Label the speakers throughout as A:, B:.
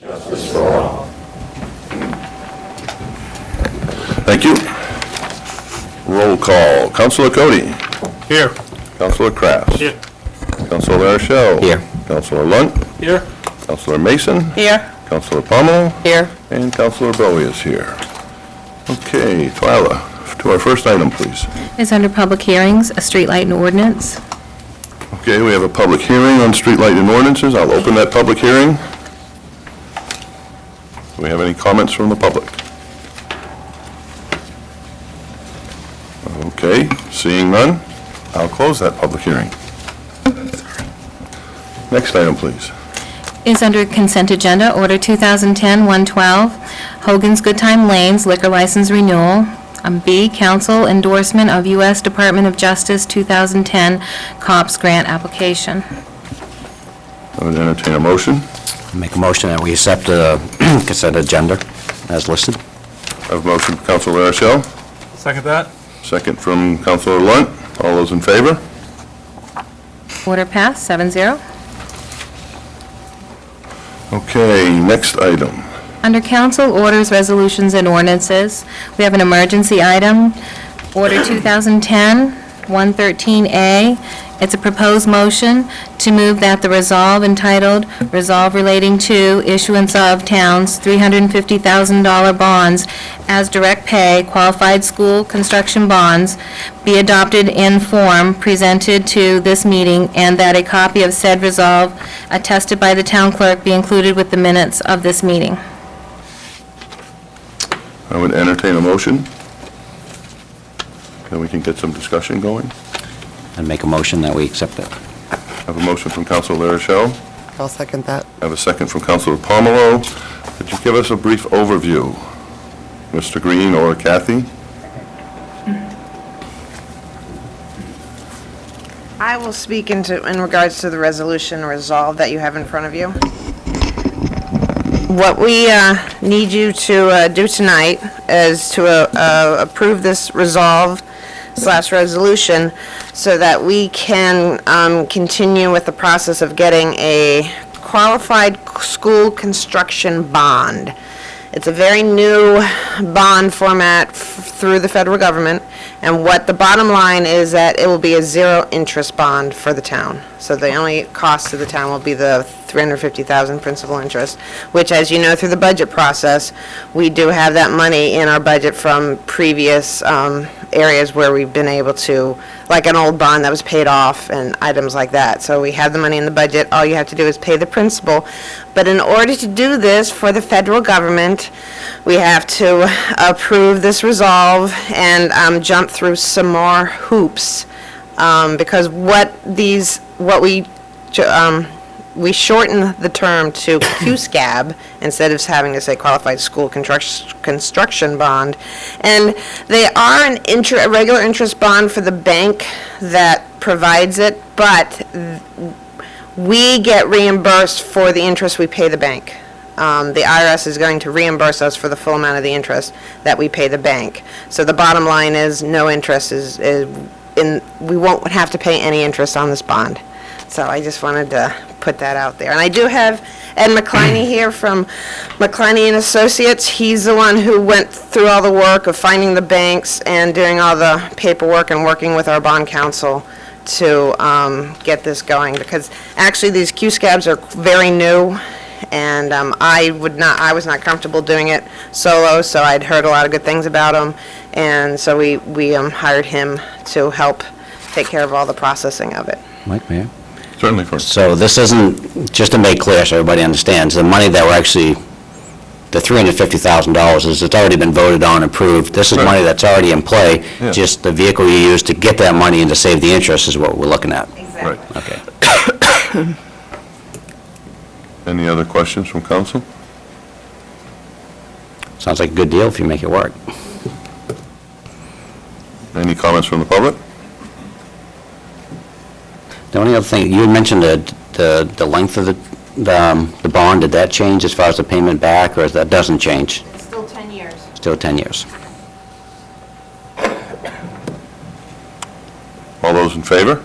A: Justice for all.
B: Thank you. Roll call. Councilor Cody.
C: Here.
B: Councilor Kraft.
C: Here.
B: Councilor Larichelle.
D: Here.
B: Councilor Lunt.
C: Here.
B: Councilor Mason.
D: Here.
B: Councilor Pomelo.
D: Here.
B: And Councilor Bowie is here. Okay, Twyla, to our first item, please.
E: Is under public hearings, a streetlight and ordinance.
B: Okay, we have a public hearing on street light and ordinances. I'll open that public hearing. Do we have any comments from the public? Okay, seeing none, I'll close that public hearing. Next item, please.
E: Is under consent agenda, Order 2010-112, Hogan's Good Time Lanes liquor license renewal. B, council endorsement of U.S. Department of Justice 2010 COPS grant application.
B: I would entertain a motion.
D: Make a motion that we accept the consent agenda as listed.
B: I have a motion from Councilor Larichelle,
C: Second that.
B: second from Councilor Lunt. All those in favor?
E: Order passed, 7-0.
B: Okay, next item.
E: Under council orders, resolutions, and ordinances, we have an emergency item, Order 2010-113A. It's a proposed motion to move that the resolve entitled, "Resolve Relating to Issuance of Town's $350,000 bonds as direct pay qualified school construction bonds," be adopted in form presented to this meeting, and that a copy of said resolve attested by the town clerk be included with the minutes of this meeting.
B: I would entertain a motion. Then we can get some discussion going.
D: And make a motion that we accept it.
B: I have a motion from Councilor Larichelle.
F: I'll second that.
B: I have a second from Councilor Pomelo. Could you give us a brief overview, Mr. Green or Kathy?
F: I will speak in regards to the resolution resolve that you have in front of you. What we need you to do tonight is to approve this resolve/resolution so that we can continue with the process of getting a qualified school construction bond. It's a very new bond format through the federal government, and what the bottom line is that it will be a zero-interest bond for the town. So the only cost to the town will be the $350,000 principal interest, which, as you know, through the budget process, we do have that money in our budget from previous areas where we've been able to, like an old bond that was paid off and items like that. So we have the money in the budget. All you have to do is pay the principal. But in order to do this for the federal government, we have to approve this resolve and jump through some more hoops, because we shorten the term to QSCAB instead of having to say qualified school construction bond, and they are a regular interest bond for the bank that provides it, but we get reimbursed for the interest we pay the bank. The IRS is going to reimburse us for the full amount of the interest that we pay the bank. So the bottom line is no interest we won't have to pay any interest on this bond. So I just wanted to put that out there. And I do have Ed McCliney here from McCliney and Associates. He's the one who went through all the work of finding the banks and doing all the paperwork and working with our bond counsel to get this going. Because actually these QSCABs are very new, and I was not comfortable doing it solo, so I'd heard a lot of good things about them, and so we hired him to help take care of all the processing of it.
D: Mike, Mayor?
B: Certainly, first.
D: So this isn't, just to make clear so everybody understands, the money that we're actually, the $350,000 it's already been voted on, approved. This is
B: Right.
D: money that's already in play.
B: Yeah.
D: Just the vehicle you use to get that money and to save the interest is what we're looking at.
B: Right.
D: Okay.
B: Any other questions from council?
D: Sounds like a good deal if you make it work.
B: Any comments from the public?
D: The only other thing, you had mentioned the length of the bond. Did that change as far as the payment back, or that doesn't change?
F: It's still 10 years.
D: Still 10 years.
B: All those in favor?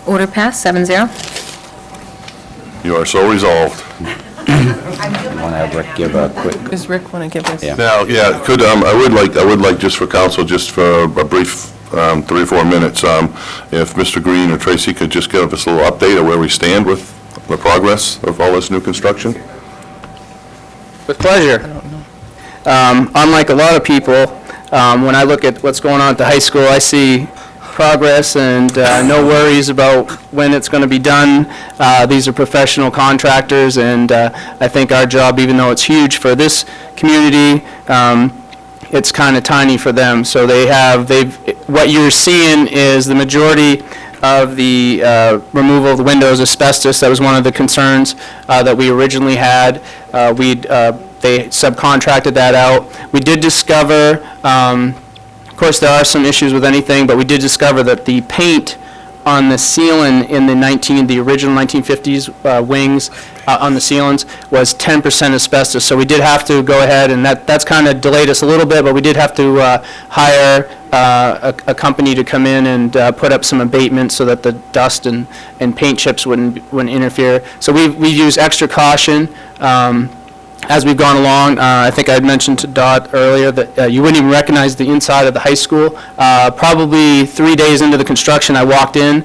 E: Order passed, 7-0.
B: You are so resolved.
D: Want to have Rick give a quick...
A: Does Rick want to give us?
D: Yeah.
B: Now, yeah, could, I would like, just for council, just for a brief 3 or 4 minutes, if Mr. Green or Tracy could just give us a little update of where we stand with the progress of all this new construction?
C: With pleasure. Unlike a lot of people, when I look at what's going on at the high school, I see progress and no worries about when it's going to be done. These are professional contractors, and I think our job, even though it's huge for this community, it's kind of tiny for them. So what you're seeing is the majority of the removal of the windows, asbestos. That was one of the concerns that we originally had. They subcontracted that out. We did discover, of course, there are some issues with anything, but we did discover that the paint on the ceiling in the original 1950s wings on the ceilings was 10% asbestos. So we did have to go ahead, and that's kind of delayed us a little bit, but we did have to hire a company to come in and put up some abatement so that the dust and paint chips wouldn't interfere. So we've used extra caution as we've gone along. I think I had mentioned to Dot earlier that you wouldn't even recognize the inside of the high school. Probably 3 days into the construction, I walked in,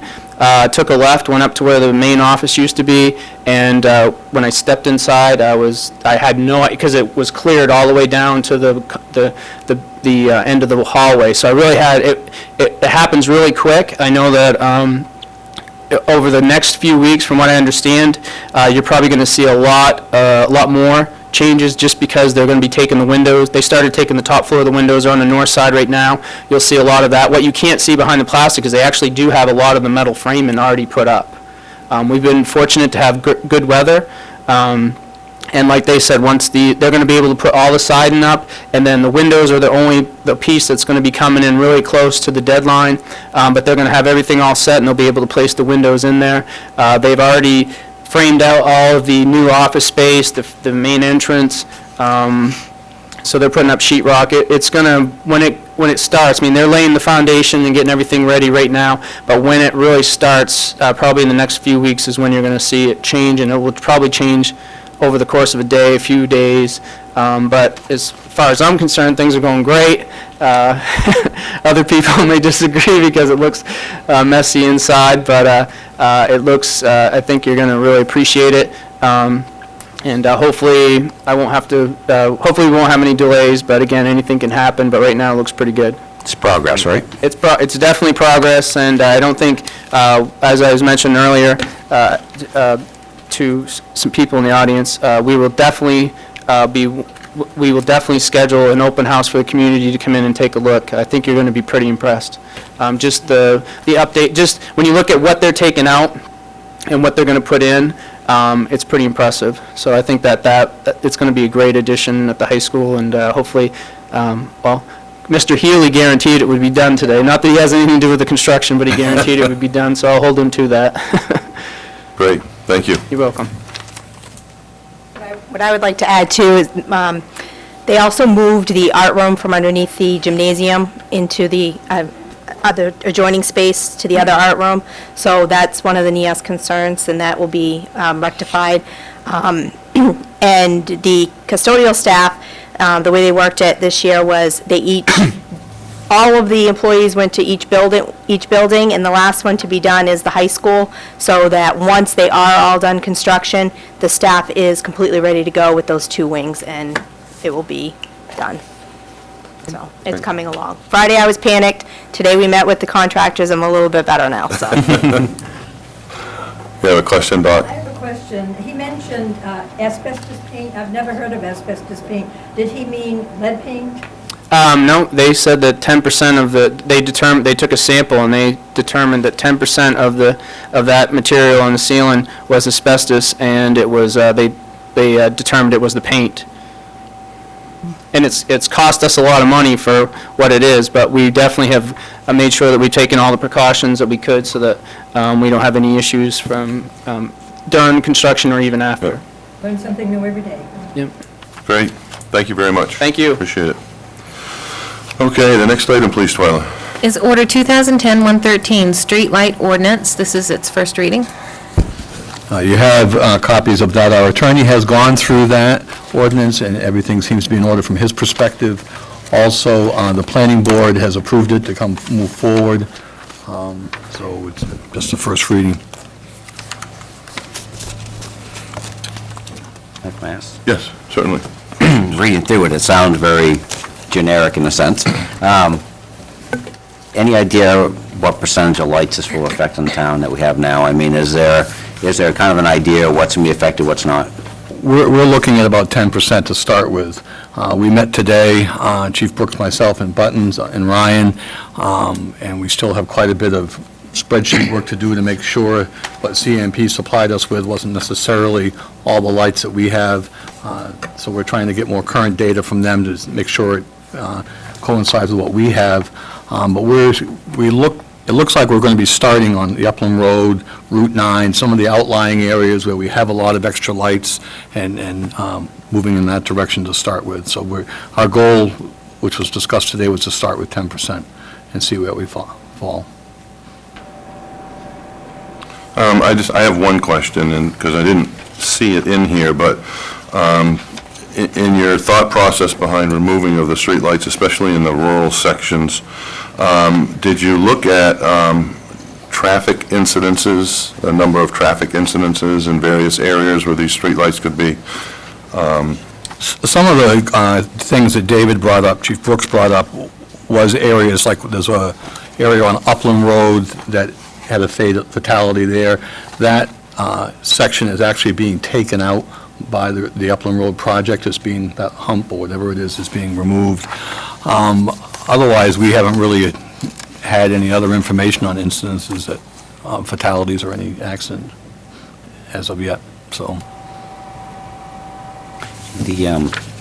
C: took a left, went up to where the main office used to be, and when I stepped inside, I had no, because it was cleared all the way down to the end of the hallway. So I really had, it happens really quick. I know that over the next few weeks, from what I understand, you're probably going to see a lot more changes just because they're going to be taking the windows. They started taking the top floor of the windows on the north side right now. You'll see a lot of that. What you can't see behind the plastic is they actually do have a lot of the metal framing already put up. We've been fortunate to have good weather. And like they said, they're going to be able to put all the siding up, and then the windows are the piece that's going to be coming in really close to the deadline. But they're going to have everything all set, and they'll be able to place the windows in there. They've already framed out all of the new office space, the main entrance. So they're putting up sheetrock. It's going to, when it starts, I mean, they're laying the foundation and getting everything ready right now, but when it really starts, probably in the next few weeks is when you're going to see it change, and it will probably change over the course of a day, a few days. But as far as I'm concerned, things are going great. Other people may disagree because it looks messy inside, but it looks, I think you're going to really appreciate it. And hopefully hopefully we won't have any delays, but again, anything can happen, but right now it looks pretty good.
D: It's progress, right?
C: It's definitely progress, and I don't think, as I was mentioning earlier, to some people in the audience, we will definitely schedule an open house for the community to come in and take a look. I think you're going to be pretty impressed. Just the update, just when you look at what they're taking out and what they're going to put in, it's pretty impressive. So I think that it's going to be a great addition at the high school, and hopefully, well, Mr. Healy guaranteed it would be done today. Not that he has anything to do with the construction, but he guaranteed it would be done, so I'll hold him to that.
B: Great, thank you.
C: You're welcome.
G: What I would like to add too is they also moved the art room from underneath the gymnasium into the other adjoining space to the other art room. So that's one of the NEAS concerns, and that will be rectified. And the custodial staff, the way they worked it this year was all of the employees went to each building, and the last one to be done is the high school, so that once they are all done construction, the staff is completely ready to go with those 2 wings, and it will be done. So it's coming along. Friday I was panicked. Today we met with the contractors. I'm a little bit better now, so.
B: You have a question, Doc?
H: I have a question. He mentioned asbestos paint. I've never heard of asbestos paint. Did he mean lead paint?
C: No, they said that 10% of they took a sample and they determined that 10% of that material on the ceiling was asbestos, and it was, they determined it was the paint. And it's cost us a lot of money for what it is, but we definitely have made sure that we've taken all the precautions that we could so that we don't have any issues from during construction or even after.
H: Learn something new every day.
C: Yep.
B: Great, thank you very much.
C: Thank you.
B: Appreciate it. Okay, the next item, please, Twyla.
E: Is Order 2010-113, Street Light Ordinance. This is its first reading.
A: You have copies of that. Our attorney has gone through that ordinance, and everything seems to be in order from his perspective. Also, the planning board has approved it to move forward, so it's just the first reading.
D: Can I ask?
B: Yes, certainly.
D: Reading through it, it sounds very generic in a sense. Any idea what percentage of lights this will affect in the town that we have now? I mean, is there kind of an idea what's going to be affected, what's not?
A: We're looking at about 10% to start with. We met today, Chief Brooks, myself, and Buttons, and Ryan, and we still have quite a bit of spreadsheet work to do to make sure what CMP supplied us with wasn't necessarily all the lights that we have. So we're trying to get more current data from them to make sure it coincides with what we have. But it looks like we're going to be starting on the Upland Road, Route 9, some of the outlying areas where we have a lot of extra lights, and moving in that direction to start with. So our goal, which was discussed today, was to start with 10% and see where we fall.
B: I have one question, and because I didn't see it in here, but in your thought process behind removing of the streetlights, especially in the rural sections, did you look at traffic incidences, a number of traffic incidences in various areas where these streetlights could be?
A: Some of the things that David brought up, Chief Brooks brought up, was areas like there's a area on Upland Road that had a fatality there. That section is actually being taken out by the Upland Road project. It's being, that hump or whatever it is being removed. Otherwise, we haven't really had any other information on incidences that, fatalities or any accident as of yet, so.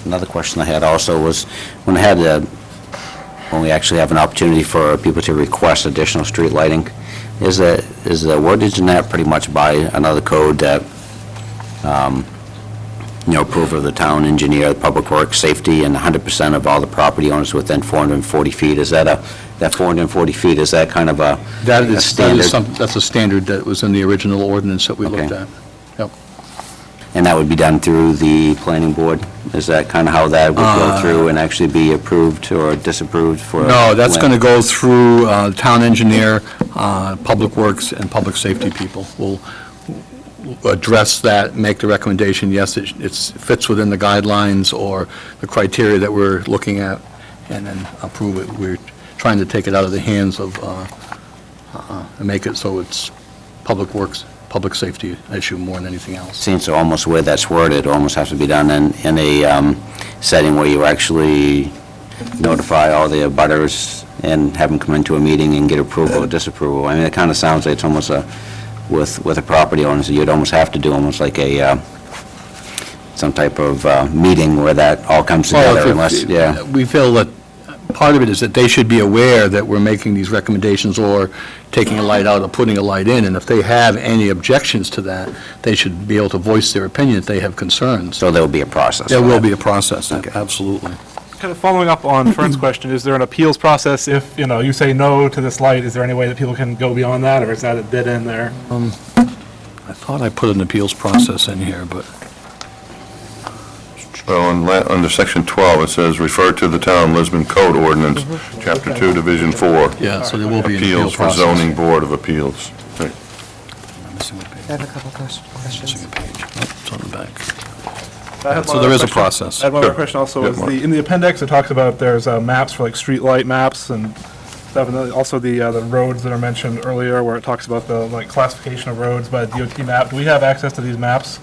D: Another question I had also was, when we actually have an opportunity for people to request additional street lighting, is the wordage in that pretty much by another code that, approval of the town engineer, the public works, safety, and 100% of all the property owners within 440 feet? Is that that 440 feet, is that kind of a standard?
A: That's a standard that was in the original ordinance that we looked
D: Okay.
A: at. Yep.
D: And that would be done through the planning board? Is that kind of how that would go through and actually be approved or disapproved for?
A: No, that's going to go through town engineer, public works, and public safety people. We'll address that, make the recommendation, yes, it fits within the guidelines or the criteria that we're looking at, and then approve it. We're trying to take it out of the hands of, and make it so it's public works, public safety issue more than anything else.
D: Seems to almost where that's worded, almost has to be done in a setting where you actually notify all the abutters and have them come into a meeting and get approval or disapproval. I mean, it kind of sounds like it's almost with a property owner, so you'd almost have to do almost like some type of meeting where that all comes together unless, yeah.
A: We feel that part of it is that they should be aware that we're making these recommendations or taking a light out or putting a light in, and if they have any objections to that, they should be able to voice their opinion if they have concerns.
D: So there will be a process.
A: There will be a process, absolutely.
I: Kind of following up on Fern's question, is there an appeals process if, you say no to this light? Is there any way that people can go beyond that, or is that a dead end there?
A: I thought I put an appeals process in here, but
B: Well, under section 12, it says, refer to the town Lisbon Code Ordinance, Chapter 2, Division 4.
A: yeah, so there will be an appeal
B: Appeals for
A: process.
B: zoning board of appeals. Right.
F: I have a couple questions.
A: Missing a page. Oh, it's on the back.
I: I had
A: So
I: one
A: there
I: other
A: is a
I: question.
A: process.
I: I had one
B: Sure.
I: other question also,
B: Yeah,
I: is
B: Mark.
I: in the appendix, it talks about there's maps for like street light maps and stuff, and then also the roads that are mentioned earlier, where it talks about the classification of roads by DOT map. Do we have access to these maps?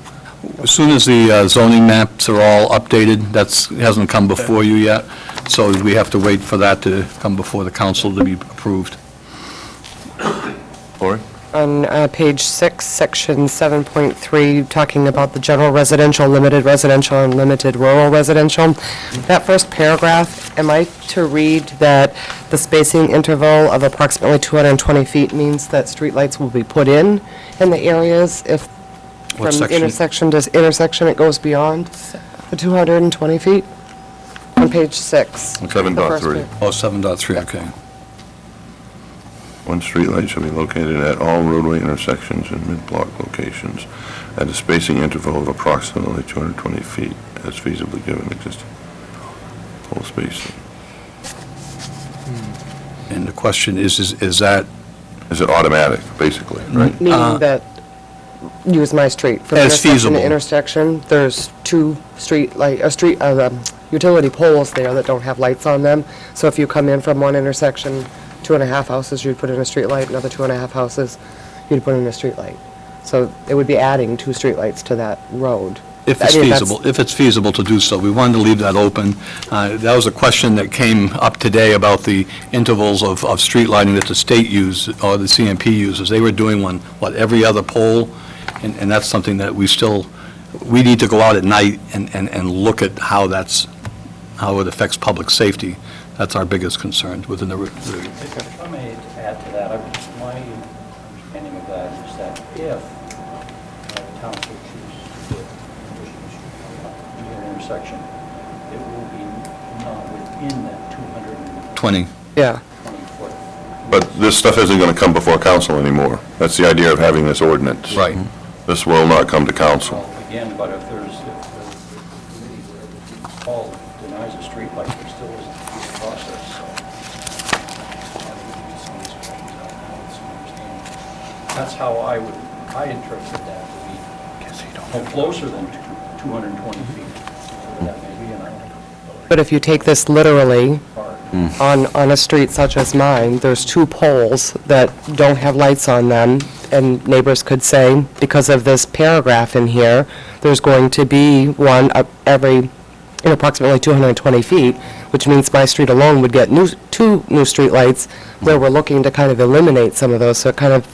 A: As soon as the zoning maps are all updated, hasn't come before you yet, so we have to wait for that to come before the council to be approved.
B: Lori?
J: On page 6, section 7.3, talking about the general residential, limited residential, and limited rural residential. That first paragraph, am I to read that the spacing interval of approximately 220 feet means that streetlights will be put in the areas if
A: What
J: from
A: section?
J: intersection to intersection it goes beyond the 220 feet? On page 6.
B: 7.3.
A: Oh, 7.3, okay.
B: One streetlight shall be located at all roadway intersections and mid-block locations at a spacing interval of approximately 220 feet as feasibly given existing pole spacing.
A: And the question is that,
B: Is it automatic, basically, right?
J: Meaning that, use my street. For the
A: As
J: intersection to
A: feasible.
J: intersection, there's two utility poles there that don't have lights on them. So if you come in from one intersection, 2.5 houses, you'd put in a street light, another 2.5 houses, you'd put in a street light. So it would be adding 2 streetlights to that road.
A: if it's feasible to do so. We wanted to leave that open. That was a question that came up today about the intervals of street lighting that the state used, or the CMP uses. They were doing one, every other pole, and that's something that we need to go out at night and look at how it affects public safety. That's our biggest concern within the...
K: If I may add to that, my understanding of that is that if the township chooses to near an intersection, it will be not within that 220
J: Yeah.
K: foot.
B: But this stuff isn't going to come before council anymore. That's the idea of having this ordinance.
A: Right.
B: This will not come to council.
K: Well, again, but if the committee, Paul denies a street light, there still isn't a process, so. That's how I interpret that, to be no closer than 220 feet. So that may be, and I don't know.
J: But if you take this literally,
K: Hard.
J: on a street such as mine, there's 2 poles that don't have lights on them, and neighbors could say, because of this paragraph in here, there's going to be one up every, approximately 220 feet, which means my street alone would get 2 new streetlights, where we're looking to kind of eliminate some of those, so it kind of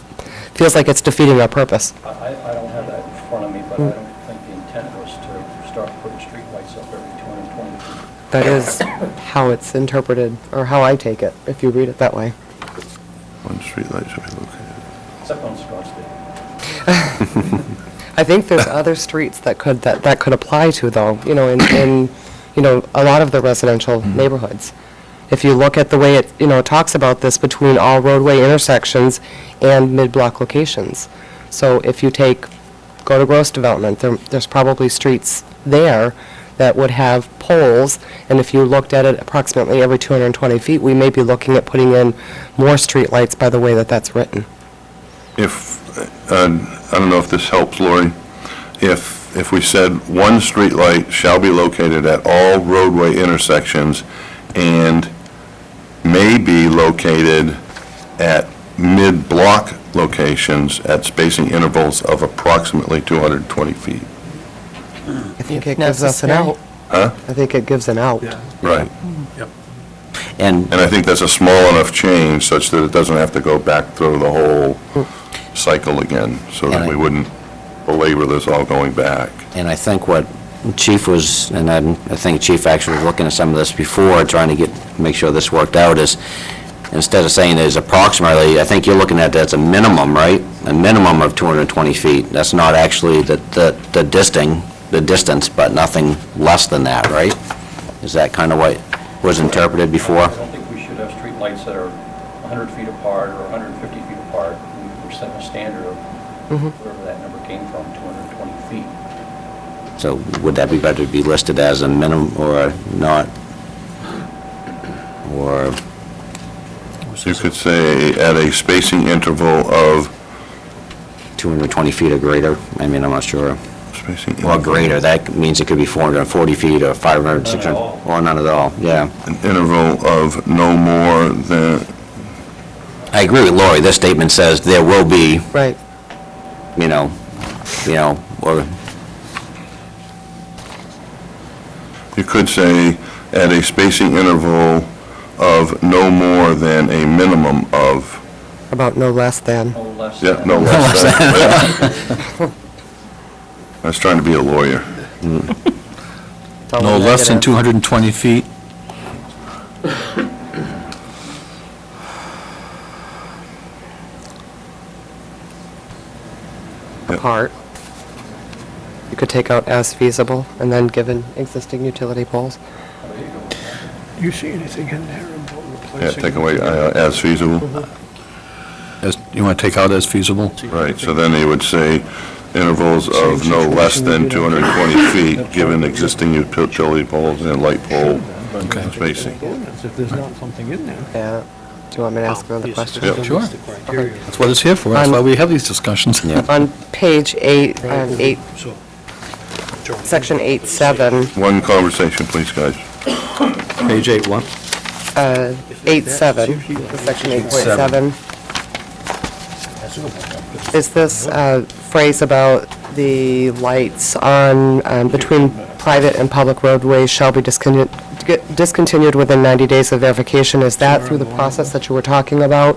J: feels like it's defeating our purpose.
K: I don't have that in front of me, but I don't think the intent was to start putting street lights up every 220 feet.
J: That is how it's interpreted, or how I take it, if you read it that way.
B: One streetlight shall be located.
K: Except on Scottsdale.
J: I think there's other streets that could apply to, though, in a lot of the residential neighborhoods. If you look at the way it talks about this between all roadway intersections and mid-block locations. So if you go to gross development, there's probably streets there that would have poles, and if you looked at it approximately every 220 feet, we may be looking at putting in more streetlights by the way that that's written.
B: I don't know if this helps, Lori, if we said one streetlight shall be located at all roadway intersections and may be located at mid-block locations at spacing intervals of approximately 220 feet.
J: I think it gives us an out.
B: Huh?
J: I think it gives an out.
B: Right.
D: And
B: And I think that's a small enough change such that it doesn't have to go back through the whole cycle again, so that we wouldn't belabor this all going back.
D: And I think what Chief was, and I think Chief actually was looking at some of this before, trying to make sure this worked out, is instead of saying there's approximately, I think you're looking at that's a minimum, right? A minimum of 220 feet. That's not actually the distance, but nothing less than that, right? Is that kind of what was interpreted before?
K: I don't think we should have street lights that are 100 feet apart or 150 feet apart. We're setting a standard of wherever that number came from, 220 feet.
D: So would that be better to be listed as a minimum or not? Or,
B: You could say at a spacing interval of
D: 220 feet or greater? I mean, I'm not sure.
B: spacing
D: Or
B: interval,
D: greater, that means it could be 440 feet or 500, 600, or none at all, yeah.
B: an interval of no more than,
D: I agree with Lori, this statement says there will be,
J: Right.
D: or,
B: you could say at a spacing interval of no more than a minimum of,
J: About no less than.
K: No less
B: yeah,
K: than.
B: no less than. Yeah. I was trying to be a lawyer.
A: No less than 220 feet.
J: Apart. You could take out as feasible, and then given existing utility poles.
L: You see anything in there about
B: Yeah,
L: replacing?
B: take away as feasible.
A: You want to take out as feasible?
B: Right, so then they would say intervals of no less than 220 feet, given existing utility poles and light pole spacing.
K: If there's not something in there.
J: Yeah. Do you want me to ask another question?
B: Yep.
A: Sure. That's what it's here for. That's why we have these discussions.
J: On page 8, section 8.7,
B: One conversation, please, guys.
A: Page 8, what?
J: 8.7, section 8.7. Is this phrase about the lights on, between private and public roadways shall be discontinued within 90 days of verification? Is that through the process that you were talking about,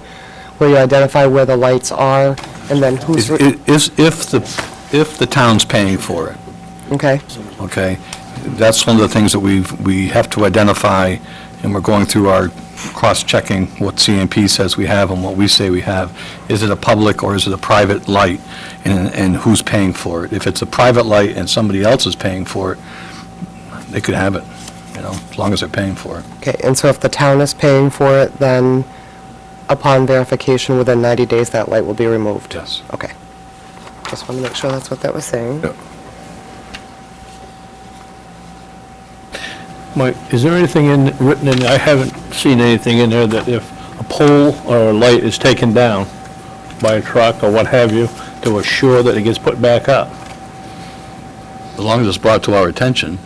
J: where you identify where the lights are, and then who's...
A: If the town's paying for it,
J: Okay,
A: okay? That's one of the things that we have to identify, and we're going through our cross-checking what CMP says we have and what we say we have. Is it a public or is it a private light, and who's paying for it? If it's a private light and somebody else is paying for it, they could have it, as long as they're paying for it.
J: okay, and so if the town is paying for it, then upon verification within 90 days, that light will be removed?
A: Yes.
J: Okay. Just want to make sure that's what that was saying.
B: Yep.
K: Mike, is there anything written in, I haven't seen anything in there that if a pole or a light is taken down by a truck or what have you, to assure that it gets put back up?
A: As long as it's brought to our attention,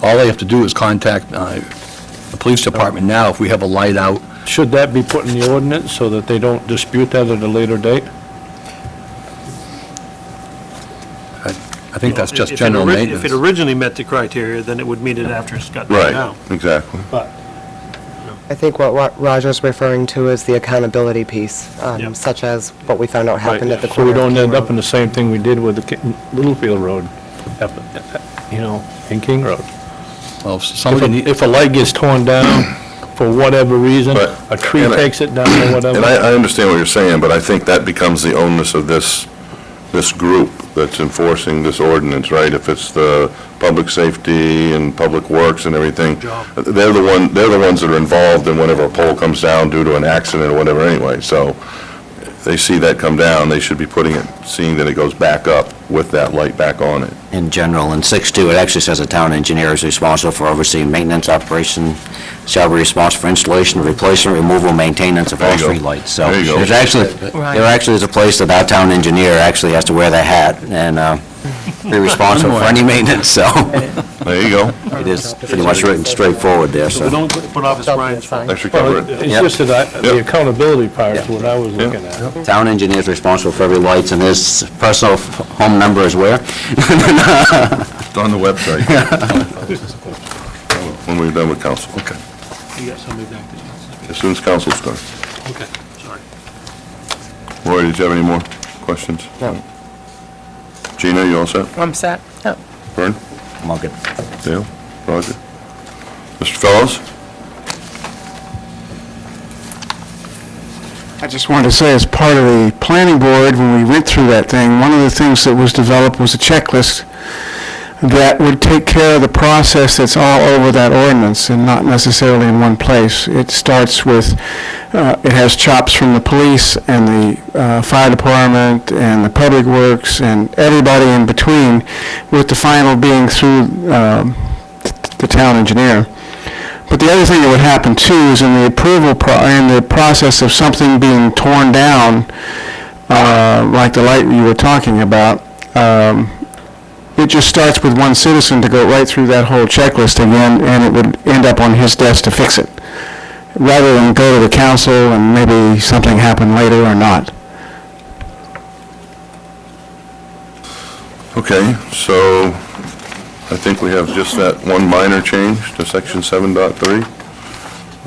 A: all they have to do is contact the police department now if we have a light out.
K: Should that be put in the ordinance so that they don't dispute that at a later date?
A: I think that's just general maintenance.
L: If it originally met the criteria, then it would meet it after it's got taken
B: Right,
L: out.
B: exactly.
L: But
J: I think what Roger's referring to is the accountability piece,
L: Yep.
J: such as what we found out happened at the
K: So
J: corner
K: we
J: of
K: don't
J: King
K: end up
J: Road.
K: in the same thing we did with the Littlefield Road, in King Road.
A: Well, if somebody
K: If a light gets torn down for whatever reason,
B: Right.
K: a tree
B: And
K: takes it down or
B: And
K: whatever.
B: I understand what you're saying, but I think that becomes the onus of this group that's enforcing this ordinance, right? If it's the public safety and public works and everything, they're the ones that are involved in whenever a pole comes down due to an accident or whatever anyway. So they see that come down, they should be seeing that it goes back up with that light back on it.
D: In general, in 6.2, it actually says the town engineer is responsible for overseeing maintenance, operation, shall be responsible for installation, replacement, removal, maintenance of all
B: There you go.
D: street lights. So
B: There you go.
D: there's actually, there actually is a place that our town engineer actually has to wear that hat and be responsible for any maintenance, so
B: There you go.
D: it is pretty much written straightforward there,
L: we
D: so.
L: don't put off his Brian's fault.
B: That should cover it.
K: It's
D: Yep.
K: just that the
B: Yep.
K: accountability part is what I was looking at.
D: Town engineer is responsible for every lights, and his personal home number is where?
B: It's on the website. When we're done with council. Okay.
L: You got somebody back there.
B: As soon as council's done.
L: Okay, sorry.
B: Roy, did you have any more questions?
J: No.
B: Gina, you all set?
J: I'm set. Oh.
B: Vern?
D: I'm all good.
B: Dale? Roger? Mr. Fellows?
M: I just wanted to say, as part of the planning board, when we went through that thing, one of the things that was developed was a checklist that would take care of the process that's all over that ordinance and not necessarily in one place. It starts with, it has chops from the police and the fire department and the public works and everybody in between, with the final being through the town engineer. But the other thing that would happen too is in the approval, in the process of something being torn down, like the light you were talking about, it just starts with one citizen to go right through that whole checklist again, and it would end up on his desk to fix it, rather than go to the council and maybe something happen later or not.
B: Okay, so I think we have just that one minor change to section 7.3.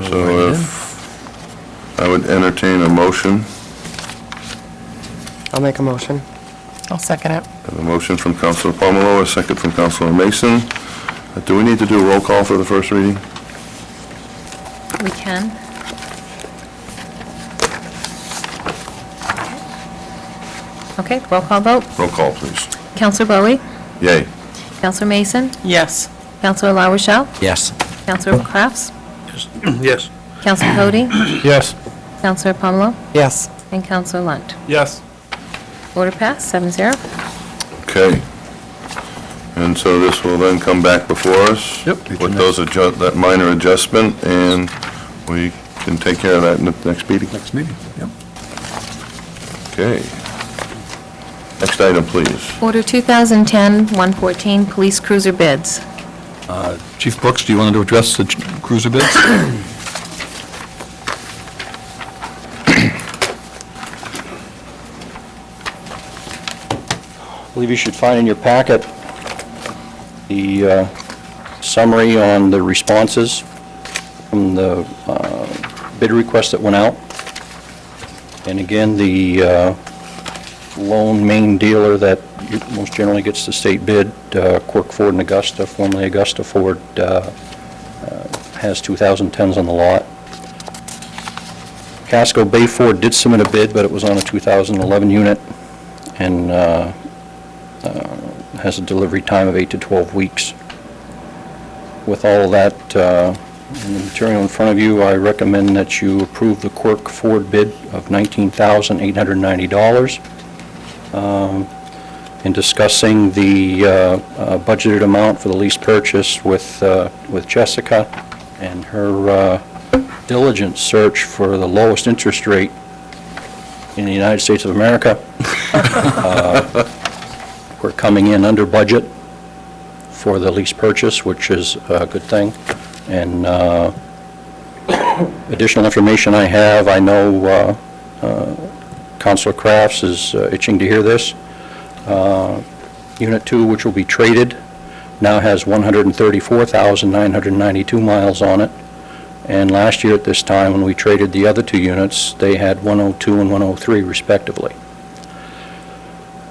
B: So if I would entertain a motion,
J: I'll make a motion. I'll second it.
B: I have a motion from Councilor Pomelo, a second from Councilor Mason. Do we need to do a roll call for the first reading?
E: We can. Okay, roll call vote.
B: Roll call, please.
E: Counselor Bowe?
B: Yay.
E: Counselor Mason?
J: Yes.
E: Counselor La Rochelle?
D: Yes.
E: Counselor Crafts?
L: Yes.
E: Counselor Cody?
K: Yes.
E: Counselor Pomelo,
J: Yes.
E: and Counselor Lunt.
I: Yes.
E: Order passed, 7-0.
B: Okay. And so this will then come back before us?
A: Yep.
B: With those that minor adjustment, and we can take care of that in the next meeting?
A: Next meeting, yep.
B: Okay. Next item, please.
E: Order 2010-114, police cruiser bids.
A: Chief Brooks, do you want to address the cruiser bids?
K: I believe you should find in your packet the summary on the responses from the bid request that went out. And again, the lone main dealer that most generally gets the state bid, Quirk Ford and Augusta, formerly Augusta Ford, has 2010s on the lot. Casco Bay Ford did submit a bid, but it was on a 2011 unit, and has a delivery time of 8 to 12 weeks. With all of that in the material in front of you, I recommend that you approve the Quirk Ford bid of $19,890. In discussing the budgeted amount for the lease purchase with Jessica and her diligent search for the lowest interest rate in the United States of America, we're coming in under budget for the lease purchase, which is a good thing. And additional information I have, I know Councilor Crafts is itching to hear this. Unit 2, which will be traded, now has 134,992 miles on it. And last year at this time, when we traded the other two units, they had 102 and 103 respectively.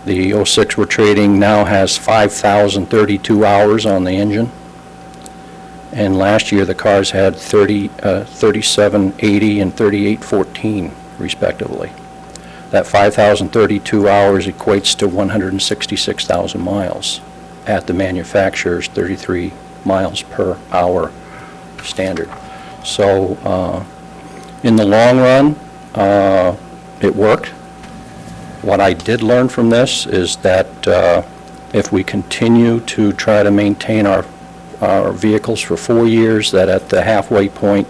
K: The 06 we're trading now has 5,032 hours on the engine. And last year, the cars had 3780 and 3814 respectively. That 5,032 hours equates to 166,000 miles at the manufacturer's 33 miles per hour standard. So in the long run, it worked. What I did learn from this is that if we continue to try to maintain our vehicles for 4 years, that at the halfway point,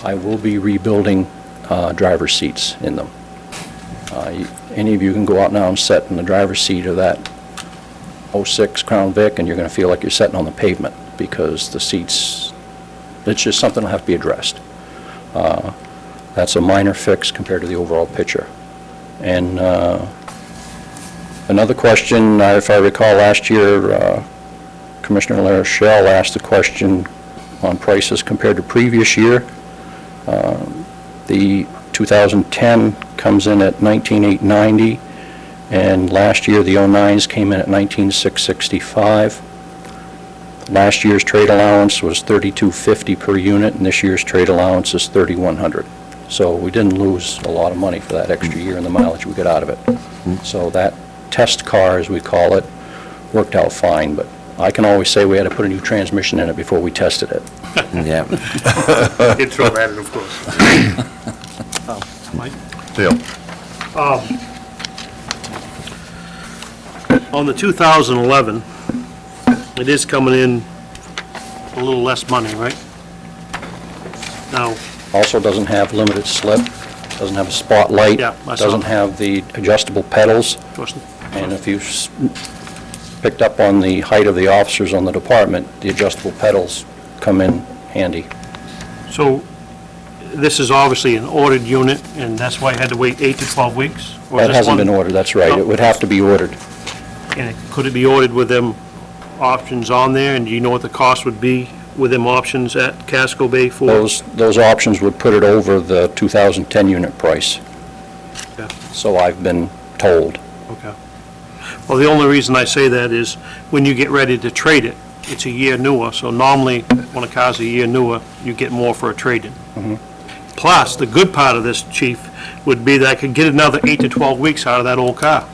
K: I will be rebuilding driver's seats in them. Any of you can go out now and sit in the driver's seat of that 06 Crown Vic, and you're going to feel like you're sitting on the pavement, because the seats, it's just something that will have to be addressed. That's a minor fix compared to the overall picture. And another question, if I recall last year, Commissioner LaRochelle asked a question on prices compared to previous year. The 2010 comes in at $19,890, and last year the 09s came in at $19,665. Last year's trade allowance was $3,250 per unit, and this year's trade allowance is $3,100. So we didn't lose a lot of money for that extra year and the mileage we got out of it. So that test car, as we call it, worked out fine, but I can always say we had to put a new transmission in it before we tested it.
D: Yeah.
L: Did throw that in, of course. Mike?
B: Dale?
L: On the 2011, it is coming in a little less money, right? Now,
K: Also doesn't have limited slip, doesn't have a spotlight,
L: Yeah, I saw
K: doesn't
L: that.
K: have the adjustable pedals, and if you picked up on the height of the officers on the department, the adjustable pedals come in handy.
L: so this is obviously an ordered unit, and that's why I had to wait 8 to 12 weeks? Or
K: That
L: just
K: hasn't
L: one-
K: been ordered, that's right,
L: No.
K: it would have to be ordered.
L: And could it be ordered with them options on there, and do you know what the cost would be with them options at Casco Bay Ford?
K: Those options would put it over the 2010 unit price.
L: Yeah.
K: So I've been told.
L: Okay. Well, the only reason I say that is when you get ready to trade it, it's a year newer, so normally when a car's a year newer, you get more for a trade-in. Plus, the good part of this, Chief, would be that I could get another 8 to 12 weeks out of that old car.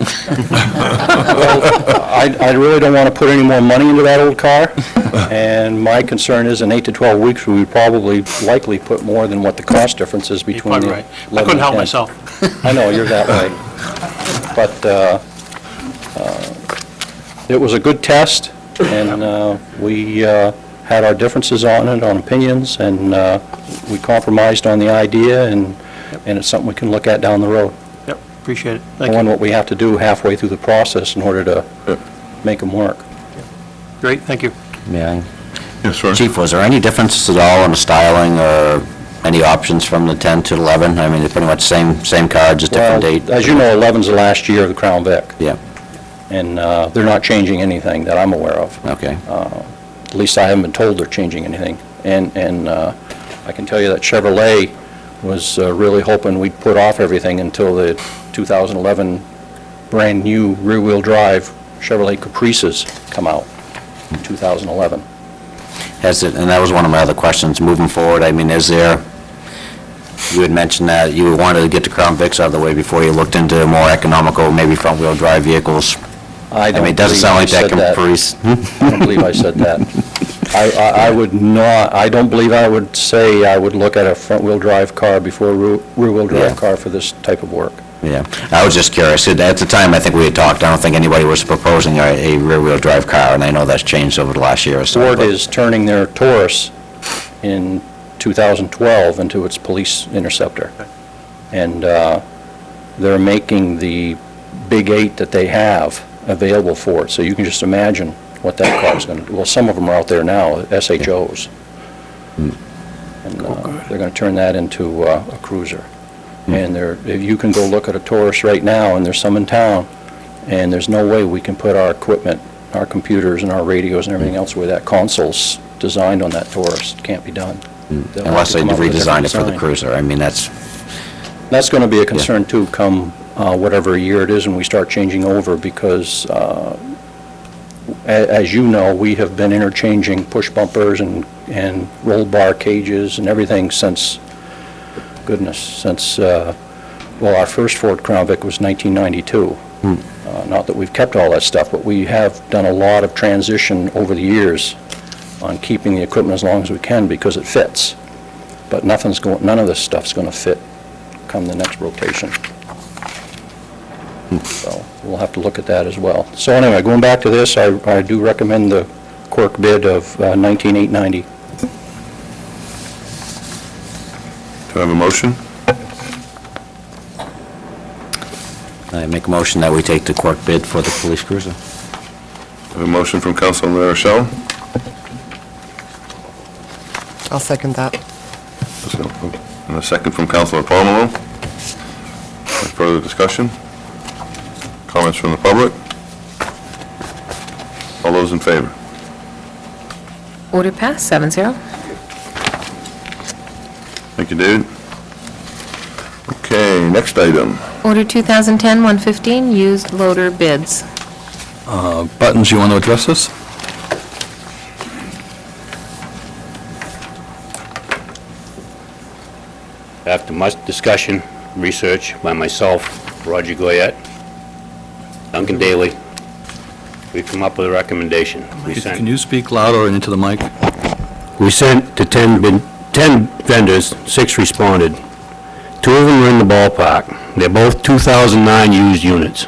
K: I really don't want to put any more money into that old car, and my concern is in 8 to 12 weeks, we would probably likely put more than what the cost difference is
L: You're
K: between
L: probably
K: the
L: right.
K: 11
L: I couldn't help
K: and 10.
L: myself.
K: I know, you're that way. But it was a good test, and we had our differences on it, on opinions, and we compromised on the idea, and it's something we can look at down the road.
L: Yep, appreciate it. Thank
K: Knowing
L: you.
K: what we have to do halfway through the process in order to make them work.
L: Great, thank you.
D: Yeah.
B: Yes, sir.
D: Chief, was there any difference at all in the styling or any options from the 10 to 11? I mean, they're pretty much same car, just different date.
K: As you know, 11's the last year of the Crown Vic,
D: Yeah,
K: and they're not changing anything that I'm aware of.
D: okay.
K: At least I haven't been told they're changing anything. And I can tell you that Chevrolet was really hoping we'd put off everything until the 2011 brand-new rear-wheel drive Chevrolet Caprices come out in 2011.
D: Has it, and that was one of my other questions, moving forward, I mean, is there, you had mentioned that you wanted to get the Crown Vics out of the way before you looked into more economical, maybe front-wheel drive vehicles. I mean, it doesn't sound like that Caprice.
K: I don't believe I said that. I would not, I don't believe I would say I would look at a front-wheel drive car before a rear-wheel drive
D: Yeah.
K: car for this type of work.
D: Yeah, I was just curious. At the time, I think we had talked, I don't think anybody was proposing a rear-wheel drive car, and I know that's changed over the last year or so.
K: Ford
D: but-
K: is turning their Taurus in 2012 into its police interceptor. And they're making the Big 8 that they have available for it. So you can just imagine what that car is going to do. Well, some of them are out there now, SHOs. And they're going to turn that into a cruiser. And if you can go look at a Taurus right now, and there's some in town, and there's no way we can put our equipment, our computers and our radios and everything else where that console's designed on that Taurus. It can't be done. They'll have
D: Unless
K: to
D: they
K: come up with a different
D: redesigned it for the
K: design.
D: cruiser. I mean, that's,
K: That's going to be a concern too, come whatever year it is when we start changing over, because as you know, we have been interchanging push bumpers and roll bar cages and everything since, well, our first Ford Crown Vic was 1992. Not that we've kept all that stuff, but we have done a lot of transition over the years on keeping the equipment as long as we can because it fits. But none of this stuff's going to fit come the next rotation. So we'll have to look at that as well. So anyway, going back to this, I do recommend the Quirk bid of $19,890.
B: Do I have a motion?
D: I make a motion that we take the Quirk bid for the police cruiser.
B: I have a motion from Councilman Rochelle.
J: I'll second that.
B: And a second from Councilor Palmerlo. Any further discussion? Comments from the public? All those in favor?
E: Order passed, 7-0.
B: Thank you, David. Okay, next item.
E: Order 2010-115, used loader bids.
A: Buttons, you want to address this?
N: After much discussion, research by myself, Roger Goyette, Duncan Daly, we've come up with a recommendation.
A: Can you speak louder and into the mic?
N: We sent to 10 vendors, 6 responded. 2 of them were in the ballpark. They're both 2009 used units,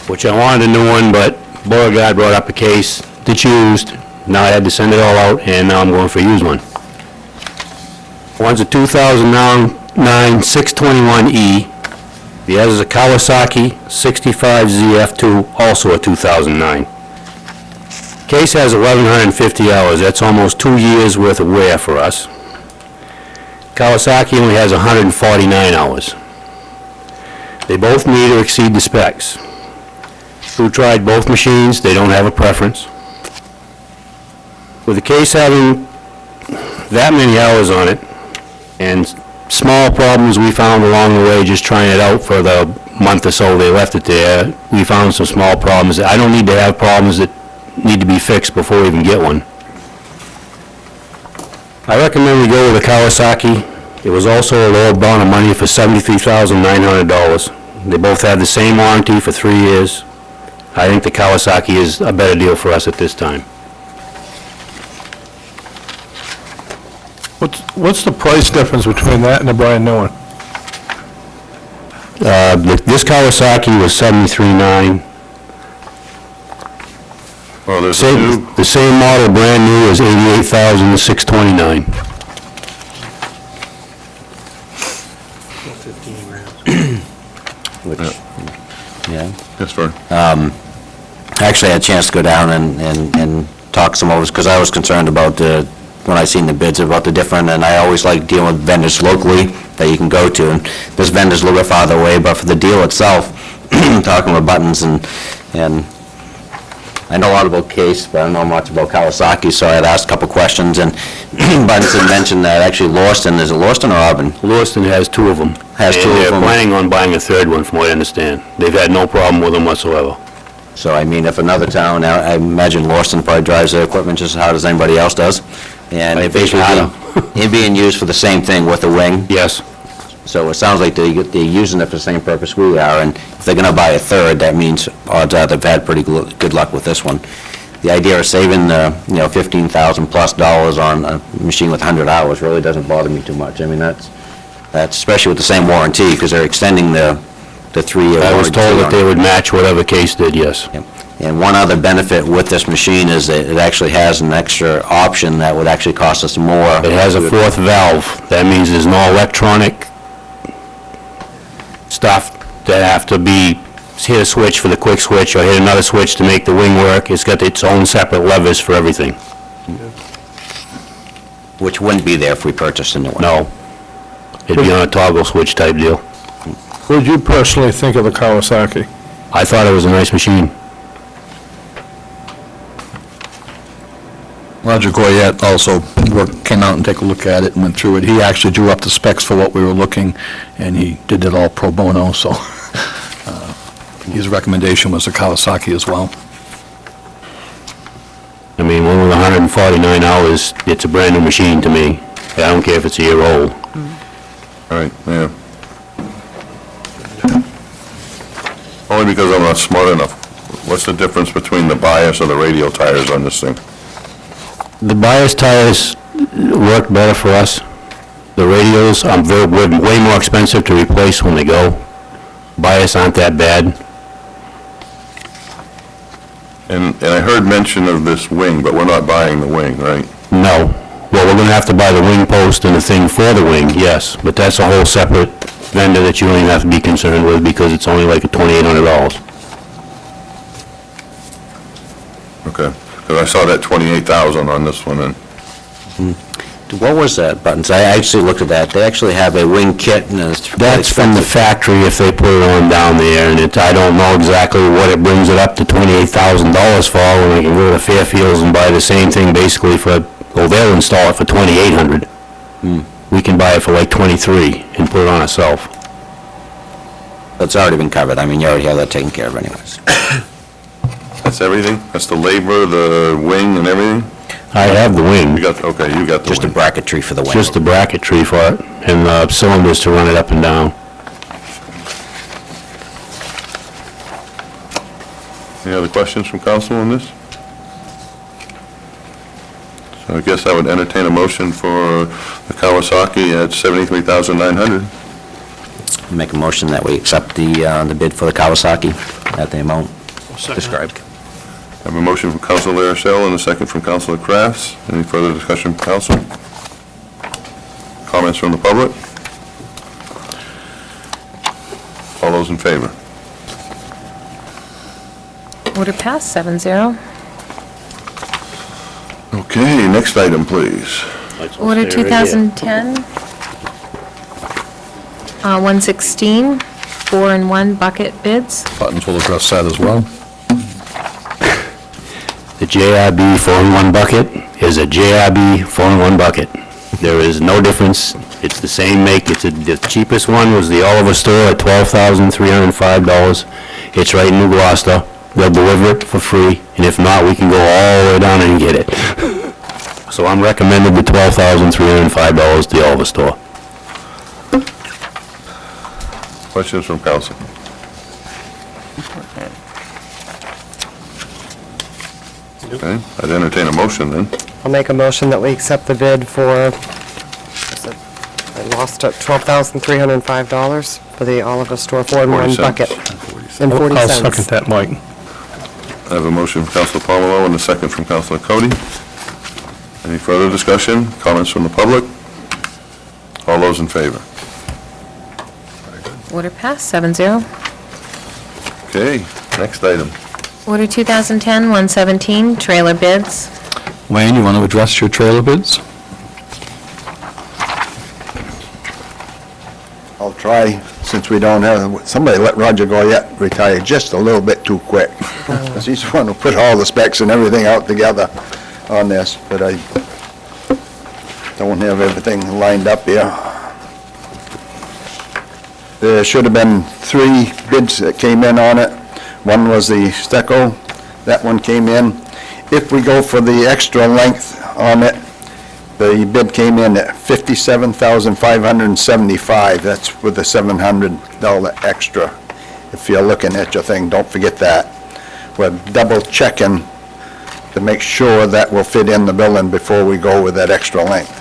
N: which I wanted a new one, but Beauregard brought up a case that's used. Now I had to send it all out, and now I'm going for a used one. One's a 2009 621E. The other's a Kawasaki 65ZF2, also a 2009. Case has 1,150 hours. That's almost 2 years' worth of wear for us. Kawasaki only has 149 hours. They both meet or exceed the specs. Who tried both machines, they don't have a preference. With the case having that many hours on it, and small problems we found along the way just trying it out for the month or so they left it there, we found some small problems. I don't need to have problems that need to be fixed before we even get one. I recommend we go with a Kawasaki It was also a lower bond of money for $73,900. They both had the same warranty for 3 years. I think the Kawasaki is a better deal for us at this time.
M: What's the price difference between that and the brand new one?
N: This Kawasaki was $73,900.
B: Well, there's a new,
N: The same model, brand new, is $88,629.
L: 15 grand.
D: Which, yeah.
B: yes, sir.
D: I actually had a chance to go down and talk some over, because I was concerned about when I seen the bids, about the different, and I always like dealing with vendors locally that you can go to, and this vendor's a little bit farther away, but for the deal itself, talking with Buttons, and I know a lot about Case, but I don't know much about Kawasaki, so I had asked a couple questions, and Buttons had mentioned that actually Lauriston, is it Lauriston or Auburn?
N: Lewiston has 2 of them.
D: Has 2 of
N: And they're
D: them.
N: planning on buying a 3rd one, from what I understand. They've had no problem with them whatsoever.
D: So, I mean, if another town, I imagine Lauriston probably drives their equipment just as hard as anybody else does, and
N: I
D: if
N: think
D: it's
N: harder.
D: being used for the same thing with the wing,
N: Yes.
D: so it sounds like they're using it for the same purpose we are, and if they're gonna buy a 3rd, that means odds are they've had pretty good luck with this one. The idea of saving, $15,000+ on a machine with 100 hours really doesn't bother me too much. I mean, that's especially with the same warranty, because they're extending the 3-year warranty.
N: I was told that
D: on
N: they
D: it.
N: would match whatever Case did, yes.
D: Yep. And one other benefit with this machine is that it actually has an extra option that would actually cost us more.
N: It has a 4th valve. That means there's no electronic stuff that have to be hit a switch for the quick switch or hit another switch to make the wing work. It's got its own separate levers for everything.
D: Which wouldn't be there if we purchased a new one.
N: No. It'd be on a toggle switch type deal.
M: What did you personally think of the Kawasaki?
N: I thought it was a nice machine.
A: Roger Goyette also came out and took a look at it and went through it. He actually drew up the specs for what we were looking, and he did it all pro bono, so his recommendation was a Kawasaki as well.
N: I mean, one with 149 hours, it's a brand-new machine to me. I don't care if it's a year old.
B: All right, yeah. Only because I'm not smart enough. What's the difference between the bias and the radial tires on this thing?
N: The bias tires work better for us. The radials are way more expensive to replace when they go. Bias aren't that bad.
B: And I heard mention of this wing, but we're not buying the wing, right?
N: No. Well, we're gonna have to buy the wing post and the thing for the wing, yes, but that's a whole separate vendor that you don't even have to be concerned with because it's only like $2,800.
B: Okay, because I saw that 28,000 on this one, and
D: What was that, Buttons? I actually looked at that. They actually have a wing kit, and it's...
N: That's from the factory if they put it on down there, and I don't know exactly what it brings it up to $28,000 for, when we can go to Fairfields and buy the same thing basically for, well, they'll install it for $2,800. We can buy it for like $23 and put it on ourselves.
D: It's already been covered. I mean, you already have that taken care of anyways.
B: that's everything? That's the labor, the wing, and everything?
N: I have the wing,
B: You got, okay, you got the
D: Just a
B: wing.
D: bracketry for the wing.
N: just the bracketry for it, and the cylinders to run it up and down.
B: Any other questions from council on this? So I guess I would entertain a motion for the Kawasaki at $73,900.
D: Make a motion that we accept the bid for the Kawasaki at the amount described.
B: I have a motion from Councilor Larissel and a second from Councilor Crafts. Any further discussion from council? Comments from the public? All those in favor?
E: Order passed, 7-0.
B: Okay, next item, please.
E: Order 2010, 116, 4-in-1 bucket bids.
A: Buttons will address that as well.
N: The JRB 4-in-1 bucket is a JRB 4-in-1 bucket. There is no difference. It's the same make. The cheapest one was the Oliver store at $12,305. It's right in New Gloucester. They'll deliver it for free, and if not, we can go all the way down and get it. So I'm recommending the $12,305 to the Oliver store.
B: Questions from council? Okay, I'd entertain a motion then.
J: I'll make a motion that we accept the bid for, I lost it, $12,305 for the Oliver Store 4-in-1 bucket. And 40
A: I'll
J: cents.
A: second that, Mike.
B: I have a motion from Councilor Palumbo and a second from Councilor Cody. Any further discussion, comments from the public? All those in favor?
E: Order passed, 7-0.
B: Okay, next item.
E: Order 2010-117, trailer bids.
A: Wayne, you want to address your trailer bids?
O: I'll try, since we don't have, somebody let Roger Goyette retire just a little bit too quick. Because he's the one who put all the specs and everything out together on this, but I don't have everything lined up here. There should have been 3 bids that came in on it. One was the stucco, that one came in. If we go for the extra length on it, the bid came in at $57,575. That's with the $700 extra. If you're looking at your thing, don't forget that. We're double checking to make sure that will fit in the building before we go with that extra length.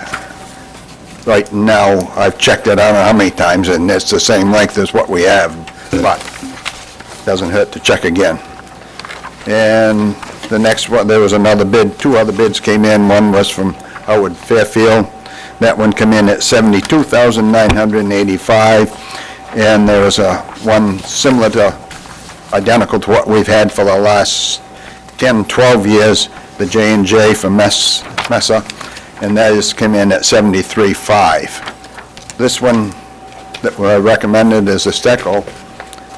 O: Right now, I've checked it, I don't know how many times, and it's the same length as what we have, but doesn't hurt to check again. And the next one, there was another bid, 2 other bids came in. One was from Howard Fairfield. That one came in at $72,985. And there was one similar to, identical to what we've had for the last 10, 12 years, the J&J from Mesa, and that has come in at $73,500. This one that I recommended is a Stecco,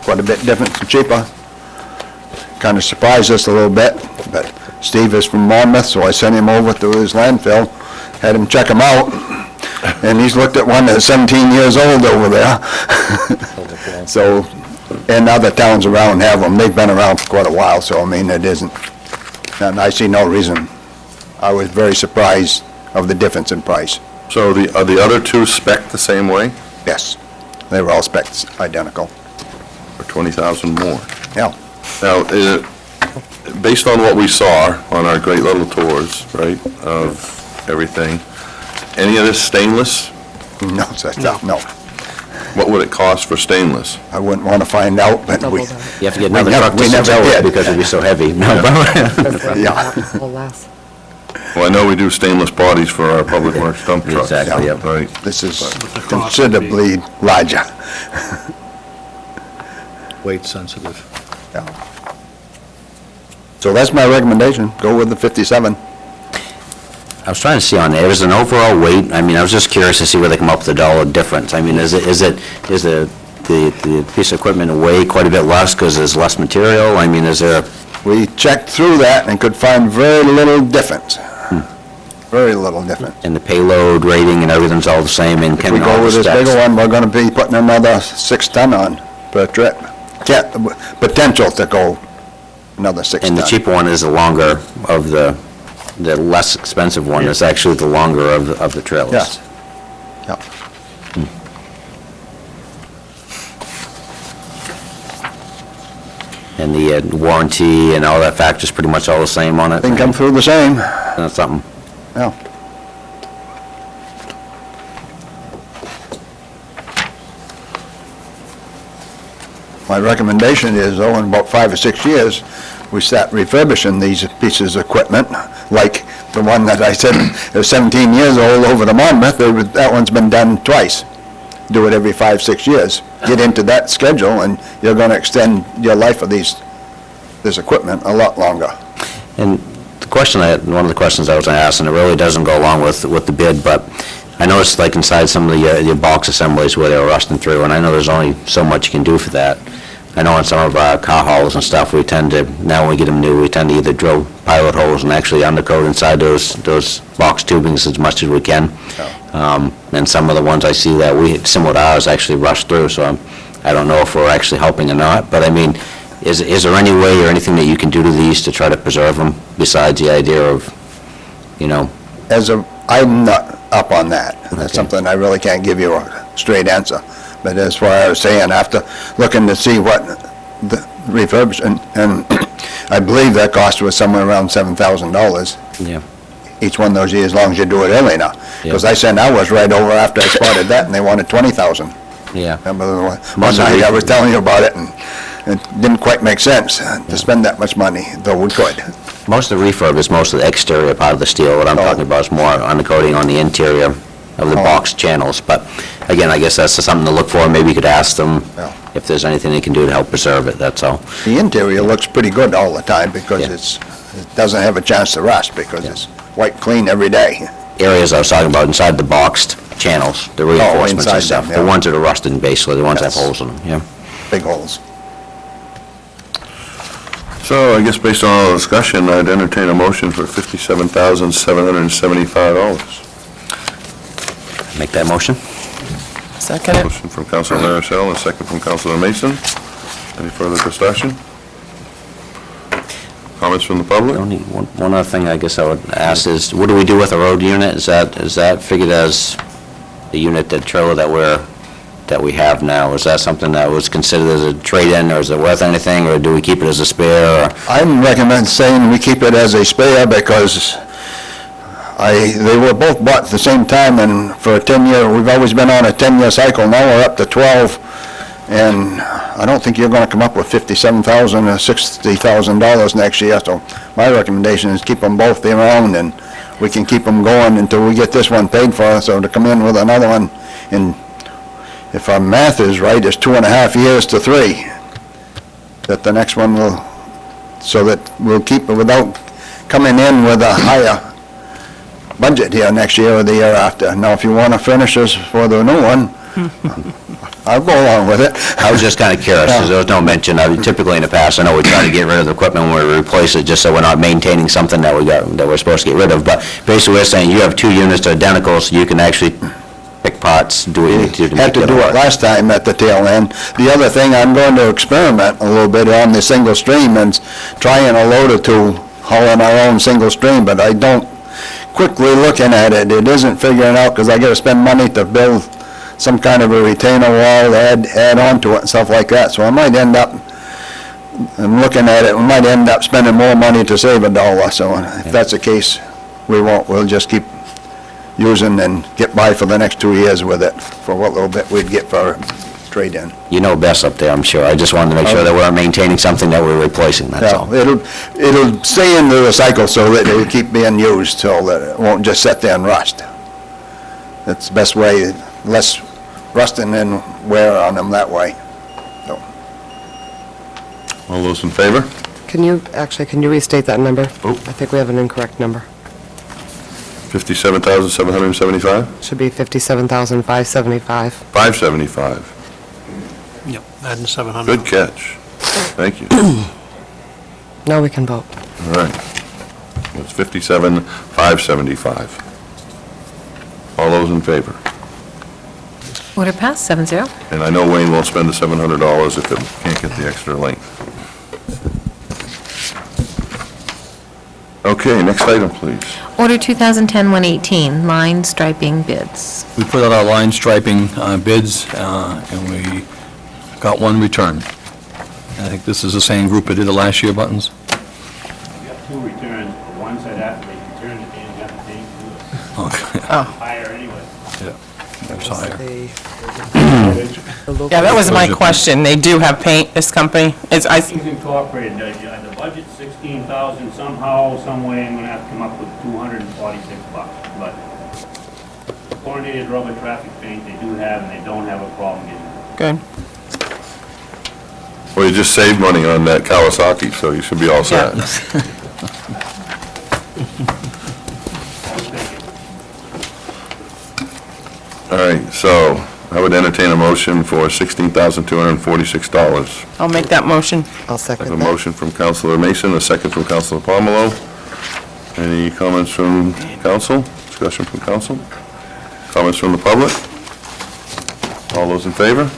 O: quite a bit different and cheaper. Kind of surprised us a little bit, but Steve is from Monmouth, so I sent him over to his landfill, had him check them out, and he's looked at one that's 17 years old over there. So, and other towns around have them. They've been around for quite a while, so I mean, it isn't, and I see no reason. I was very surprised of the difference in price.
B: So are the other 2 spec'd the same way?
O: Yes, they were all specs identical.
B: For 20,000 more?
O: Yeah.
B: Now, based on what we saw on our great little tours, right, of everything, any of this stainless?
O: No, no.
B: What would it cost for stainless?
O: I wouldn't want to find out, but we...
D: You have to get another truck to
O: never
D: tow it
O: did.
D: because it'd be so heavy.
O: Yeah.
B: Well, I know we do stainless bodies for our public works dump trucks.
D: Exactly, yep.
B: Right.
O: This is considerably larger.
A: Weight sensitive.
O: Yeah. So that's my recommendation, go with the 57.
D: I was trying to see on there, is an overall weight, I mean, I was just curious to see where they come up with the dollar difference. I mean, is the piece of equipment weigh quite a bit less because there's less material? I mean, is there?
O: We checked through that and could find very little difference. Very little difference.
D: And the payload rating and everything's all the same and
O: If
D: can
O: we
D: all
O: go
D: the
O: with this
D: specs?
O: bigger one, we're gonna be putting another 6 ton on per trip. Potential to go another 6 ton.
D: And the cheaper one is the longer of the less expensive one is actually the longer of the trailers?
O: Yes. Yeah.
D: And the warranty and all that factor's pretty much all the same on it?
O: They can come through the same.
D: That's something.
O: Yeah. My recommendation is, though, in about 5 or 6 years, we start refurbishing these pieces of equipment, like the one that I said is 17 years old over the Monmouth. That one's been done twice. Do it every 5, 6 years. Get into that schedule, and you're going to extend your life of this equipment a lot longer.
D: And the question one of the questions I was going to ask, and it really doesn't go along with the bid, but I noticed like inside some of the box assemblies where they were rusting through, and I know there's only so much you can do for that. I know in some of our car hauls and stuff, we tend to, now when we get them new, we tend to either drill pilot holes and actually undercoat inside those box tubings as much as we can. And some of the ones I see that similar to ours, actually rush through, so I don't know if we're actually helping or not, but I mean, is there any way or anything that you can do to these to try to preserve them, besides the idea of,
O: I'm not up on that. That's something I really can't give you a straight answer. But as far as I was saying, after looking to see what the refurbishment, and I believe that cost was somewhere around $7,000
D: Yeah.
O: each one of those years, as long as you do it early now. Because
D: Yeah.
O: I sent ours right over after I spotted that, and they wanted 20,000.
D: Yeah.
O: Remember the one night I was telling you about it, and it didn't quite make sense to spend that much money, though we could.
D: Most of the refurb is most of the exterior part of the steel. What I'm talking about is more undercoating on the interior of the box channels. But again, I guess that's something to look for. Maybe you could ask them
O: Yeah.
D: if there's anything they can do to help preserve it, that's all.
O: The interior looks pretty good all the time because
D: Yeah.
O: it doesn't have a chance to rust because it's white clean every day.
D: Areas I was talking about inside the boxed channels, the reinforcements
O: inside
D: and stuff.
O: them,
D: The
O: yeah.
D: ones that are rusted, basically, the ones that have
O: Yes.
D: holes in them, yeah.
O: Big holes.
B: So I guess based on all the discussion, I'd entertain a motion for $57,775.
D: Make that motion?
J: Second it.
B: Motion from Councilor Larissel, and a second from Councilor Mason. Any further discussion? Comments from the public?
D: Only one other thing I guess I would ask is, what do we do with a road unit? Is that figured as the unit, the trailer that we have now? Is that something that was considered as a trade-in, or is it worth anything, or do we keep it as a spare? Or
O: I recommend saying we keep it as a spare because they were both bought at the same time, and for a 10-year, we've always been on a 10-year cycle. Now we're up to 12, and I don't think you're going to come up with $57,000 or $60,000 next year. So my recommendation is keep them both around, and we can keep them going until we get this one paid for. So to come in with another one, and if our math is right, it's 2.5 years to 3, that the next one will, so that we'll keep it without coming in with a higher budget here next year or the year after. Now, if you want to furnish us for the new one, I'll go along with it.
D: I was just kind of curious, because there was no mention of it. Typically in the past, I know we try to get rid of the equipment when we replace it, just so we're not maintaining something that we're supposed to get rid of. But basically, we're saying you have 2 units that are identical, so you can actually pick parts, do what you need to do.
O: Had to do it last time at the tail end. The other thing, I'm going to experiment a little bit on the single stream and trying a load or 2 hauling our own single stream, but I don't, quickly looking at it, it isn't figuring out, because I got to spend money to build some kind of a retainer wall, add on to it and stuff like that. So I might end up, I'm looking at it, we might end up spending more money to save $1. So if that's the case, we won't. We'll just keep using and get by for the next 2 years with it for what little bit we'd get for trade-in.
D: You know best up there, I'm sure. I just wanted to make sure that we're maintaining something that we're replacing, that's all.
O: It'll stay into the cycle so that it'll keep being used, so that it won't just sit there and rust. That's the best way, less rusting and wear on them that way.
B: All those in favor?
J: Can you restate that number?
B: Oh.
J: I think we have an incorrect number.
B: $57,775?
J: Should be 57,575.
B: 575.
L: Yep, adding 700.
B: Good catch. Thank you.
J: Now we can vote.
B: All right. It's 57,575. All those in favor?
E: Order passed, 7-0.
B: And I know Wayne won't spend the $700 if it can't get the extra length. Okay, next item, please.
E: Order 2010-118, line striping bids.
A: We put out our line striping bids, and we got one return. And I think this is the same group that did it last year, Buttons?
K: We got 2 returns, but one said after they returned it, they didn't have to pay to
A: Okay.
K: it. Higher anyway.
A: Yeah, that's higher.
J: Yeah,
P: that was my question. They do have paint, this company?
K: It's incorporated, the budget's 16,000 somehow, some way, I'm gonna have to come up with $246, but chlorinated rubber traffic paint, they do have, and they don't have a problem getting it.
P: Good.
B: Well, you just saved money on that Kawasaki, so you should be all set. All right, so I would entertain a motion for $16,246.
P: I'll make that motion.
J: I'll
B: I
J: second
B: have a
J: that.
B: motion from Councilor Mason, a second from Councilor Pomelo. Any comments from council? Discussion from council? Comments from the public? All those in favor?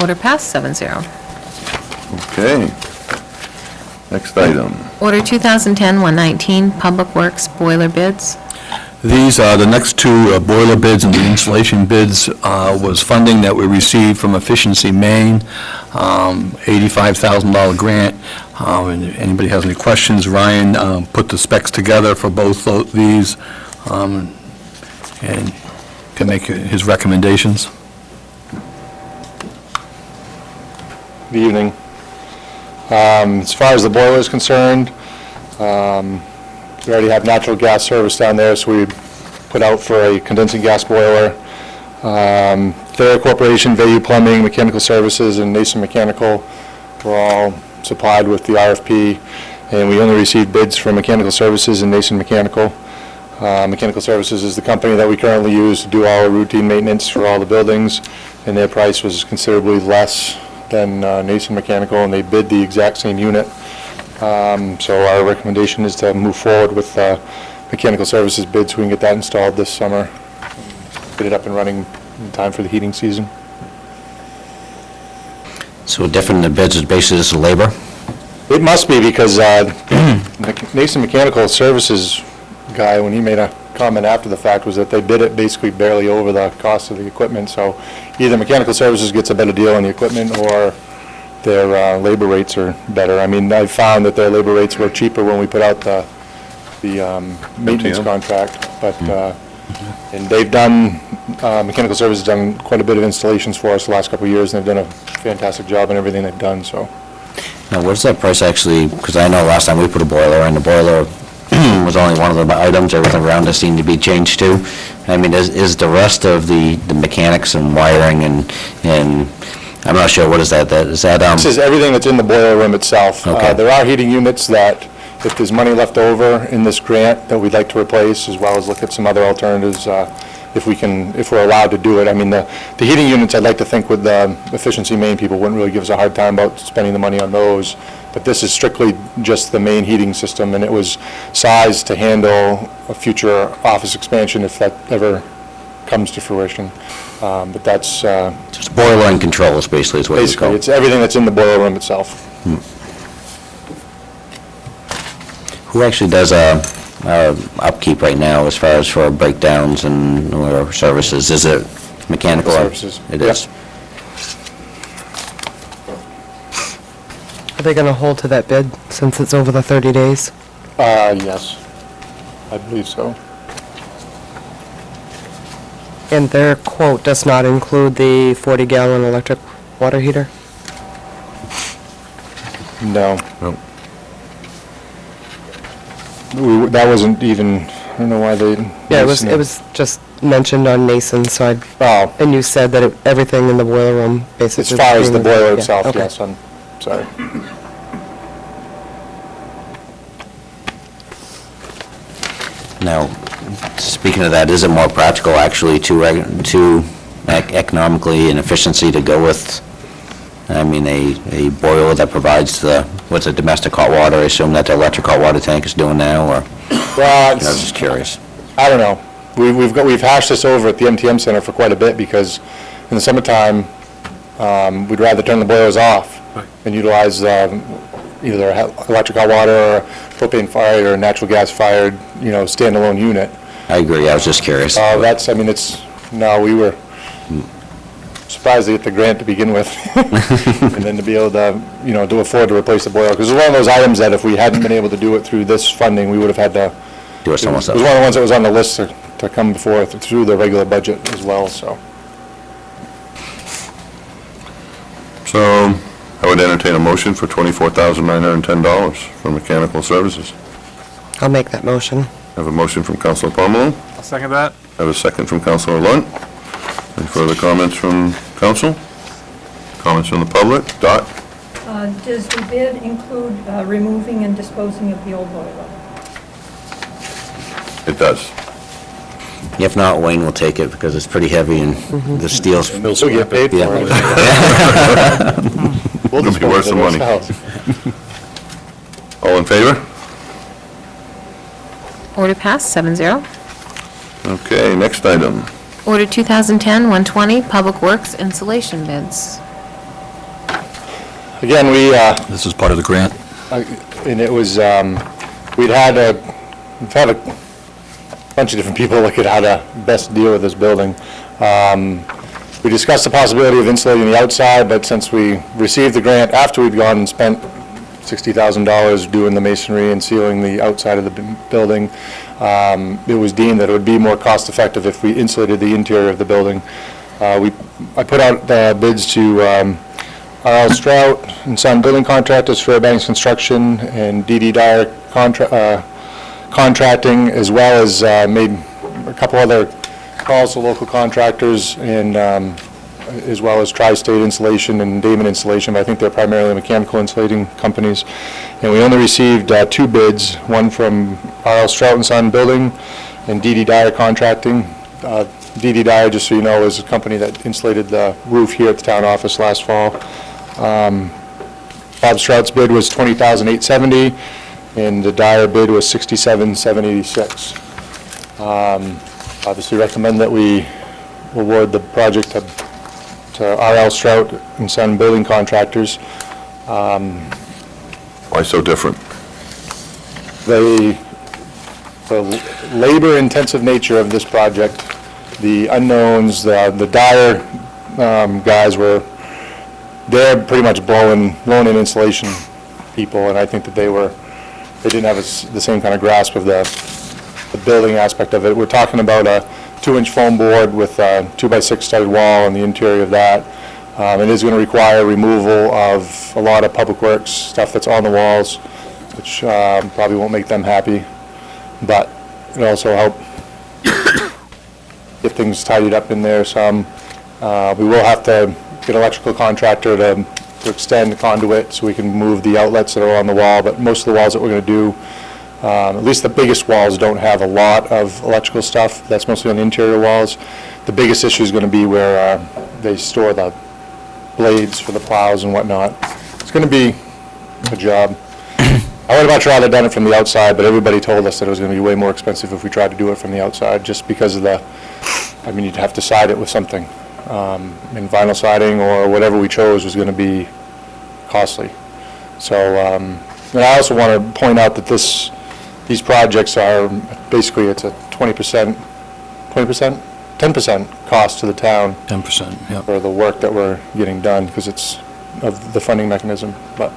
E: Order passed, 7-0.
B: Okay. Next item.
E: Order 2010-119, Public Works boiler bids.
A: These are, the next two boiler bids and the installation bids was funding that we received from Efficiency Maine, $85,000 grant. And if anybody has any questions, Ryan put the specs together for both these and can make his recommendations.
Q: Good evening. As far as the boiler is concerned, we already have natural gas service down there, so we put out for a condensing gas boiler. Thayer Corporation, Vayu Plumbing, Mechanical Services, and Nason Mechanical were all supplied with the RFP, and we only received bids from Mechanical Services and Nason Mechanical. Mechanical Services is the company that we currently use to do all our routine maintenance for all the buildings, and their price was considerably less than Nason Mechanical, and they bid the exact same unit. So our recommendation is to move forward with Mechanical Services bids so we can get that installed this summer, get it up and running in time for the heating season.
D: So different than bids is basically just labor?
Q: It must be, because Nason Mechanical Services guy, when he made a comment after the fact, was that they bid it basically barely over the cost of the equipment. So either Mechanical Services gets a better deal on the equipment, or their labor rates are better. I mean, I found that their labor rates were cheaper when we put out the maintenance contract, but, and they've done, Mechanical Services has done quite a bit of installations for us the last couple of years, and they've done a fantastic job in everything they've done, so.
D: Now, what's that price actually, because I know last time we put a boiler in, the boiler was only one of the items, everything around it seemed to be changed too. I mean, is the rest of the mechanics and wiring and I'm not sure, what is that? Is that,
Q: This is everything that's in the boiler room itself.
D: Okay.
Q: There are heating units that, if there's money left over in this grant, that we'd like to replace, as well as look at some other alternatives, if we're allowed to do it. I mean, the heating units, I'd like to think with the Efficiency Maine people wouldn't really give us a hard time about spending the money on those, but this is strictly just the main heating system, and it was sized to handle a future office expansion if that ever comes to fruition. But that's...
D: just boiler and controls, basically, is what it's
Q: basically,
D: called.
Q: it's everything that's in the boiler room itself.
D: Who actually does upkeep right now as far as for breakdowns and or services? Is it mechanical?
Q: Services.
D: It is.
J: Are they going to hold to that bid since it's over the 30 days?
Q: Yes, I believe so.
J: And their quote does not include the 40-gallon electric water heater?
Q: No. That wasn't even, I don't know why they...
J: Yeah, it was just mentioned on Nason, so
Q: Oh,
J: and you said that everything in the boiler room basically...
Q: as far as the boiler
J: Yeah,
Q: itself,
J: okay.
Q: yes, I'm sorry.
D: Now, speaking of that, is it more practical actually to economically and efficiency to go with, I mean, a boiler that provides what's a domestic hot water? I assume that the electric hot water tank is doing now, or?
Q: Well,
D: I was just curious.
Q: I don't know. We've hashed this over at the MTM Center for quite a bit, because in the summertime, we'd rather turn the boilers off and utilize either electric hot water or propane fired or natural gas fired, standalone unit.
D: I agree, I was just curious.
Q: That's, I mean, we were surprised to get the grant to begin with, and then to be able to, to afford to replace the boiler, because it was one of those items that if we hadn't been able to do it through this funding, we would have had to
D: Do it somewhere
Q: It was one of the ones that was on the list to come before, through the regular budget as well, so.
B: So I would entertain a motion for $24,910 for mechanical services.
J: I'll make that motion.
B: I have a motion from Councilor Pomelo.
I: I'll second that.
B: I have a second from Councilor Lunt. Any further comments from council? Comments from the public? Dot?
H: Does the bid include removing and disposing of the old boiler?
B: It does.
D: If not, Wayne will take it because it's pretty heavy and the steel's...
Q: So get paid for
D: Yeah.
Q: it. We'll
B: It'll be worth
Q: dispose
B: some
Q: of
B: money.
Q: it ourselves.
B: All in favor?
E: Order passed, 7-0.
B: Okay, next item.
E: Order 2010-120, Public Works insulation bids.
Q: Again,
A: This is part of the grant.
Q: and it was, we've had a bunch of different people look at how to best deal with this building. We discussed the possibility of insulating the outside, but since we received the grant after we'd gone and spent $60,000 doing the masonry and sealing the outside of the building, it was deemed that it would be more cost-effective if we insulated the interior of the building. I put out bids to R.L. Strout and Son Building Contractors, Fairbanks Construction, and D.D. Dyer Contracting, as well as made a couple other calls to local contractors, and as well as Tri-State Insulation and Damon Insulation, but I think they're primarily mechanical insulating companies. And we only received 2 bids, one from R.L. Strout and Son Building and D.D. Dyer Contracting. D.D. Dyer, just so you know, is a company that insulated the roof here at the town office last fall. Bob Strout's bid was $20,870, and the Dyer bid was $67,786. Obviously recommend that we award the project to R.L. Strout and Son Building Contractors.
B: Why so different?
Q: The labor-intensive nature of this project, the unknowns, the Dyer guys they're pretty much blowing in insulation people, and I think that they didn't have the same kind of grasp of the building aspect of it. We're talking about a 2-inch foam board with a 2x6 studded wall on the interior of that. It is going to require removal of a lot of public works stuff that's on the walls, which probably won't make them happy, but it also help get things tidied up in there some. We will have to get an electrical contractor to extend the conduit so we can move the outlets that are on the wall, but most of the walls that we're going to do, at least the biggest walls, don't have a lot of electrical stuff. That's mostly on the interior walls. The biggest issue is going to be where they store the blades for the plows and whatnot. It's going to be a job. I would have much rather done it from the outside, but everybody told us that it was going to be way more expensive if we tried to do it from the outside, just because of you'd have to side it with something. And vinyl siding or whatever we chose was going to be costly. So, and I also want to point out that these projects are basically, it's a 10% cost to the town.
A: 10%, yeah.
Q: For the work that we're getting done, because it's of the funding mechanism. But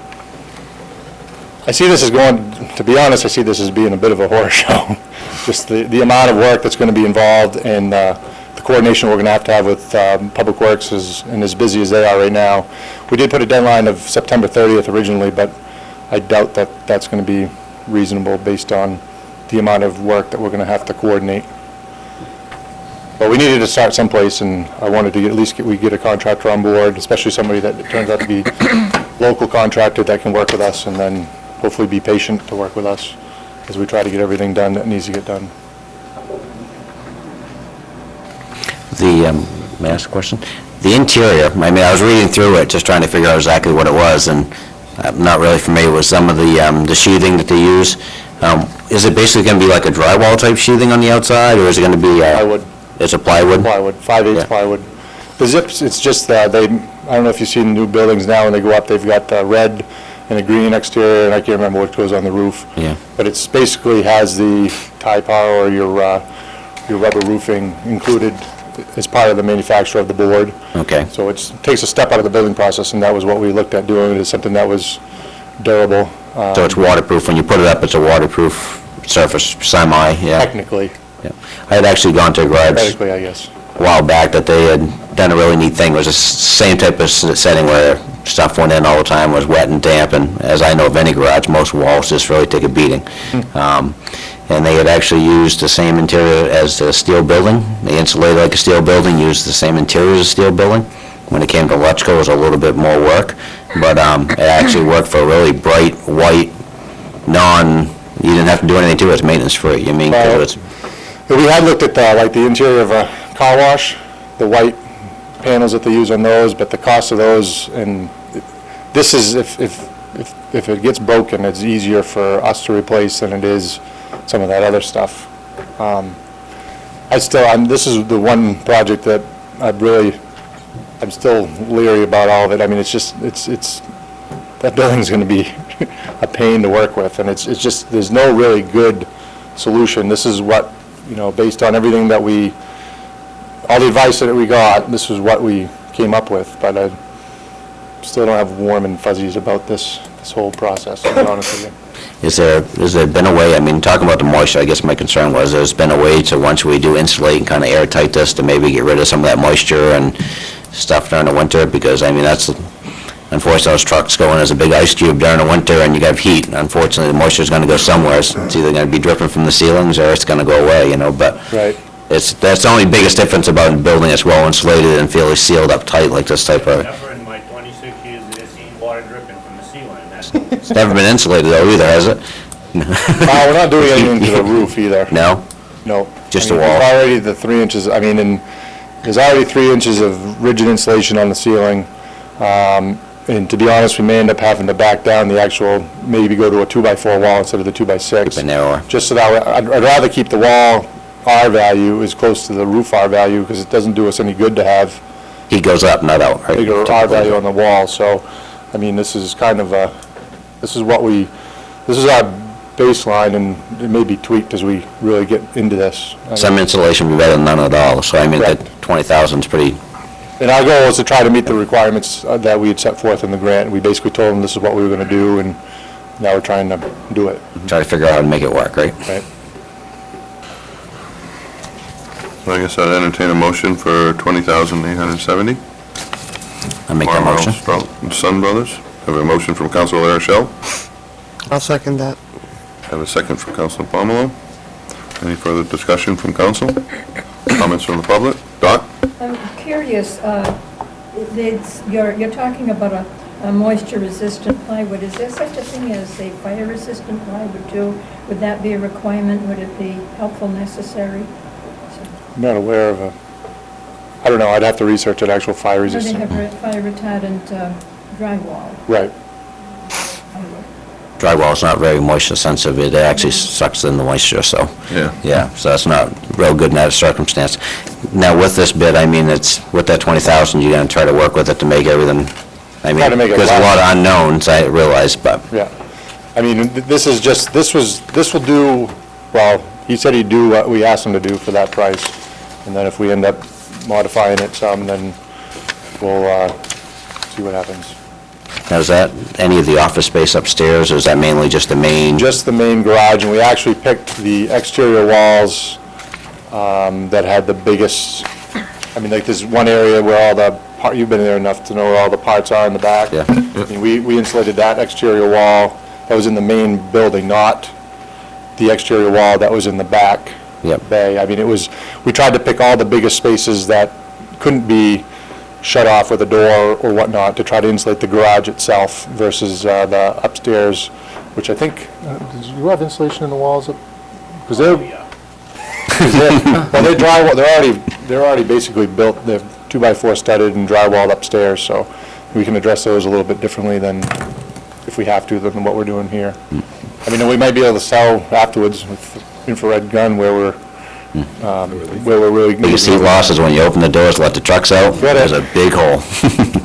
Q: I see this as to be honest, I see this as being a bit of a horror show. Just the amount of work that's going to be involved, and the coordination we're going to have with Public Works and as busy as they are right now. We did put a deadline of September 30th originally, but I doubt that that's going to be reasonable based on the amount of work that we're going to have to coordinate. But we needed to start someplace, and I wanted to at least get a contractor on board, especially somebody that turns out to be local contractor that can work with us, and then hopefully be patient to work with us as we try to get everything done that needs to get done.
D: May I ask a question? The interior, I was reading through it, just trying to figure out exactly what it was, and I'm not really familiar with some of the sheathing that they use. Is it basically going to be like a drywall type sheathing on the outside, or is it going to be
Q: plywood?
D: It's a plywood?
Q: Plywood, 5/8 plywood. The zips, it's just I don't know if you've seen new buildings now, when they go up, they've got red and a green exterior, and I can't remember what goes on the roof.
D: Yeah.
Q: But it's basically has the tie power or your rubber roofing included as part of the manufacture of the board.
D: Okay.
Q: So it takes a step out of the building process, and that was what we looked at doing. It is something that was durable.
D: So it's waterproof. When you put it up, it's a waterproof surface, semi, yeah?
Q: Technically.
D: Yeah. I had actually gone to a garage
Q: Technically, I guess.
D: a while back that they had done a really neat thing. It was the same type of setting where stuff went in all the time, was wet and damp, and as I know of any garage, most walls just really take a beating. And they had actually used the same interior as the steel building. They insulated like a steel building, used the same interior as a steel building. When it came to electrical, it was a little bit more work, but it actually worked for a really bright, white, you didn't have to do anything to it, it's maintenance-free. You mean, 'cause
Q: we had looked at the interior of a car wash, the white panels that they use on those, but the cost of those, and this is, if it gets broken, it's easier for us to replace than it is some of that other stuff. This is the one project that I'm still leery about all of it. I mean, that building's going to be a pain to work with, and it's just, there's no really good solution. This is what, based on everything that all the advice that we got, this was what we came up with, but I still don't have warm and fuzzies about this whole process, to be honest with you.
D: Has there been a way, I mean, talking about the moisture, I guess my concern was, there's been a way to, once we do insulate and kind of airtight this, to maybe get rid of some of that moisture and stuff during the winter, because, I mean, that's, unfortunately, those trucks go in as a big ice cube during the winter, and you have heat, and unfortunately, the moisture's gonna go somewhere. It's either gonna be dripping from the ceilings, or it's gonna go away, but
Q: Right.
D: that's the only biggest difference about a building that's well insulated and fairly sealed up tight like this type of,
N: Never in my 26 years have I seen water dripping from the ceiling.
D: it's never been insulated though either, has it?
Q: We're not doing anything to the roof either.
D: No?
Q: No.
D: Just
Q: I mean,
D: a wall.
Q: There's already the 3 inches, and there's already 3 inches of rigid insulation on the ceiling. And to be honest, we may end up having to back down the actual, maybe go to a 2x4 wall instead of the 2x6.
D: Keep it narrower.
Q: Just so that, I'd rather keep the wall R value as close to the roof R value, because it doesn't do us any good to have
D: Heat goes up, not out, right?
Q: bigger R value on the wall. So, I mean, this is kind of this is our baseline, and it may be tweaked as we really get into this.
D: Some insulation would be better than none at all, so I mean, that
Q: Correct.
D: 20,000 is pretty,
Q: And our goal was to try to meet the requirements that we had set forth in the grant. We basically told them this is what we were going to do, and now we're trying to do it.
D: try to figure out how to make it work, right?
Q: Right.
B: So I guess I'd entertain a motion for $20,870.
D: I make that motion.
B: Strout and Son Brothers. Have a motion from Councilor Larochelle.
J: I'll second that.
B: Have a second from Councilor Pomelo. Any further discussion from council? Comments from the public? Dot?
H: I'm curious, you're talking about a moisture-resistant plywood. Is there such a thing as a fire-resistant plywood too? Would that be a requirement? Would it be helpful, necessary?
Q: I'm not aware of I don't know, I'd have to research an actual fire
H: They
Q: resistant.
H: have fire-retardant drywall.
Q: Right.
D: Drywall's not very moisture sensitive, it actually sucks in the moisture, so.
B: Yeah.
D: So that's not real good in that circumstance. Now, with this bid, I mean, it's, with that 20,000, you're gonna try to work with it to make everything, I
Q: Try to
D: mean,
Q: make it
D: there's a
Q: last.
D: lot of unknowns, I realize, but,
Q: Yeah. I mean, this will do, well, he said he'd do what we asked him to do for that price. And then if we end up modifying it some, then we'll see what happens.
D: now, is that any of the office space upstairs, or is that mainly just the main?
Q: Just the main garage, and we actually picked the exterior walls that had the biggest, I mean, like there's one area where all the, you've been there enough to know where all the parts are in the back.
D: Yeah.
Q: I mean, we insulated that exterior wall that was in the main building, not the exterior wall that was in the back
D: Yep.
Q: bay. I mean, we tried to pick all the biggest spaces that couldn't be shut off with a door or whatnot to try to insulate the garage itself versus the upstairs, which I think, did you have insulation in the walls? Because they're, well, they're drywall, they're already basically built, they're 2x4 studded and drywalled upstairs, so we can address those a little bit differently than, if we have to, than what we're doing here. I mean, we might be able to sell afterwards with infrared gun where we're really.
D: Biggest heat loss is when you open the doors, let the trucks out,
Q: Get it.
D: there's a big hole.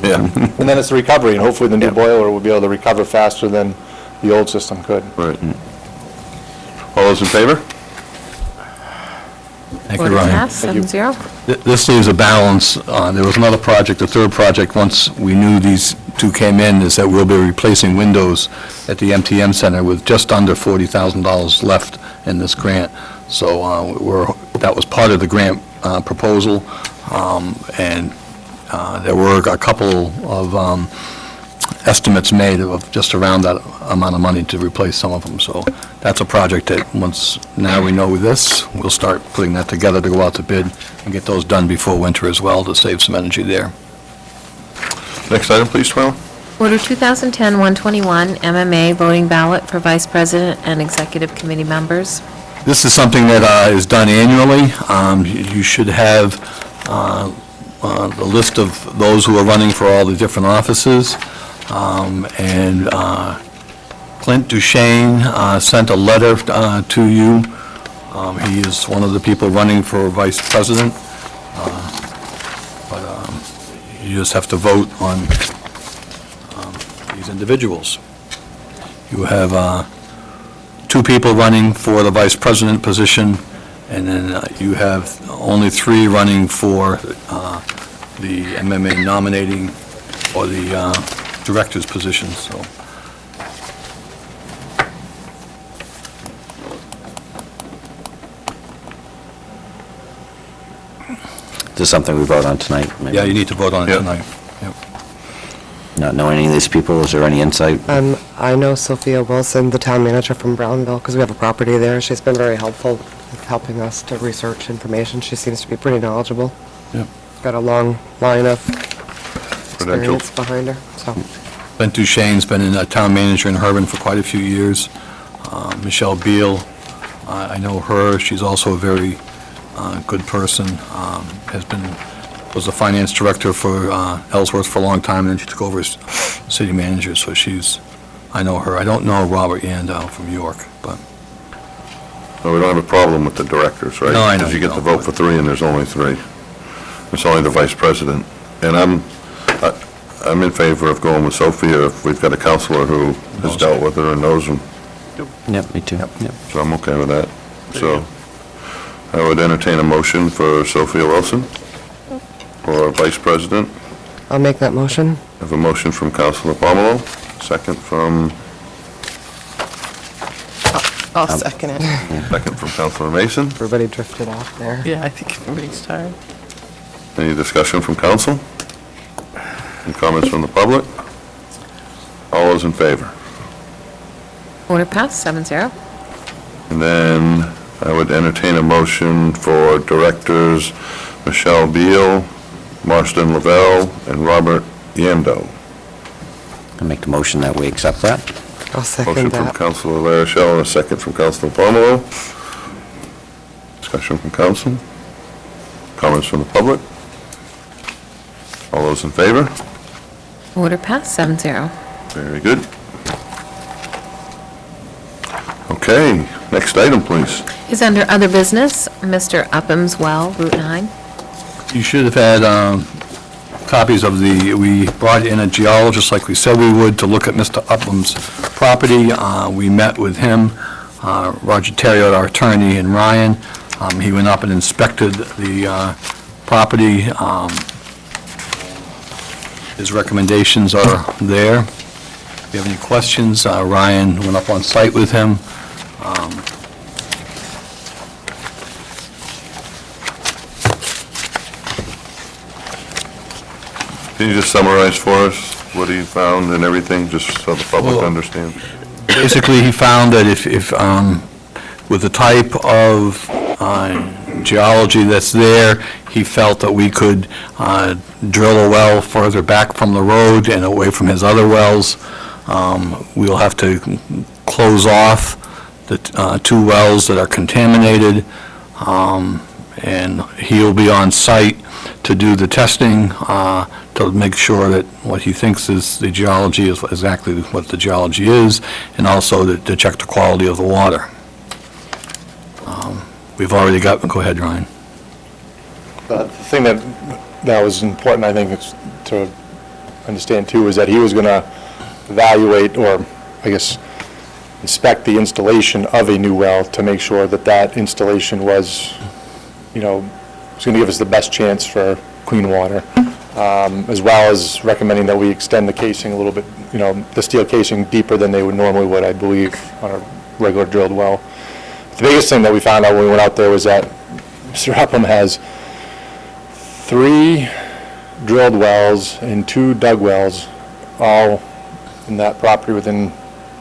B: Yeah.
Q: And then it's the recovery, and hopefully the new boiler will be able to recover faster than the old system could.
B: Right. All those in favor?
A: Thank you, Ryan.
P: 7-0.
A: This leaves a balance. There was another project, the third project, once we knew these two came in, is that we'll be replacing windows at the MTM Center with just under $40,000 left in this grant. So that was part of the grant proposal, and there were a couple of estimates made of just around that amount of money to replace some of them. So that's a project that, once now we know this, we'll start putting that together to go out to bid and get those done before winter as well, to save some energy there.
B: Next item, please, Twyla.
E: Order 2010-121, MMA voting ballot for vice president and executive committee members.
A: This is something that is done annually. You should have the list of those who are running for all the different offices. And Clint Duchesne sent a letter to you. He is one of the people running for vice president. But you just have to vote on these individuals. You have two people running for the vice president position, And then you have only 3 running for the MMA nominating or the director's position, so.
D: Is this something we vote on tonight? maybe?
A: Yeah, you need to vote on it
B: Yeah.
A: tonight. Yep.
D: Not knowing any of these people, is there any insight?
J: I know Sophia Wilson, the town manager from Brownville, because we have a property there. She's been very helpful with helping us to research information. She seems to be pretty knowledgeable.
A: Yep.
J: Got a long line of
B: Credentials.
J: experience behind her, so.
A: Ben Duchesne's been a town manager in Herban for quite a few years. Michelle Beal, I know her. She's also a very good person. Was the finance director for Ellsworth for a long time, and then she took over as city manager, so I know her. I don't know Robert Yandow from York, but.
B: No, we don't have a problem with the directors, right?
A: No, I know
B: Because you
A: you
B: get to
A: don't,
B: vote for 3, and there's only 3. It's only the vice president. And I'm in favor of going with Sophia if we've got a counselor who has dealt with her and knows them,
D: Yep, me too. Yep.
B: so I'm okay with that. So I would entertain a motion for Sophia Wilson for vice president.
J: I'll make that motion.
B: I have a motion from Councilor Pomelo, second from
P: I'll second it.
B: From Councilor Mason.
J: Everybody drifted off there.
P: Yeah, I think everybody's tired.
B: Any discussion from council? Any comments from the public? All those in favor?
E: Order passed, 7-0.
B: And then I would entertain a motion for directors Michelle Beal, Marston Lavelle, and Robert Yando.
D: I make the motion that we accept that.
J: I'll second
B: Motion from
J: that.
B: Councilor Larochelle and a second from Councilor Pomelo. Discussion from council? Comments from the public? All those in favor?
E: Order passed, 7-0.
B: Very good. Okay, next item, please.
E: Is under other business, Mr. Upham's Well, Route 9.
A: You should have had copies of we brought in a geologist like we said we would to look at Mr. Upham's property. We met with him, Roger Terriot, our attorney, and Ryan. He went up and inspected the property. His recommendations are there. If you have any questions, Ryan went up on site with him.
B: Can you just summarize for us what he found and everything, just so the public
A: Well,
B: understands?
A: Basically, he found that if with the type of geology that's there, he felt that we could drill a well further back from the road and away from his other wells. We'll have to close off the 2 wells that are contaminated, and he'll be on site to do the testing, to make sure that what he thinks is the geology is exactly what the geology is, and also to check the quality of the water. We've already got, go ahead, Ryan.
Q: The thing that was important, I think, is to understand too, is that he was going to evaluate, or I guess inspect the installation of a new well to make sure that that installation was, was going to give us the best chance for clean water, as well as recommending that we extend the casing a little bit, the steel casing deeper than they normally would, I believe, on a regular drilled well. The biggest thing that we found out when we went out there was that Mr. Upham has 3 drilled wells and 2 dug wells, all in that property within,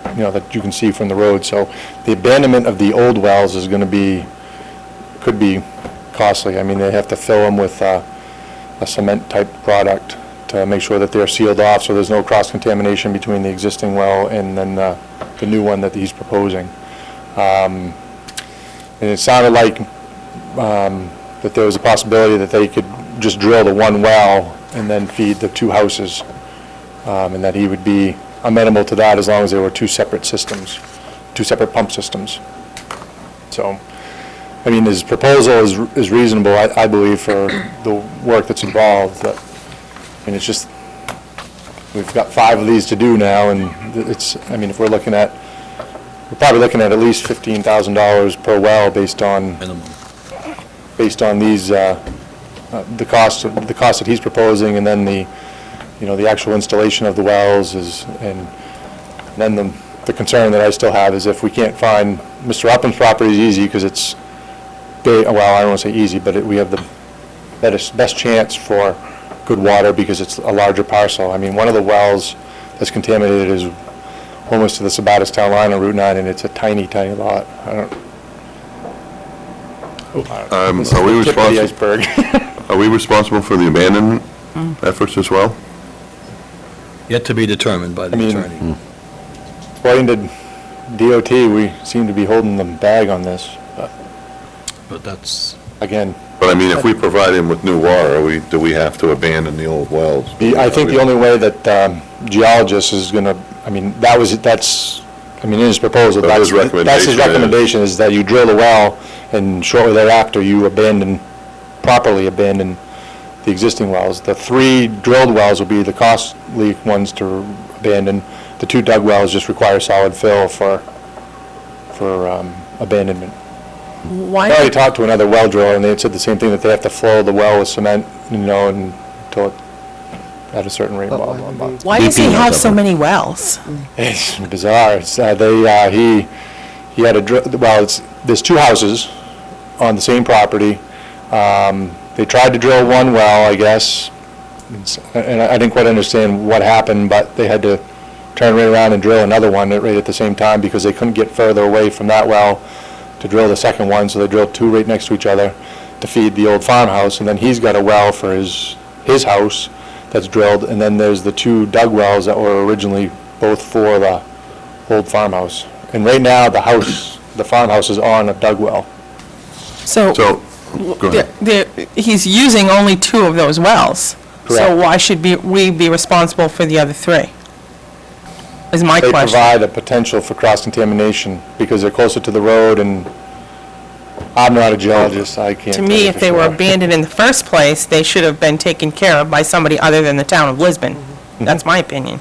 Q: that you can see from the road. So the abandonment of the old wells is going to could be costly. I mean, they have to fill them with a cement-type product to make sure that they're sealed off so there's no cross-contamination between the existing well and then the new one that he's proposing. And it sounded like that there was a possibility that they could just drill the 1 well and then feed the 2 houses, and that he would be amenable to that as long as there were 2 separate systems, 2 separate pump systems. So, I mean, his proposal is reasonable, I believe, for the work that's involved. It's just, we've got 5 of these to do now, and if we're probably looking at least $15,000 per well based on, based on these, the cost that he's proposing, and then the, the actual installation of the wells and then the concern that I still have is if we can't find, Mr. Upham's property is easy because it's, well, I don't want to say easy, but we have the best chance for good water because it's a larger parcel. I mean, one of the wells that's contaminated is almost to the Sabatis town line on Route 9, and it's a tiny, tiny lot. This is
B: Are we
Q: the tip of the
B: responsible?
Q: iceberg.
B: Are we responsible for the abandonment efforts as well?
A: Yet to be determined by the attorney.
Q: According to DOT, we seem to be holding the bag on this,
A: But that's,
Q: again,
B: But I mean, if we provide him with new water, do we have to abandon the old wells?
Q: I think the only way that geologist is going to, I mean, in his proposal,
B: So his
Q: that's his
B: recommendation is-
Q: recommendation, is that you drill the well, and shortly thereafter, you properly abandon the existing wells. The 3 drilled wells will be the costly ones to abandon. The 2 dug wells just require solid fill for abandonment. I already talked to another well driller, and they had said the same thing, that they have to flow the well with cement, until at a certain rate, blah, blah, blah.
P: Why does he have so many wells?
Q: It's bizarre. It's, he had there's 2 houses on the same property. They tried to drill one well, I guess, and I didn't quite understand what happened, but they had to turn right around and drill another one right at the same time because they couldn't get further away from that well to drill the second one, so they drilled 2 right next to each other to feed the old farmhouse, and then he's got a well for his house that's drilled, and then there's the 2 dug wells that were originally both for the old farmhouse. And right now, the farmhouse is on a dug well.
P: So,
B: So, go ahead.
P: he's using only 2 of those wells. So
Q: Correct.
P: why should we be responsible for the other 3? Is my
Q: They
P: question.
Q: provide a potential for cross-contamination because they're closer to the road, and I'm not a geologist, I can't
P: To
Q: tell
P: me,
Q: you
P: if
Q: for
P: they were
Q: sure.
P: abandoned in the first place, they should have been taken care of by somebody other than the town of Lisbon. That's my opinion.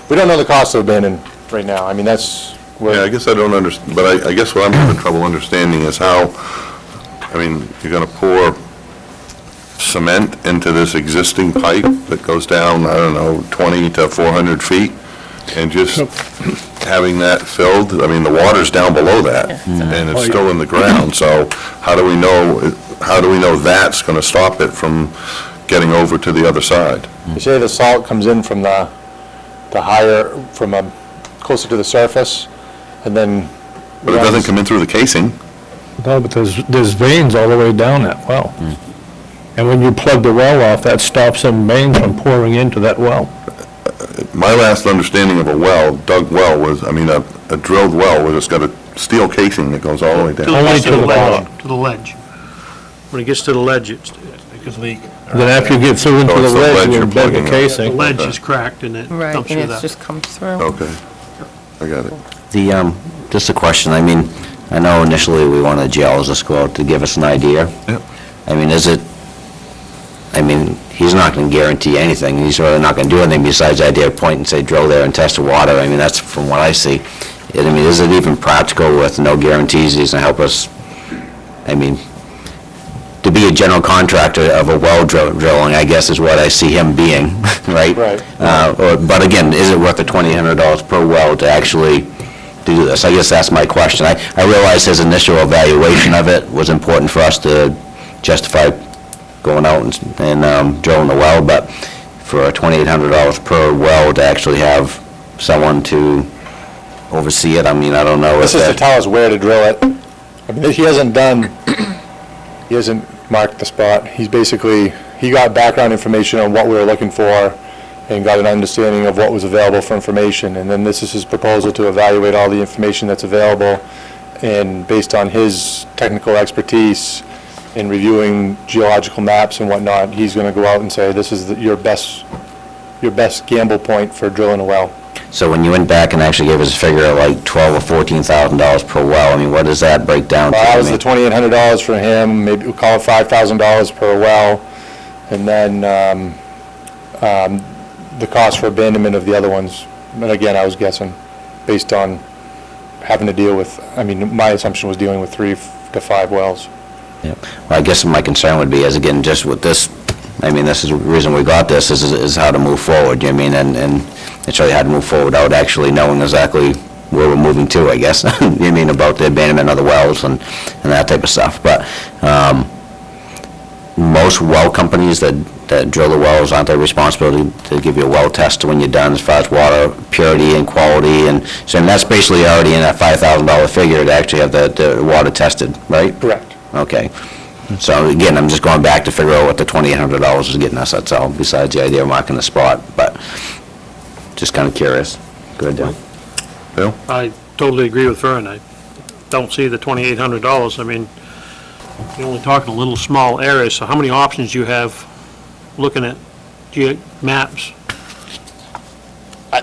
Q: We don't know the cost of abandonment right now. I mean, that's
B: Yeah, I guess I don't understand, but I guess what I'm having trouble understanding is how, I mean, you're gonna pour cement into this existing pipe that goes down, I don't know, 20 to 400 feet, and just having that filled, I mean, the water's down below that, and it's still in the ground, so how do we know that's gonna stop it from getting over to the other side?
Q: You say the salt comes in from the higher, closer to the surface, and then...
B: But it doesn't come in through the casing.
N: No, but there's veins all the way down that well. And when you plug the well off, that stops them veins from pouring into that well.
B: My last understanding of a well, dug well, was, I mean, a drilled well, was it's got a steel casing that goes all the way down.
N: Only to the bottom.
L: To the ledge. When it gets to the ledge, it could leak.
N: Then after you get through into
B: Oh,
N: the
B: it's the
N: ledge,
B: ledge
N: you
B: you're
N: plug the
B: plugging in.
L: The
N: casing.
L: ledge is cracked and it
P: Right,
L: dumps
P: and
L: through
P: it
L: that.
P: just comes through.
B: Okay, I got it.
D: Just a question, I mean, I know initially we wanted a geologist to go out to give us an idea.
B: Yep.
D: I mean, he's not going to guarantee anything, he's really not going to do anything besides the idea of point and say drill there and test the water. I mean, that's from what I see. I mean, is it even practical with no guarantees he's going to help us? I mean, to be a general contractor of a well drilling, I guess is what I see him being, right?
Q: Right.
D: But again, is it worth the $2,800 per well to actually do this? I guess that's my question. I realize his initial evaluation of it was important for us to justify going out and drilling the well, but for $2,800 per well to actually have someone to oversee it, I mean, I don't know if
Q: This is to
D: that...
Q: tell us where to drill it. I mean, he hasn't marked the spot. He's basically, he got background information on what we were looking for and got an understanding of what was available for information. And then this is his proposal to evaluate all the information that's available. And based on his technical expertise in reviewing geological maps and whatnot, he's going to go out and say, this is your best gamble point for drilling a well.
D: So when you went back and actually gave us a figure of like $12,000 or $14,000 per well, I mean, what does that break down to?
Q: Well, that
D: I
Q: was the
D: mean,
Q: $2,800 for him, maybe we'll call it $5,000 per well, and then the cost for abandonment of the other ones. But again, I was guessing, based on having to deal with, I mean, my assumption was dealing with 3 to 5 wells.
D: Well, I guess my concern would be, as again, just with this, I mean, this is the reason we got this, is how to move forward, you know what I mean? And it's really how to move forward without actually knowing exactly where we're moving to, I guess. You know what I mean, about the abandonment of the wells and that type of stuff. But most well companies that drill the wells, aren't they responsible to give you a well test when you're done as far as water purity and quality? And so and that's basically already in that $5,000 figure to actually have the water tested, right?
Q: Correct.
D: Okay. So again, I'm just going back to figure out what the $2,800 is getting us, that's all, besides the idea of marking the spot, but just kind of curious. Good.
B: Bill?
L: I totally agree with Vern. I don't see the $2,800. I mean, you're only talking a little small area, so how many options you have looking at maps? I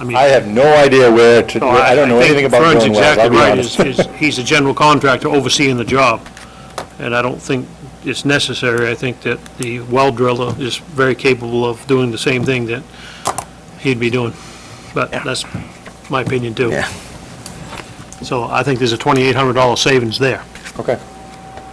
L: mean,
Q: I have no idea where to, I don't know anything about
L: Vern's
Q: drilling wells, I'll be
L: exactly
Q: honest.
L: right. He's a general contractor overseeing the job, and I don't think it's necessary. I think that the well driller is very capable of doing the same thing that he'd be doing. But that's my opinion, too.
D: Yeah.
L: So I think there's a $2,800 savings there.
Q: Okay.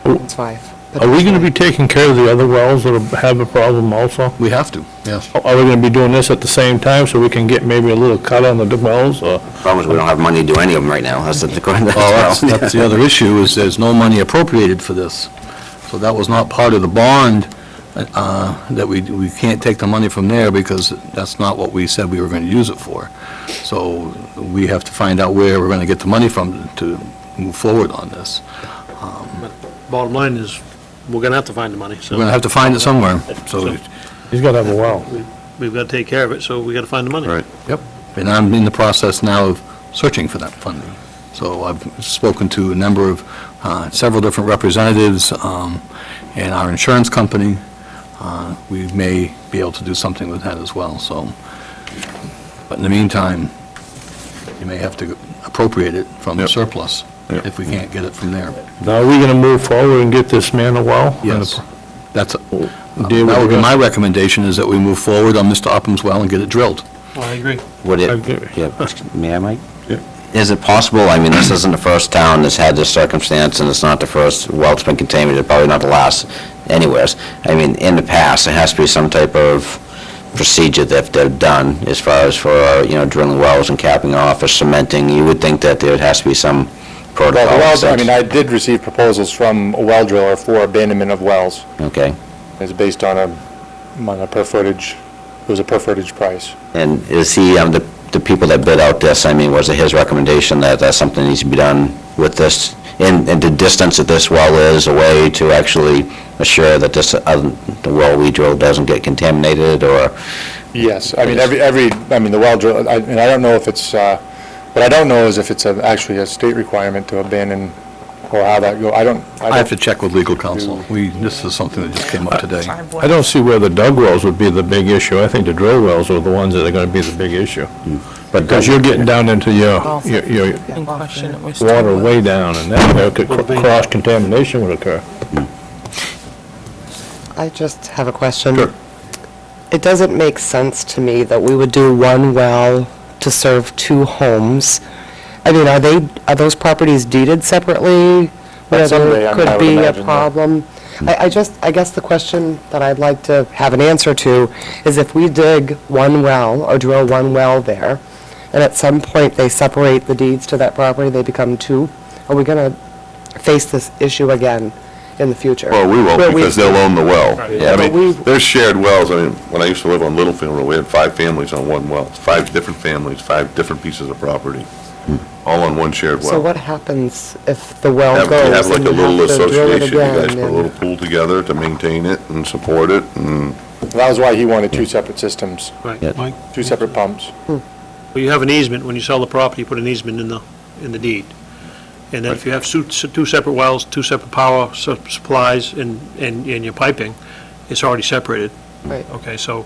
J: That's 5.
N: Are we gonna be taking care of the other wells that have a problem also?
A: We have to, yes.
N: Are we gonna be doing this at the same time so we can get maybe a little cut on the wells, or?
D: Problem is, we don't have money to do any of them right now, that's the
A: Well, that's the other issue, is there's no money appropriated for this. So that was not part of the bond, that we can't take the money from there because that's not what we said we were going to use it for. So we have to find out where we're going to get the money from to move forward on this.
L: Bottom line is, we're gonna have to find the money, so.
A: We're going to have to find it somewhere, so,
N: He's gotta have a well.
L: We've got to take care of it, so we got to find the money.
B: Right.
A: yep. And I'm in the process now of searching for that funding. So I've spoken to a number of, several different representatives, and our insurance company. We may be able to do something with that as well, so. But in the meantime, you may have to appropriate it from the
B: Yep.
A: surplus
B: Yep.
A: if we can't get it from there.
N: Now, are we gonna move forward and get this man a well?
A: Yes. That's, that
N: Deal with
A: would be
N: the
A: my recommendation, is that we move forward on Mr. Upham's well and get it drilled.
L: I agree.
D: Would
N: I
D: it,
N: agree.
D: yeah, may I, Mike?
B: Yeah.
D: Is it possible, I mean, this isn't the first town that's had this circumstance, and it's not the first well that's been contaminated, probably not the last anywheres. I mean, in the past, there has to be some type of procedure that they've done as far as for, drilling wells and capping off or cementing. You would think that there has to be some protocol.
Q: Well, the wells,
D: of
Q: I mean,
D: such.
Q: I did receive proposals from a well driller for abandonment of wells.
D: Okay.
Q: It's based on a per footage, it was a per footage price.
D: And is he, the people that bid out this, I mean, was it his recommendation that that's something that needs to be done with this? And the distance that this well is away to actually assure that this, the well we drilled doesn't get contaminated, or?
Q: Yes, I mean, the well drill, and I don't know if it's, what I don't know is if it's actually a state requirement to abandon, or how that go,
A: I have to check with legal counsel. This is something that just came up today.
N: I don't see where the dug wells would be the big issue. I think the drill wells are the ones that are gonna be the big issue. Because you're getting down into your
P: In question, it was
N: water way down, and then there could cross-contamination would occur.
J: I just have a question. Sure. It doesn't make sense to me that we would do one well to serve 2 homes. I mean, are those properties deeded separately? Where
Q: someday, I
J: there
Q: mean, I
J: could
Q: would
J: be a
Q: imagine, yeah.
J: problem? I guess the question that I'd like to have an answer to is if we dig one well or drill one well there, and at some point they separate the deeds to that property, they become 2, are we going to face this issue again in the future?
B: Well, we won't,
J: Where we-
B: because they'll own the well.
J: Yeah,
B: I
J: but
B: mean,
J: we-
B: there's shared wells. I mean, when I used to live on Littlefield Road, we had 5 families on one well. 5 different families, 5 different pieces of property, all on one shared well.
J: So what happens if the well
B: You
J: goes
B: have like
J: and
B: a
J: you
B: little
J: have to drill it
B: association, you guys
J: again?
B: put a little pool together to maintain it and support it, and
Q: that was why he wanted 2 separate systems,
L: Right,
D: Yeah.
L: Mike?
Q: 2 separate pumps.
L: Well, you have an easement, when you sell the property, you put an easement in the deed. And then if you have 2 separate wells, 2 separate power supplies and your piping, it's already separated.
J: Right.
L: Okay, so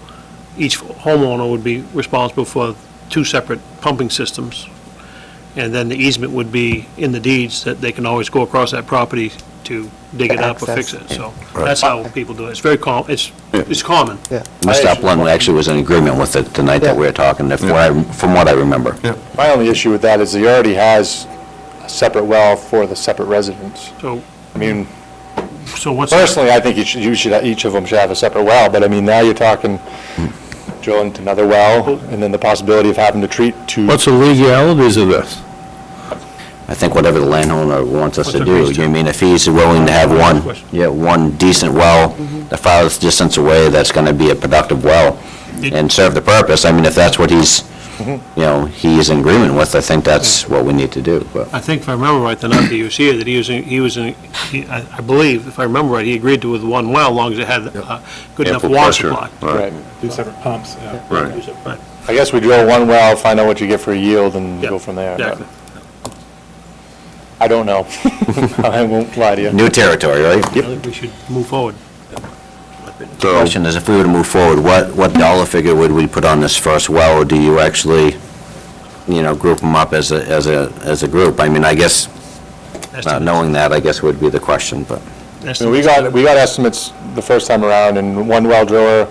L: each homeowner would be responsible for 2 separate pumping systems. And then the easement would be in the deeds that they can always go across that property to dig it up or fix it. So that's how people do it. It's very it's common.
J: Yeah.
D: Mr. Upland actually was in agreement with it the night that we were talking, from what I remember.
Q: My only issue with that is he already has a separate well for the separate residents.
L: So
Q: I mean,
L: So what's?
Q: Personally, I think each of them should have a separate well, but I mean, now you're talking drilling another well, and then the possibility of having to treat two.
N: What's the legalities of this?
D: I think whatever the landowner wants us to do.
L: agrees to.
D: I mean, if he's willing to have one decent well, the farthest distance away, that's going to be a productive well and serve the purpose. I mean, if that's what he's, he's in agreement with, I think that's what we need to do, but.
L: I think if I remember right, the night that he was here, that I believe, if I remember right, he agreed to with one well, as long as it had good enough
B: Ample
L: water
B: pressure.
L: supply.
Q: Right.
I: Two separate pumps, yeah.
B: Right.
Q: I guess we drill one well, find out what you get for a yield, and go from there. but
L: Exactly.
Q: I don't know. I won't lie to you.
D: New territory, right?
L: I think we should move forward.
D: The question is, if we were to move forward, what dollar figure would we put on this first well, or do you actually, group them up as a group? I mean, I guess, not knowing that, I guess would be the question, but.
Q: We got estimates the first time around, and one well driller,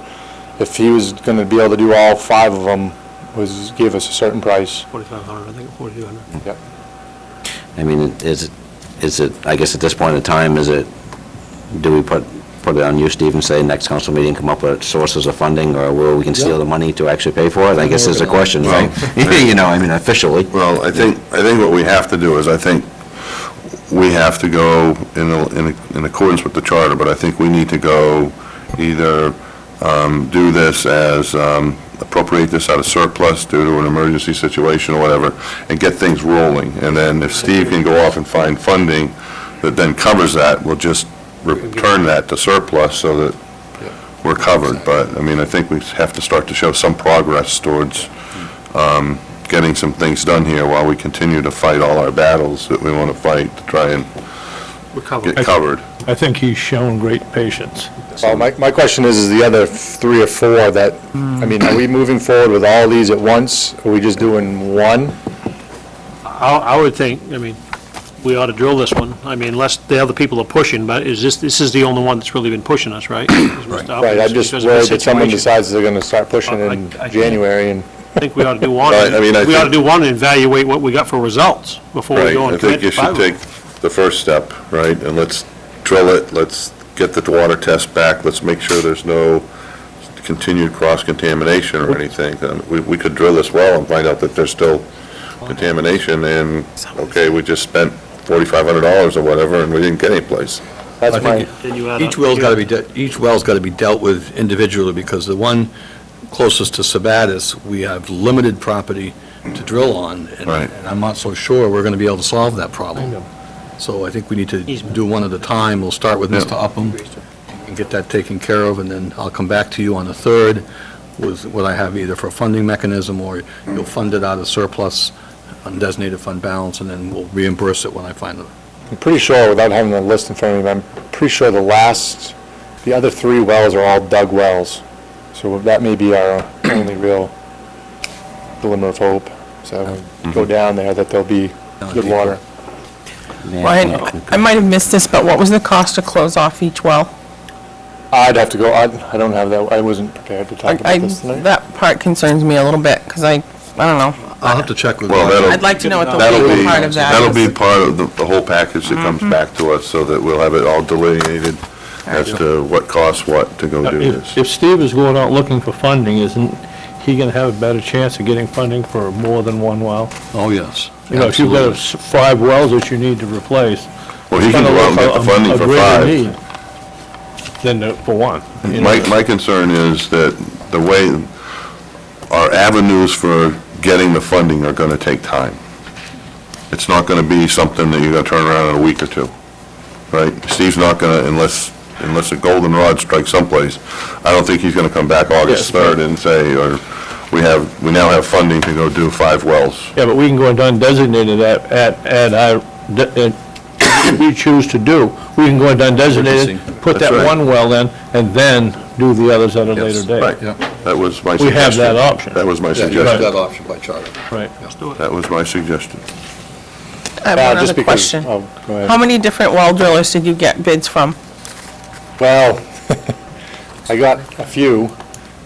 Q: if he was gonna be able to do all 5 of them, gave us a certain price.
L: 4,500, I think, 4,200.
Q: Yep.
D: I mean, is it, I guess at this point in time, do we put it on you, Steve, and say next council meeting, come up with sources of funding, or where we can steal the money to actually pay for it? I guess is the question, right? I mean, officially.
B: Well, I think what we have to do is, I think we have to go in accordance with the charter, but I think we need to go either do this as, appropriate this out of surplus due to an emergency situation or whatever, and get things rolling. And then if Steve can go off and find funding that then covers that, we'll just return that to surplus so that we're covered. But, I mean, I think we have to start to show some progress towards getting some things done here while we continue to fight all our battles that we want to fight to try and get covered.
N: I think he's shown great patience.
Q: Well, my question is the other 3 or 4 that, I mean, are we moving forward with all these at once? Or are we just doing one?
L: I would think, I mean, we ought to drill this one. I mean, unless the other people are pushing, but this is the only one that's really been pushing us, right?
Q: Right, I'm just worried that someone decides they're gonna start pushing in January, and
L: I think we ought to do one.
B: Right, I mean,
L: We ought to do one and evaluate what we got for results before we
B: Right,
L: go
B: I
L: and
B: think
L: commit
B: you
L: to 5
B: should
L: of them.
B: take the first step, right, and let's drill it, let's get the water test back, let's make sure there's no continued cross-contamination or anything. We could drill this well and find out that there's still contamination, and, okay, we just spent $4,500 or whatever, and we didn't get any place.
Q: that's my,
L: Then you add
A: Each
L: up-
A: well's got to be, each well's got to be dealt with individually, because the one closest to Sabattis, we have limited property to drill on,
B: Right.
A: and I'm not so sure we're going to be able to solve that problem. So I think we need to do one at a time. We'll start with Mr. Upham and get that taken care of, and then I'll come back to you on the 3rd with what I have either for a funding mechanism, or you'll fund it out of surplus, undesignated fund balance, and then we'll reimburse it when I find it.
Q: I'm pretty sure, without having the list in front of me, I'm pretty sure the other 3 wells are all dug wells. So that may be our only real glimmer of hope. So when we go down there, that there'll be good water.
P: Ryan, I might have missed this, but what was the cost to close off each well?
Q: I'd have to go, I don't have that, I wasn't prepared to talk about this tonight.
P: That part concerns me a little bit, because I don't know.
A: I'll have to check with.
B: Well, that'll-
P: I'd like to know what the
B: That'll
P: legal
B: be-
P: part of that
B: That'll be
P: is.
B: part of the whole package that comes back to us, so that we'll have it all delineated as to what costs what to go do this.
N: If Steve is going out looking for funding, isn't he going to have a better chance of getting funding for more than one well?
A: Oh, yes.
N: You know, if you've got 5 wells that you need to replace.
B: Well, he can go out and get the funding for 5.
N: Than for one. you know.
B: My concern is that the way, our avenues for getting the funding are gonna take time. It's not gonna be something that you're gonna turn around in a week or 2, right? Steve's not gonna, unless a goldenrod strikes someplace, I don't think he's gonna come back August 3rd and say, or we now have funding to go do 5 wells.
N: Yeah, but we can go and undesignate it at our, we choose to do. We can go and undesignate it, put
B: That's
N: that
B: right.
N: one well in, and then do the others at a later date.
B: Right, that was my
N: We
B: suggestion.
N: have that option.
B: That was my
A: Yeah, you have
B: suggestion.
A: that option by charter.
N: Right.
B: That was my suggestion.
P: I have one
Q: Just
P: other
Q: because-
P: question.
Q: oh, go ahead.
P: How many different well drillers did you get bids from?
Q: Well, I got a few,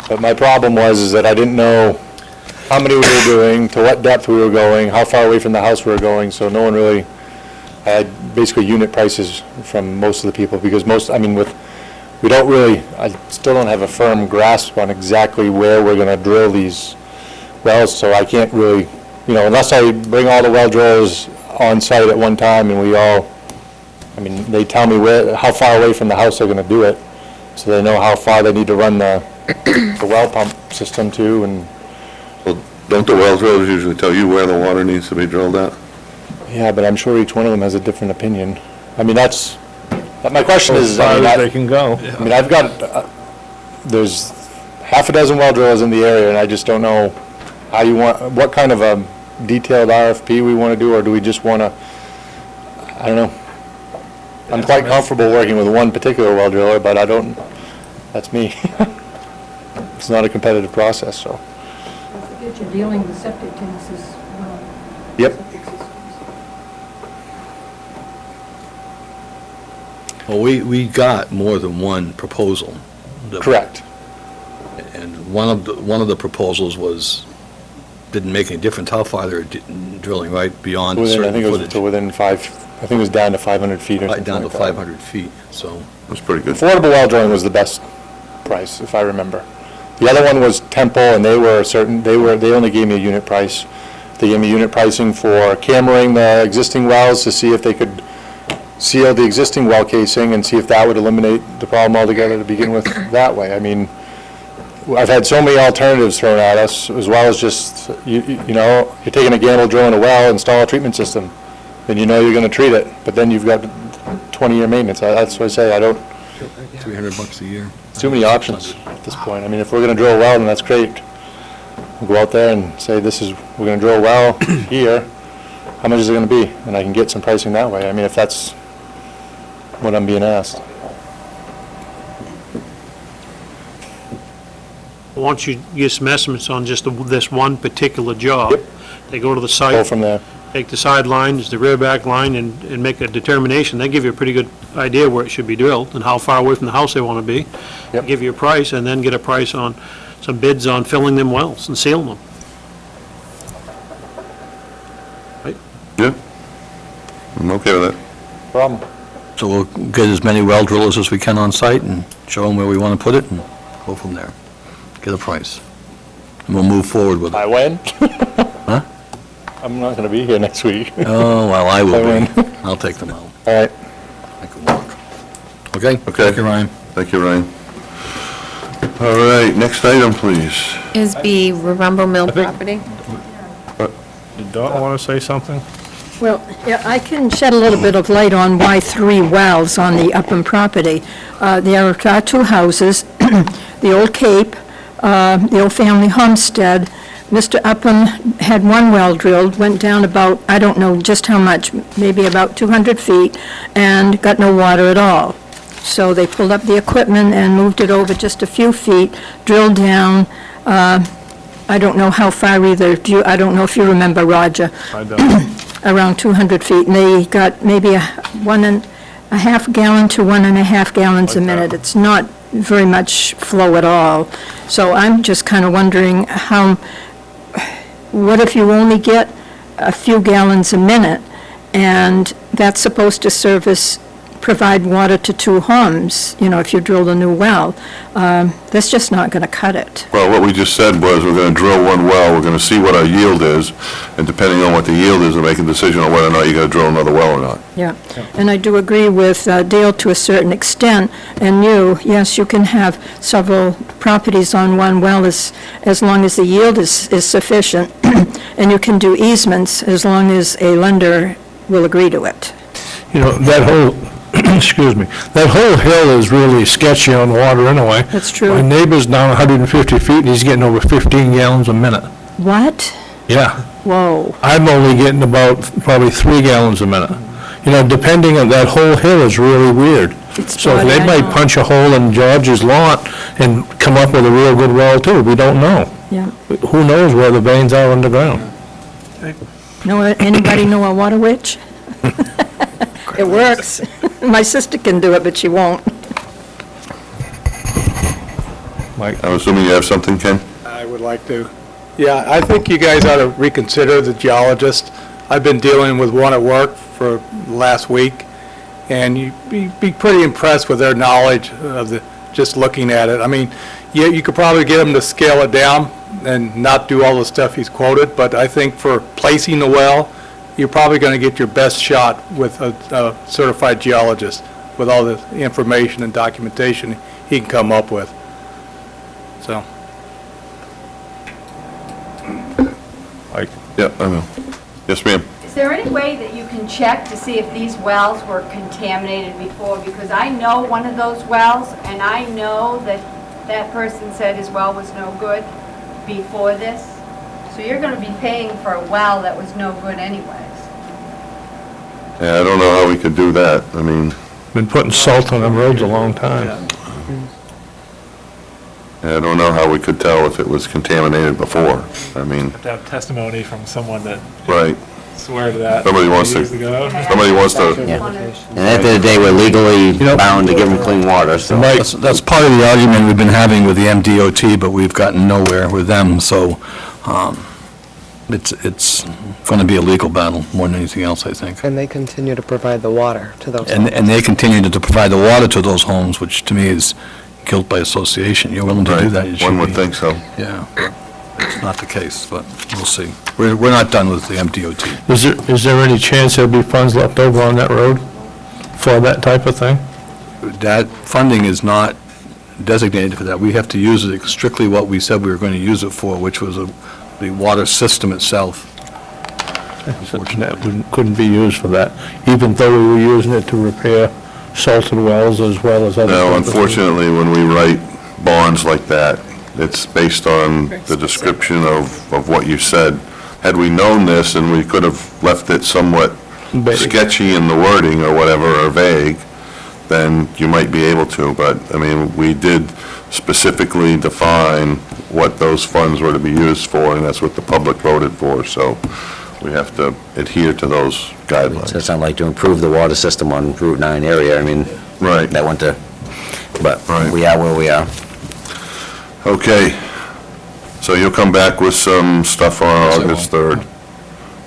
Q: but my problem is that I didn't know how many we were doing, to what depth we were going, how far away from the house we were going, so no one really I had basically unit prices from most of the people, because we don't really, I still don't have a firm grasp on exactly where we're gonna drill these wells, so I can't really, unless I bring all the well drillers on site at one time and we all, they tell me how far away from the house they're gonna do it, so they know how far they need to run the well pump system to, and.
B: Well, don't the well drillers usually tell you where the water needs to be drilled at?
Q: Yeah, but I'm sure each one of them has a different opinion. That's, my question is,
I: As far as they can go.
Q: I've got, there's half a dozen well drillers in the area, and I just don't know how you what kind of a detailed RFP we want to do, or do we just want to, I don't know. I'm quite comfortable working with one particular well driller, but that's me. It's not a competitive process, so.
H: Don't forget you're dealing with septic tanks as well.
Q: Yep.
H: Septic systems.
A: Well, we got more than one proposal.
Q: Correct.
A: And one of the proposals didn't make any difference how far they were drilling, right, beyond
Q: I
A: certain
Q: think it was
A: footage.
Q: to within I think it was down to 500 feet or
A: Right
Q: something
A: down to
Q: like that.
A: 500 feet, so.
B: That's pretty good.
Q: Affordable well drilling was the best price, if I remember. The other one was Temple, and they only gave me a unit price. They gave me unit pricing for cammering the existing wells to see if they could seal the existing well casing and see if that would eliminate the problem altogether to begin with that way. I've had so many alternatives thrown at us, as well as just, you're taking a gamble drilling a well, install a treatment system, then you're going to treat it, but then you've got 20-year maintenance. That's what I say,
A: $300 a year.
Q: it's too many options at this point. If we're going to drill a well, then that's great. We'll go out there and say, we're going to drill a well here, how much is it going to be? And I can get some pricing that way, if that's what I'm being asked.
L: Once you get some estimates on just this one particular job, they go to the
Q: Go
L: site,
Q: from there.
L: take the sidelines, the rear back line, and make a determination. They give you a pretty good idea where it should be drilled and how far away from the house they want to be.
Q: Yep.
L: Give you a price, and then get a price on, some bids on filling them wells and sealing them.
B: Yeah. I'm okay with that.
Q: Problem.
A: So we'll get as many well drillers as we can on site and show them where we want to put it and go from there. Get a price. And we'll move forward with it.
Q: I win?
A: Huh?
Q: I'm not going to be here next week.
A: Oh, well, I will
Q: I
A: be. I'll take them out.
Q: All right.
A: I can walk. Okay?
B: Okay.
A: Thank you, Ryan.
B: Thank you, Ryan. All right, next item, please.
E: Is the Rumble Mill property?
I: Did Dot want to say something?
H: Well, yeah, I can shed a little bit of light on why 3 wells on the Upham property. There are 2 houses, the Old Cape, the old family homestead. Mr. Upham had 1 well drilled, went down about, I don't know just how much, maybe about 200 feet, and got no water at all. So they pulled up the equipment and moved it over just a few feet, drilled down, I don't know how far either, I don't know if you remember, Roger.
I: I don't.
H: Around 200 feet, and they got maybe a 1.5 gallon to 1.5 gallons a minute. It's not very much flow at all. So I'm just kind of wondering what if you only get a few gallons a minute, and that's supposed to provide water to 2 homes, if you drilled a new well. That's just not going to cut it.
B: Well, what we just said was we're going to drill 1 well, we're going to see what our yield is, and depending on what the yield is, we'll make a decision on whether or not you're going to drill another well or not.
H: Yeah, and I do agree with Dale to a certain extent, and yes, you can have several properties on 1 well as long as the yield is sufficient, and you can do easements as long as a lender will agree to it.
R: That whole, excuse me, that whole hill is really sketchy on water anyway.
H: That's true.
R: My neighbor's down 150 feet, and he's getting over 15 gallons a minute.
H: What?
R: Yeah.
H: Whoa.
R: I'm only getting about probably 3 gallons a minute. Depending on, that whole hill is really weird. So
H: spotty,
R: they
H: I
R: might
H: know.
R: punch a hole in George's lot and come up with a real good well too. We don't know.
H: Yeah.
R: Who knows where the veins are underground?
H: Anybody know a water witch? It works. My sister can do it, but she won't.
B: I'm assuming you have something, Ken?
S: I would like to. Yeah, I think you guys ought to reconsider the geologist.
R: I've been dealing with one at work for the last week, and you'd be pretty impressed with their knowledge of just looking at it. I mean, you could probably get them to scale it down and not do all the stuff he's quoted, but I think for placing the well, you're probably going to get your best shot with a certified geologist with all the information and documentation he can come up with. So.
B: Yeah, I know. Yes, ma'am.
S: Is there any way that you can check to see if these wells were contaminated before? Because I know one of those wells, and I know that that person said his well was no good before this. So you're going to be paying for a well that was no good anyways.
B: Yeah, I don't know how we could do that. I mean,
R: Been putting salt on them roads a long time.
B: I don't know how we could tell if it was contaminated before. I mean,
I: To have testimony from someone that
B: right.
I: swear to that.
B: Somebody wants to,
I: years ago.
B: somebody wants to,
D: And at the end of the day, we're legally bound to give them clean water, so.
A: That's part of the argument we've been having with the MDOT, but we've gotten nowhere with them, so it's going to be a legal battle more than anything else, I think.
J: And they continue to provide the water to those.
A: And they continue to provide the water to those homes, which to me is guilt by association. You're willing to do that, you should
B: one would
A: be.
B: think so.
A: Yeah, but it's not the case, but we'll see. We're not done with the MDOT.
R: Is there any chance there'll be funds left over on that road for that type of thing?
A: That funding is not designated for that. We have to use it strictly what we said we were going to use it for, which was the water system itself.
R: That couldn't be used for that, even though we were using it to repair salted wells as well as other.
B: No,
R: purposes.
B: unfortunately, when we write bonds like that, it's based on the description of what you said. Had we known this, and we could have left it somewhat sketchy in the wording or whatever, or vague, then you might be able to, but, I mean, we did specifically define what those funds were to be used for, and that's what the public voted for, so we have to adhere to those guidelines.
D: So it's not like to improve the water system on Route 9 area, I mean,
B: Right.
D: that went to, but
B: Right.
D: we are where we are.
B: Okay, so you'll come back with some stuff on August 3rd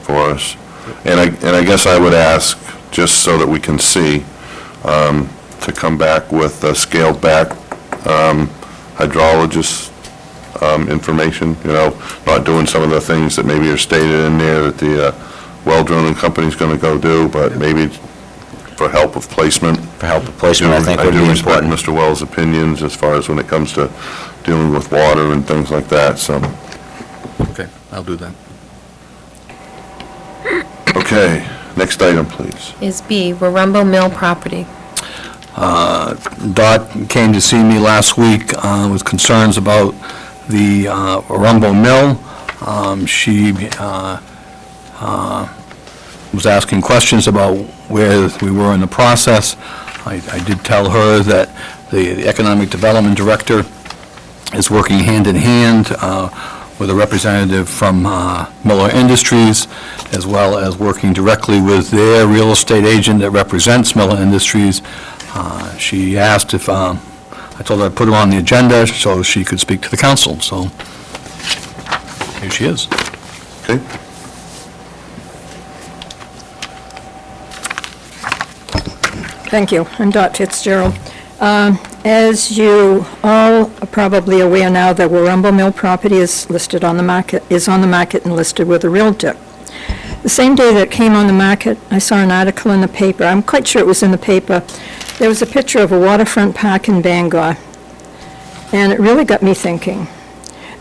B: for us. And I guess I would ask, just so that we can see, to come back with a scaled-back hydrologist information, not doing some of the things that maybe are stated in there that the well drilling company's going to go do, but maybe for help of placement.
D: For help of placement, I think would be
B: I do respect
D: important.
B: Mr. Wells' opinions as far as when it comes to dealing with water and things like that, so.
A: Okay, I'll do that.
B: Okay, next item, please.
E: Is B, Warumbo Mill property.
A: Dot came to see me last week with concerns about the Arumbo Mill. She was asking questions about where we were in the process. I did tell her that the Economic Development Director is working hand in hand with a representative from Miller Industries, as well as working directly with their real estate agent that represents Miller Industries. She asked if, I told her I'd put her on the agenda so she could speak to the council, so here she is.
B: Okay.
H: Thank you. I'm Dot Fitzgerald. As you all are probably aware now, that Warumbo Mill property is listed on the market, is on the market and listed with a Realtor. The same day that it came on the market, I saw an article in the paper. I'm quite sure it was in the paper. There was a picture of a waterfront park in Bangor, and it really got me thinking.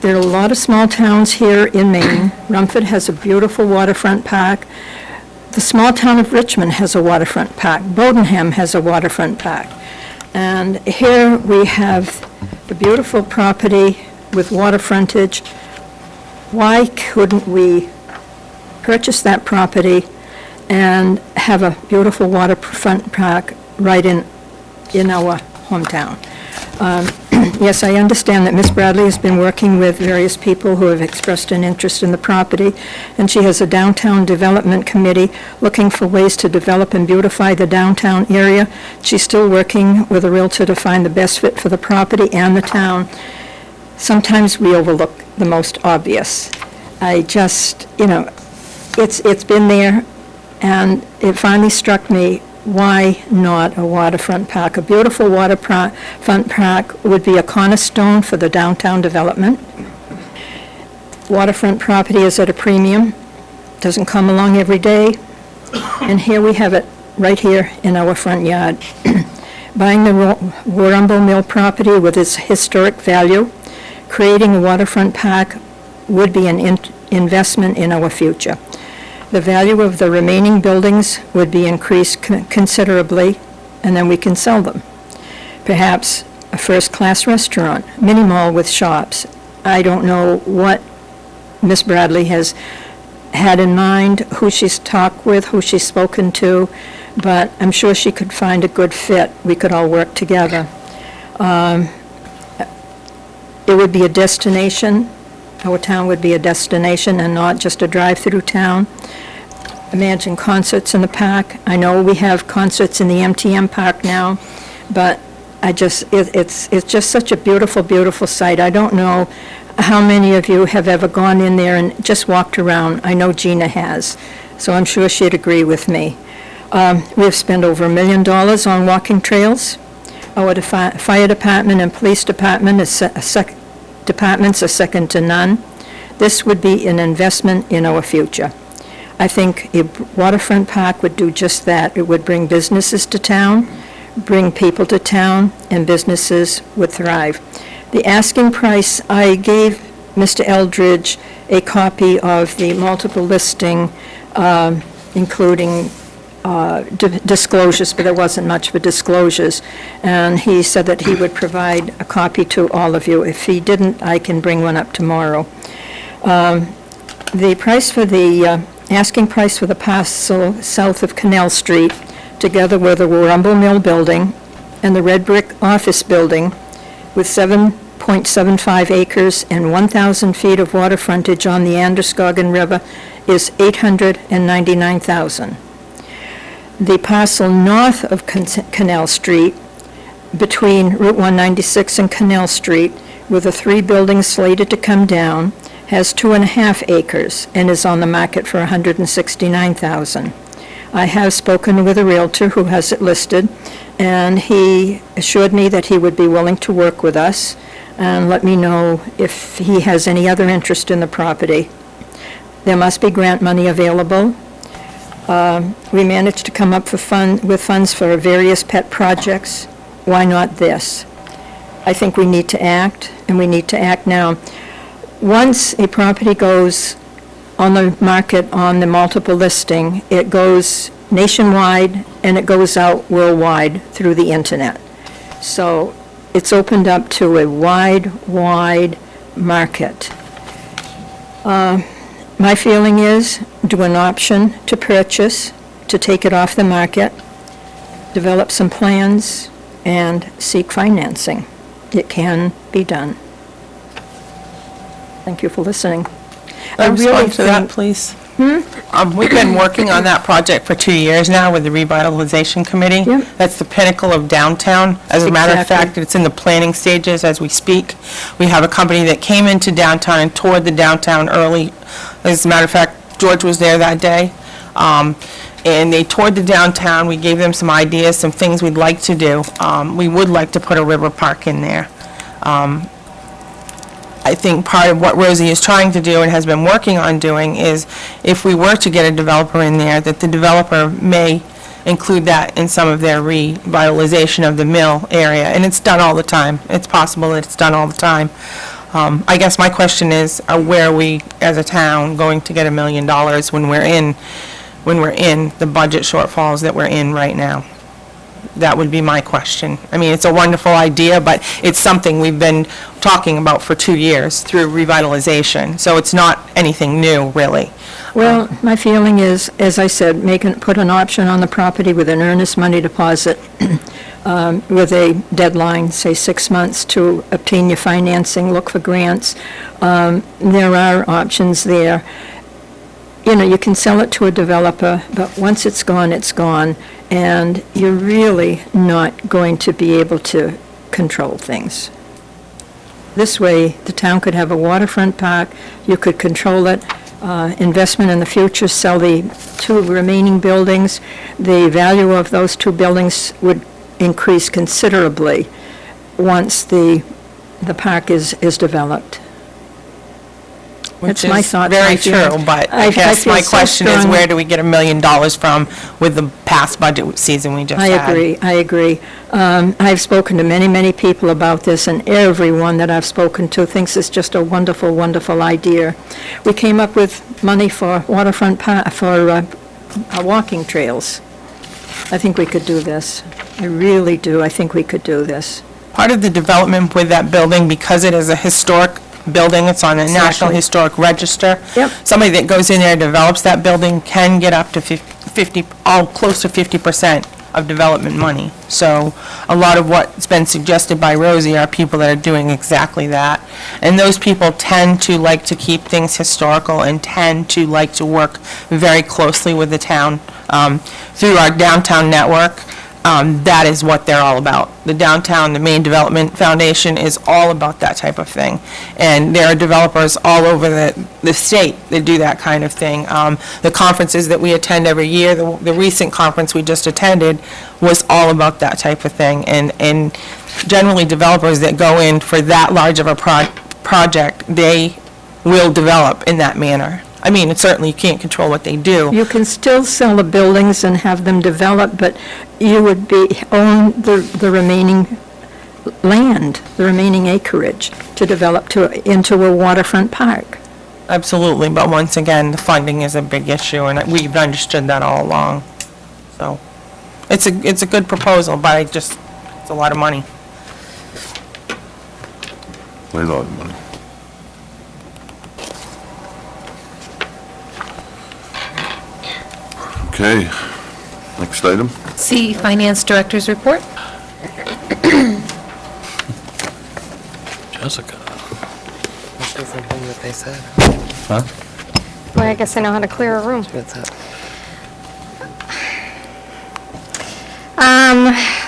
H: There are a lot of small towns here in Maine. Rumford has a beautiful waterfront park. The small town of Richmond has a waterfront park. Bodenham has a waterfront park. And here we have the beautiful property with water frontage. Why couldn't we purchase that property and have a beautiful waterfront park right in our hometown? Yes, I understand that Ms. Bradley has been working with various people who have expressed an interest in the property, and she has a downtown development committee looking for ways to develop and beautify the downtown area. She's still working with a Realtor to find the best fit for the property and the town. Sometimes we overlook the most obvious. I just, it's been there, and it finally struck me, why not a waterfront park? A beautiful waterfront park would be a cornerstone for the downtown development. Waterfront property is at a premium, doesn't come along every day, and here we have it, right here in our front yard. Buying the Warumbo Mill property with its historic value, creating a waterfront park would be an investment in our future. The value of the remaining buildings would be increased considerably, and then we can sell them. Perhaps a first-class restaurant, mini mall with shops. I don't know what Miss Bradley has had in mind, who she's talked with, who she's spoken to, but I'm sure she could find a good fit. We could all work together. It would be a destination. Our town would be a destination and not just a drive-through town. Imagine concerts in the park. I know we have concerts in the MTM park now, but it's just such a beautiful, beautiful sight. I don't know how many of you have ever gone in there and just walked around. I know Gina has, so I'm sure she'd agree with me. We have spent over $1 million on walking trails. Our fire department and police department departments are second to none. This would be an investment in our future. I think a waterfront park would do just that. It would bring businesses to town, bring people to town, and businesses would thrive. The asking price, I gave Mr. Eldridge a copy of the multiple listing, including disclosures, but there wasn't much for disclosures. And he said that he would provide a copy to all of you. If he didn't, I can bring one up tomorrow. The price for the, asking price for the parcel south of Canal Street, together with the Warumbo Mill building and the red brick office building with 7.75 acres and 1,000 feet of water frontage on the Androscoggin River is $899,000. The parcel north of Canal Street, between Route 196 and Canal Street, with the 3 buildings slated to come down, has 2.5 acres and is on the market for $169,000. I have spoken with a realtor who has it listed, and he assured me that he would be willing to work with us and let me know if he has any other interest in the property. There must be grant money available. We managed to come up with funds for various pet projects. Why not this? I think we need to act, and we need to act now. Once a property goes on the market on the multiple listing, it goes nationwide and it goes out worldwide through the internet. So it's opened up to a wide market. My feeling is do an option to purchase, to take it off the market, develop some plans, and seek financing. It can be done. Thank you for listening.
P: I respond to that, please. We've been working on that project for 2 years now with the Revitalization Committee.
H: Yep.
P: That's the pinnacle of downtown. As a matter of
H: Exactly.
P: fact, it's in the planning stages as we speak. We have a company that came into downtown and toured the downtown early. As a matter of fact, George was there that day. And they toured the downtown. We gave them some ideas, some things we'd like to do. We would like to put a river park in there. I think part of what Rosie is trying to do and has been working on doing is if we were to get a developer in there, that the developer may include that in some of their revitalization of the mill area. And it's done all the time. It's possible that it's done all the time. I guess my question is, where are we as a town going to get $1 million when we're in the budget shortfalls that we're in right now? That would be my question. I mean, it's a wonderful idea, but it's something we've been talking about for 2 years through revitalization, so it's not anything new, really.
H: Well, my feeling is, as I said, put an option on the property with an earnest money deposit with a deadline, say 6 months, to obtain your financing, look for grants. There are options there. You know, you can sell it to a developer, but once it's gone, and you're really not going to be able to control things. This way, the town could have a waterfront park, you could control it, investment in the future, sell the 2 remaining buildings, the value of those 2 buildings would increase considerably once the park is developed.
P: Which
H: That's my
P: is
H: thought,
P: very
H: my feeling.
P: true, but
H: I
P: I guess
H: feel
P: my
H: so
P: question is,
H: strongly-
P: where do we get $1 million from with the past budget season we just
H: I
P: had?
H: agree. I've spoken to many, many people about this, and everyone that I've spoken to thinks it's just a wonderful, wonderful idea. We came up with money for waterfront, walking trails. I think we could do this. I really do. I think we could do this.
P: Part of the development with that building, because it is a historic building, it's on the National
H: Exactly.
P: Historic Register.
H: Yep.
P: Somebody that goes in there and develops that building can get up to 50, close to 50% of development money. So a lot of what's been suggested by Rosie are people that are doing exactly that. And those people tend to like to keep things historical and tend to like to work very closely with the town. Through our downtown network, that is what they're all about. The downtown, the Maine Development Foundation is all about that type of thing. And there are developers all over the state that do that kind of thing. The conferences that we attend every year, the recent conference we just attended was all about that type of thing. And generally, developers that go in for that large of a project, they will develop in that manner. I mean, certainly you can't control what they do.
H: You can still sell the buildings and have them developed, but you would own the remaining land, the remaining acreage to develop into a waterfront park.
P: Absolutely, but once again, the funding is a big issue, and we've understood that all along. So, it's a good proposal, but it's a lot of money.
B: A lot of money. Okay, next item.
E: See Finance Director's report.
A: Jessica.
J: What they said.
A: Huh?
T: Well, I guess I know how to clear a room.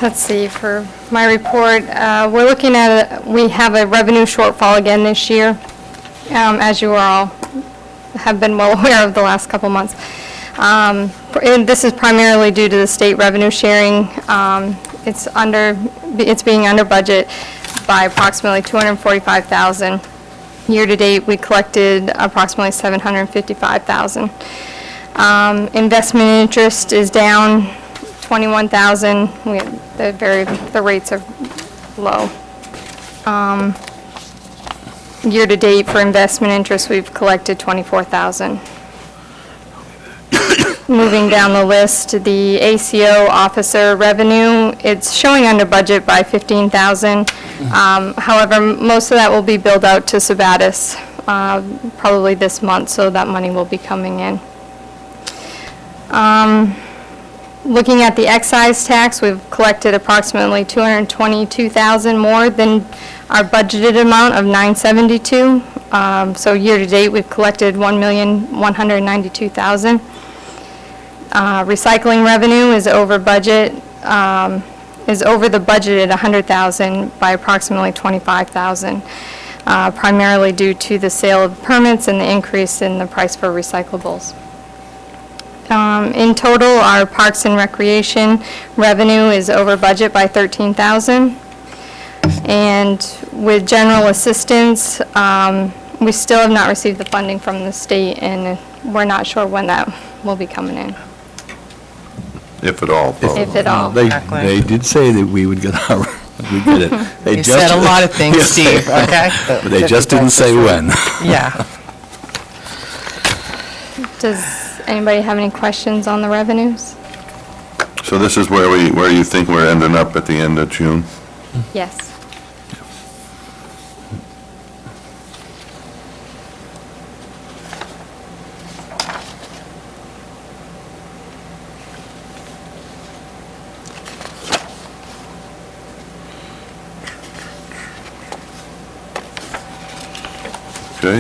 T: Let's see, for my report, we're looking at, we have a revenue shortfall again this year, as you all have been well aware of the last couple months. And this is primarily due to the state revenue sharing. It's being under budget by approximately $245,000. Year-to-date, we collected approximately $755,000. Investment interest is down $21,000. The rates are low. Year-to-date for investment interest, we've collected $24,000. Moving down the list, the ACO officer revenue, it's showing under budget by $15,000. However, most of that will be billed out to Sabatis probably this month, so that money will be coming in. Looking at the excise tax, we've collected approximately $222,000 more than our budgeted amount of $972,000. So year-to-date, we've collected $1,192,000. Recycling revenue is over budget, is over the budget at $100,000 by approximately $25,000, primarily due to the sale of permits and the increase in the price for recyclables. In total, our Parks and Recreation revenue is over budget by $13,000. And with general assistance, we still have not received the funding from the state, and we're not sure when that will be coming in.
B: If at all. probably.
T: If at all.
A: They did say that we would get our, we did it. They
P: You
A: just-
P: said a lot of things,
A: Yes, they-
P: Steve, okay?
A: But they just didn't say when.
P: Yeah.
T: Does anybody have any questions on the revenues?
B: So this is where you think we're ending up at the end of June?
T: Yes.
B: Okay.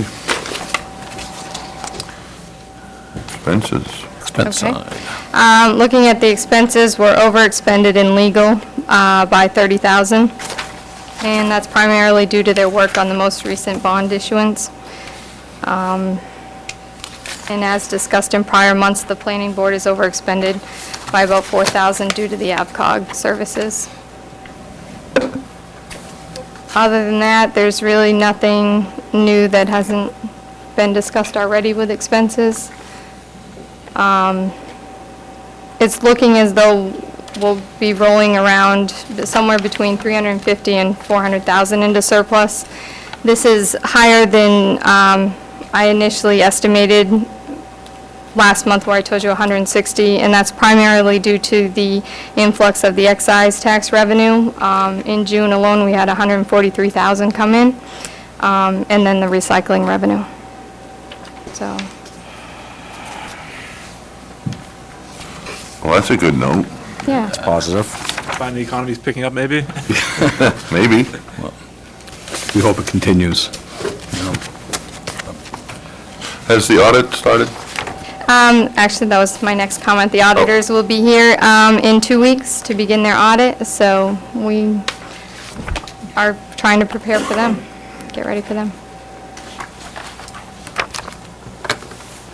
B: Expenses.
A: Expense
T: Okay.
A: side.
T: Looking at the expenses, we're overexpended in legal by $30,000, and that's primarily due to their work on the most recent bond issuance. And as discussed in prior months, the planning board is overexpended by about $4,000 due to the AvCog services. Other than that, there's really nothing new that hasn't been discussed already with expenses. It's looking as though we'll be rolling around somewhere between $350,000 and $400,000 into surplus. This is higher than I initially estimated last month, where I told you 160, and that's primarily due to the influx of the excise tax revenue. In June alone, we had 143,000 come in, and then the recycling revenue. So.
B: Well, that's a good note.
T: Yeah.
D: It's positive.
I: Find the economy's picking up, maybe?
B: Maybe.
A: We hope it continues.
B: Has the audit started?
T: Actually, that was my next comment. The auditors will be here in 2 weeks to begin their audit, so we are trying to prepare for them, get ready for them.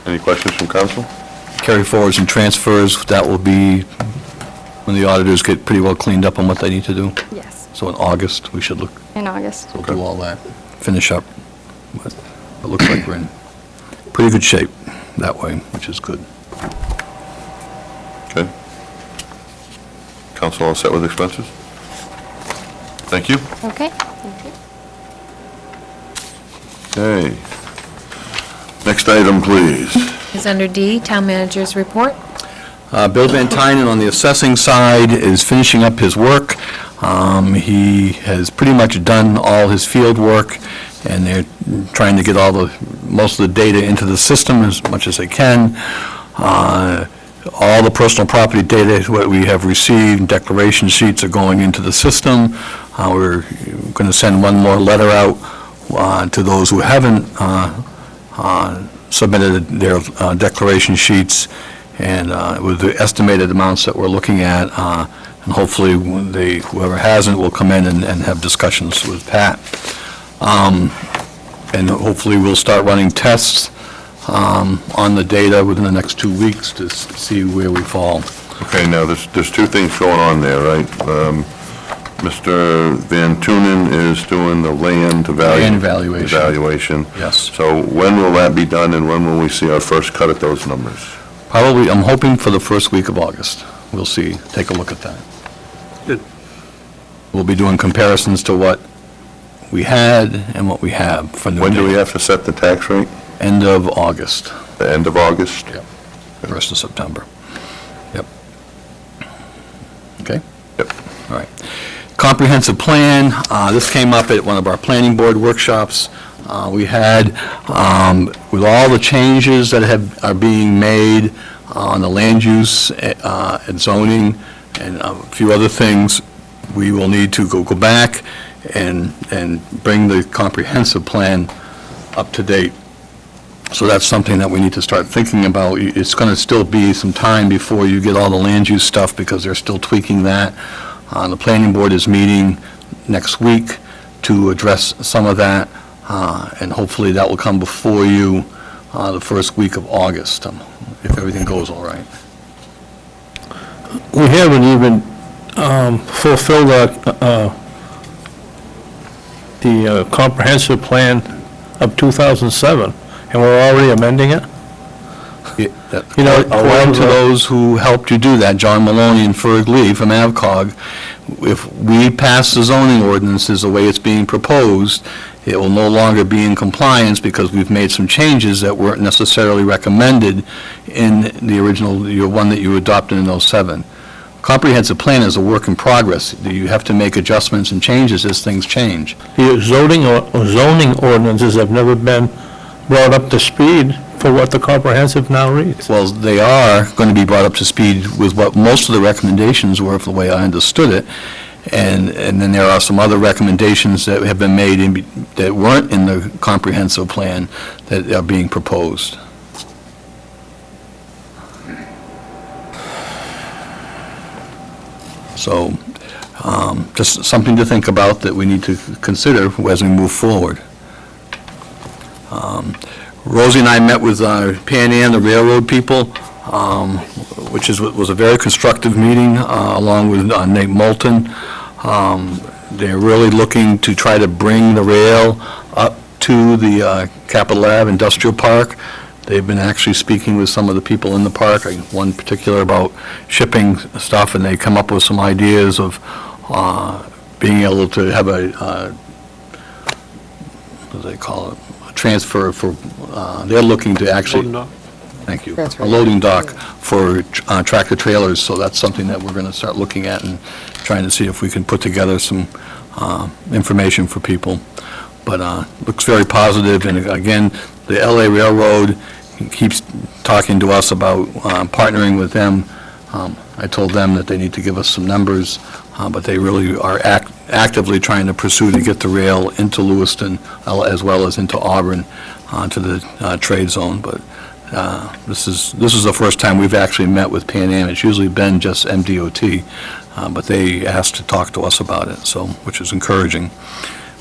B: Any questions from council?
A: Carry forwards and transfers, that will be when the auditors get pretty well cleaned up on what they need to do.
T: Yes,
A: So in August, we should look,
T: in August.
A: we'll do all that, finish up. But it looks like we're in pretty good shape that way, which is good.
B: Okay. Council all set with expenses? Thank you.
T: Okay.
B: Okay. Next item, please.
E: Is under D, Town Manager's Report.
A: Bill Van Tynen on the assessing side is finishing up his work. He has pretty much done all his field work, and they're trying to get most of the data into the system as much as they can. All the personal property data, what we have received, declaration sheets are going into the system. We're going to send one more letter out to those who haven't submitted their declaration sheets, and with the estimated amounts that we're looking at, and hopefully whoever hasn't will come in and have discussions with Pat. And hopefully we'll start running tests on the data within the next 2 weeks to see where we fall.
B: Okay, now, there's two things going on there, right? Mr. Van Tunen is doing the land evaluation.
A: Yes.
B: So when will that be done, and when will we see our first cut at those numbers?
A: Probably, I'm hoping for the first week of August. We'll see, take a look at that.
L: Good.
A: We'll be doing comparisons to what we had and what we have for new
B: When do we
A: data.
B: have to set the tax rate?
A: End of August.
B: The end of August?
A: Yep. 1st of September. Yep. Okay?
B: Yep.
A: All right. Comprehensive plan, this came up at one of our planning board workshops. We had, with all the changes that are being made on the land use and zoning and a few other things, we will need to go back and bring the comprehensive plan up to date. So that's something that we need to start thinking about. It's going to still be some time before you get all the land use stuff, because they're still tweaking that. The planning board is meeting next week to address some of that, and hopefully that will come before you the first week of August, if everything goes all right.
N: We haven't even fulfilled the comprehensive plan of 2007, and we're already amending it? You know,
A: According to those who helped you do that, John Maloney and Ferg Lee from AvCog, if we pass the zoning ordinances the way it's being proposed, it will no longer be in compliance because we've made some changes that weren't necessarily recommended in the original, your one that you adopted in '07. Comprehensive plan is a work in progress. You have to make adjustments and changes as things change.
N: The zoning ordinances have never been brought up to speed for what the comprehensive now reads.
A: Well, they are going to be brought up to speed with what most of the recommendations were, for the way I understood it. And then there are some other recommendations that have been made that weren't in the comprehensive plan that are being proposed. So, just something to think about that we need to consider as we move forward. Rosie and I met with Pan Am, the railroad people, was a very constructive meeting, along with Nate Moulton. They're really looking to try to bring the rail up to the Capitol Ave Industrial Park. They've been actually speaking with some of the people in the park, one particular about shipping stuff, and they come up with some ideas of being able to have what do they call it, a transfer for, they're looking to actually...
L: Loading dock.
A: Thank you. A loading dock for tractor trailers, so that's something that we're going to start looking at and trying to see if we can put together some information for people. But looks very positive, and again, the LA Railroad keeps talking to us about partnering with them. I told them that they need to give us some numbers, but they really are actively trying to pursue to get the rail into Lewiston as well as into Auburn to the trade zone. But this is the first time we've actually met with Pan Am. It's usually been just MDOT, but they asked to talk to us about it, so, which is encouraging.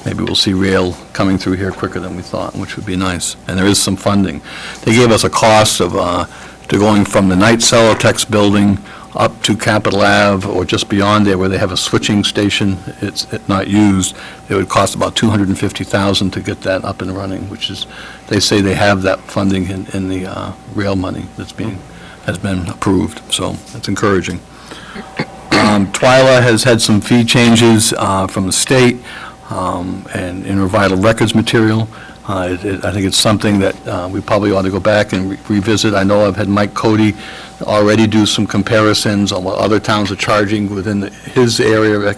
A: Maybe we'll see rail coming through here quicker than we thought, which would be nice. And there is some funding. They gave us a cost of to going from the Knight Celotex building up to Capitol Ave, or just beyond there where they have a switching station. It's not used. It would cost about $250,000 to get that up and running, which is, they say they have that funding in the rail money has been approved, so that's encouraging. Twyla has had some fee changes from the state and in her vital records material. I think it's something that we probably ought to go back and revisit. I know I've had Mike Cody already do some comparisons on what other towns are charging within his area,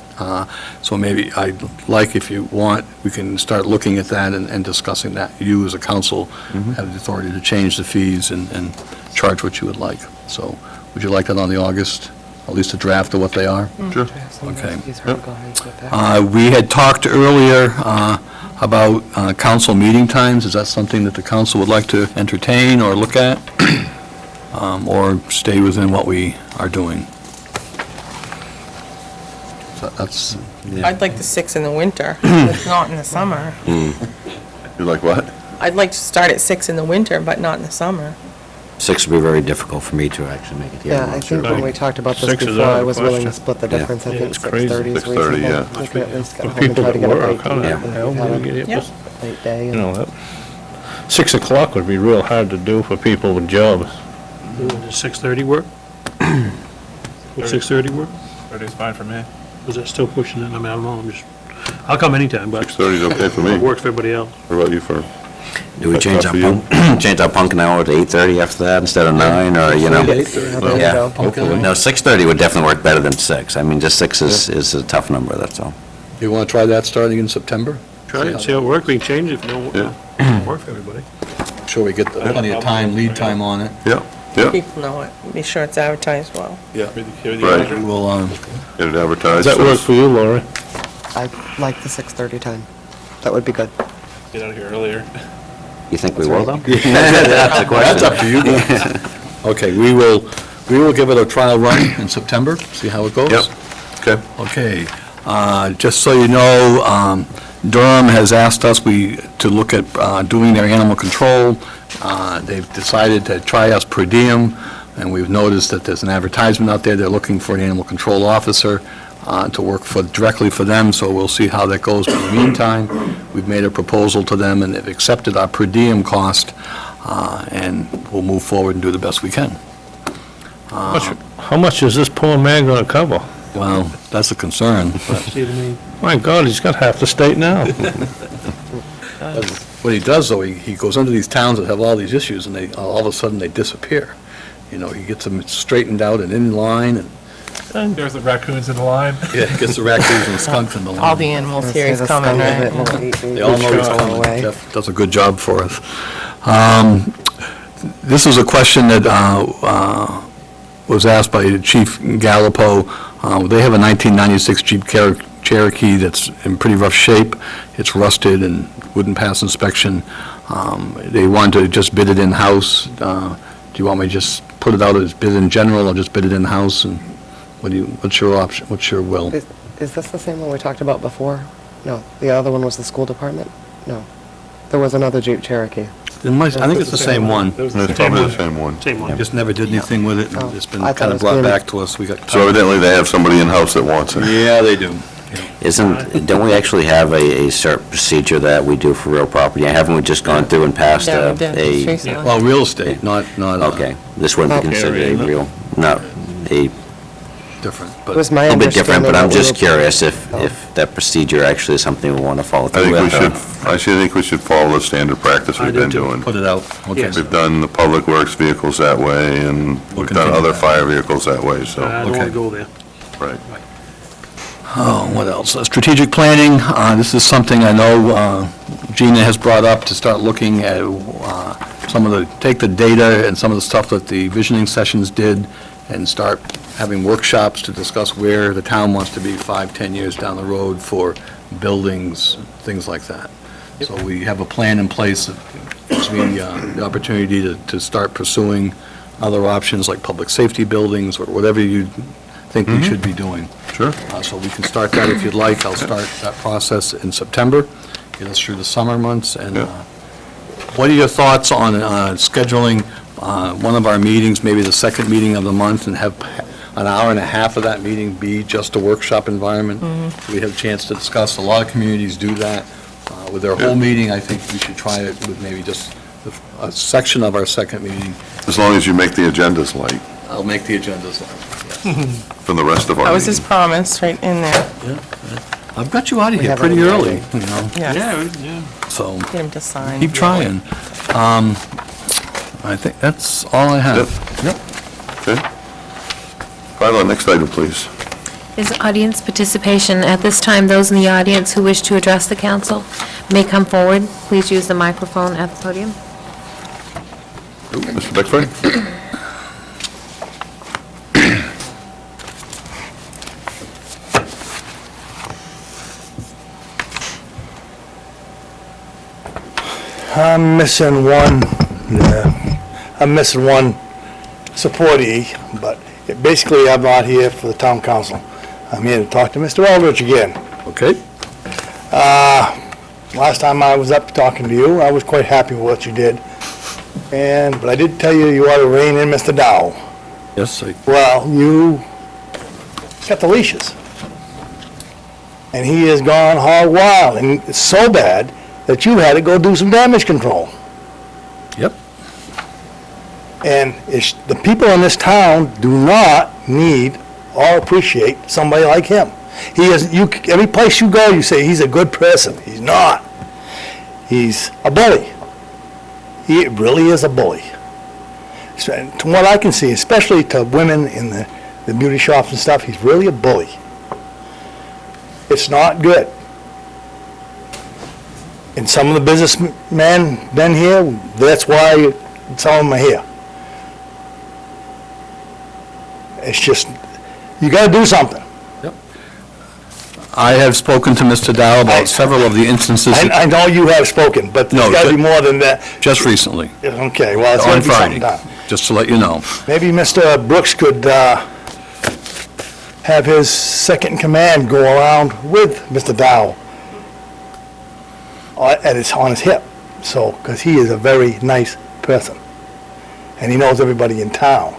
A: so maybe I'd like, if you want, we can start looking at that and discussing that. You, as a council, have the authority to change the fees and charge what you would like. So would you like that on the August, at least a draft of what they are?
B: Sure.
A: Okay. We had talked earlier about council meeting times. Is that something that the council would like to entertain or look at? Or stay within what we are doing? So that's...
P: I'd like the 6 in the winter, but not in the summer.
B: You like what?
P: I'd like to start at 6 in the winter, but not in the summer.
D: 6 would be very difficult for me to actually make it.
J: Yeah, I think when we talked about this
N: 6 is
J: before,
N: out of
J: I
N: the
J: was willing to
N: question.
J: split the
D: Yeah.
J: difference. I
N: Yeah,
J: think
N: it's crazy.
J: 6:30 is
B: 6:30,
J: reasonable.
B: yeah.
J: We can at least get
N: For
J: home and
N: people
J: try to
N: that
J: get a
N: work,
J: break.
N: how the
J: and
N: hell
J: have
N: do
J: a
N: we get it?
J: late day.
N: You know, 6 o'clock would be real hard to do for people with jobs.
L: Does 6:30 work? Would 6:30 work?
I: 30 is fine for me.
L: Was that still pushing it? I mean, I don't know, I'll come anytime, but
B: 6:30 is okay for me.
L: it works for everybody else.
B: What about you, Fern?
D: Do we
B: That's
D: change
B: tough
D: our
B: for you?
D: punk, change our pumpkin hour to 8:30 after that instead of 9, or, you know?
J: There you
D: Yeah.
J: go.
B: Hopefully.
D: No, 6:30 would definitely work better than 6. I mean, just 6 is a tough number, that's all.
A: You want to try that starting in September?
L: Try it, see how it works, we can change it if it don't work for everybody.
A: I'm sure we get plenty of time, lead time on it.
B: Yeah, yeah.
P: People know it, be sure it's advertised well.
A: Yeah.
B: Right.
A: We will,
B: Get it advertised.
N: Does that work for you, Lori?
J: I like the 6:30 time. That would be good.
I: Get out of here earlier.
D: You think we will, though?
A: that's the question. That's up to you guys. Okay, we will give it a trial run in September, see how it goes.
B: Yep. Okay.
A: Okay, just so you know, Durham has asked us to look at doing their animal control. They've decided to try us per diem, and we've noticed that there's an advertisement out there. They're looking for an animal control officer to work directly for them, so we'll see how that goes. But in the meantime, we've made a proposal to them, and they've accepted our per diem cost, and we'll move forward and do the best we can.
N: How much is this poor man gonna cover?
A: Well, that's a concern.
L: See what I mean?
N: My God, he's got half the state now.
A: What he does, though, he goes into these towns that have all these issues, and all of a sudden, they disappear. You know, he gets them straightened out and in line, and
I: There's the raccoons in the line.
A: yeah, he gets the raccoons and skunks in the line.
P: All the animals here is coming, right?
A: They all know he's coming. Jeff does a good job for us. This is a question that was asked by Chief Gallipo. They have a 1996 Jeep Cherokee that's in pretty rough shape. It's rusted and wouldn't pass inspection. They wanted to just bid it in-house. Do you want me to just put it out as bid in general, or just bid it in-house? And what's your option, what's your will?
J: Is this the same one we talked about before? No, the other one was the school department? No. There was another Jeep Cherokee.
A: I think it's the same one.
B: It's probably the same one.
L: Same one.
A: Just never did anything with it, and it's been
J: I thought
A: kind
J: it
A: of
J: was
A: brought
J: gonna-
A: back to us. We got.
B: So evidently, they have somebody in-house that wants it.
A: Yeah, they do.
D: Don't we actually have a certain procedure that we do for real property? Haven't we just gone through and passed
P: Yeah,
D: a...
P: we did, just recently.
A: Well, real estate, not.
D: Okay, this wouldn't be considered a real, not a
A: Different,
J: It
A: but.
J: was my
D: little bit different, but I'm
J: understanding
D: just
J: that we were-
D: curious if that procedure actually is something we want to follow
B: I
D: through
B: think we
D: with.
B: should, think we should follow the standard practice
L: I
B: we've
L: do
B: been
L: too.
B: doing.
A: Put it out, okay.
B: We've done the public works vehicles that way, and we've done
A: continue
B: other
A: that.
B: fire vehicles that way, so,
L: I don't want
A: Okay.
L: to go there.
B: right.
A: Oh, what else? Strategic planning, this is something I know Gina has brought up to start looking at take the data and some of the stuff that the visioning sessions did and start having workshops to discuss where the town wants to be 5-10 years down the road for buildings, things like that. So we have a plan in place that gives me the opportunity to start pursuing other options like public safety buildings or whatever you think we should be doing.
B: Sure.
A: So we can start that if you'd like. I'll start that process in September, get us through the summer months. And what are your thoughts on scheduling one of our meetings, maybe the second meeting of the month, and have an hour and a half of that meeting be just a workshop environment? We have a chance to discuss. A lot of communities do that. With their whole meeting, I think we should try it with maybe just a section of our second meeting.
B: As long as you make the agendas light
A: I'll make the agendas live.
B: for the rest of our
P: That was his
B: meeting.
P: promise, right in there.
A: I've got you out of
J: We
A: here
J: have
A: pretty
J: it in
A: early,
J: writing.
A: you know,
P: Yeah,
A: so
P: get him to sign.
A: keep trying. I think that's all I have.
B: Okay. Viola, next item, please.
E: Is audience participation. At this time, those in the audience who wish to address the council may come forward. Please use the microphone at the podium.
B: Mr. Beckford?
U: I'm missing one supportee, but basically I'm not here for the town council. I'm here to talk to Mr. Aldrich again.
A: Okay.
U: Last time I was up talking to you, I was quite happy with what you did. But I did tell you you ought to rein in Mr. Dow.
A: Yes,
U: Well, you got the leashes. And he has gone hog wild, and it's so bad that you had to go do some damage control.
A: Yep.
U: And the people in this town do not need or appreciate somebody like him. He is, every place you go, you say he's a good person. He's not. He's a bully. He really is a bully. So, from what I can see, especially to women in the beauty shops and stuff, he's really a bully. It's not good. And some of the businessmen been here, that's why some of them are here. It's just, you gotta do something.
A: I have spoken to Mr. Dow about several of the instances.
U: I know you have spoken, but there's
A: No,
U: gotta be more than that.
A: Just recently,
U: Okay, well, it's
A: on
U: gotta be something
A: Friday,
U: done.
A: just to let you know.
U: Maybe Mr. Brooks could have his second in command go around with Mr. Dow on his hip, so, because he is a very nice person, and he knows everybody in town.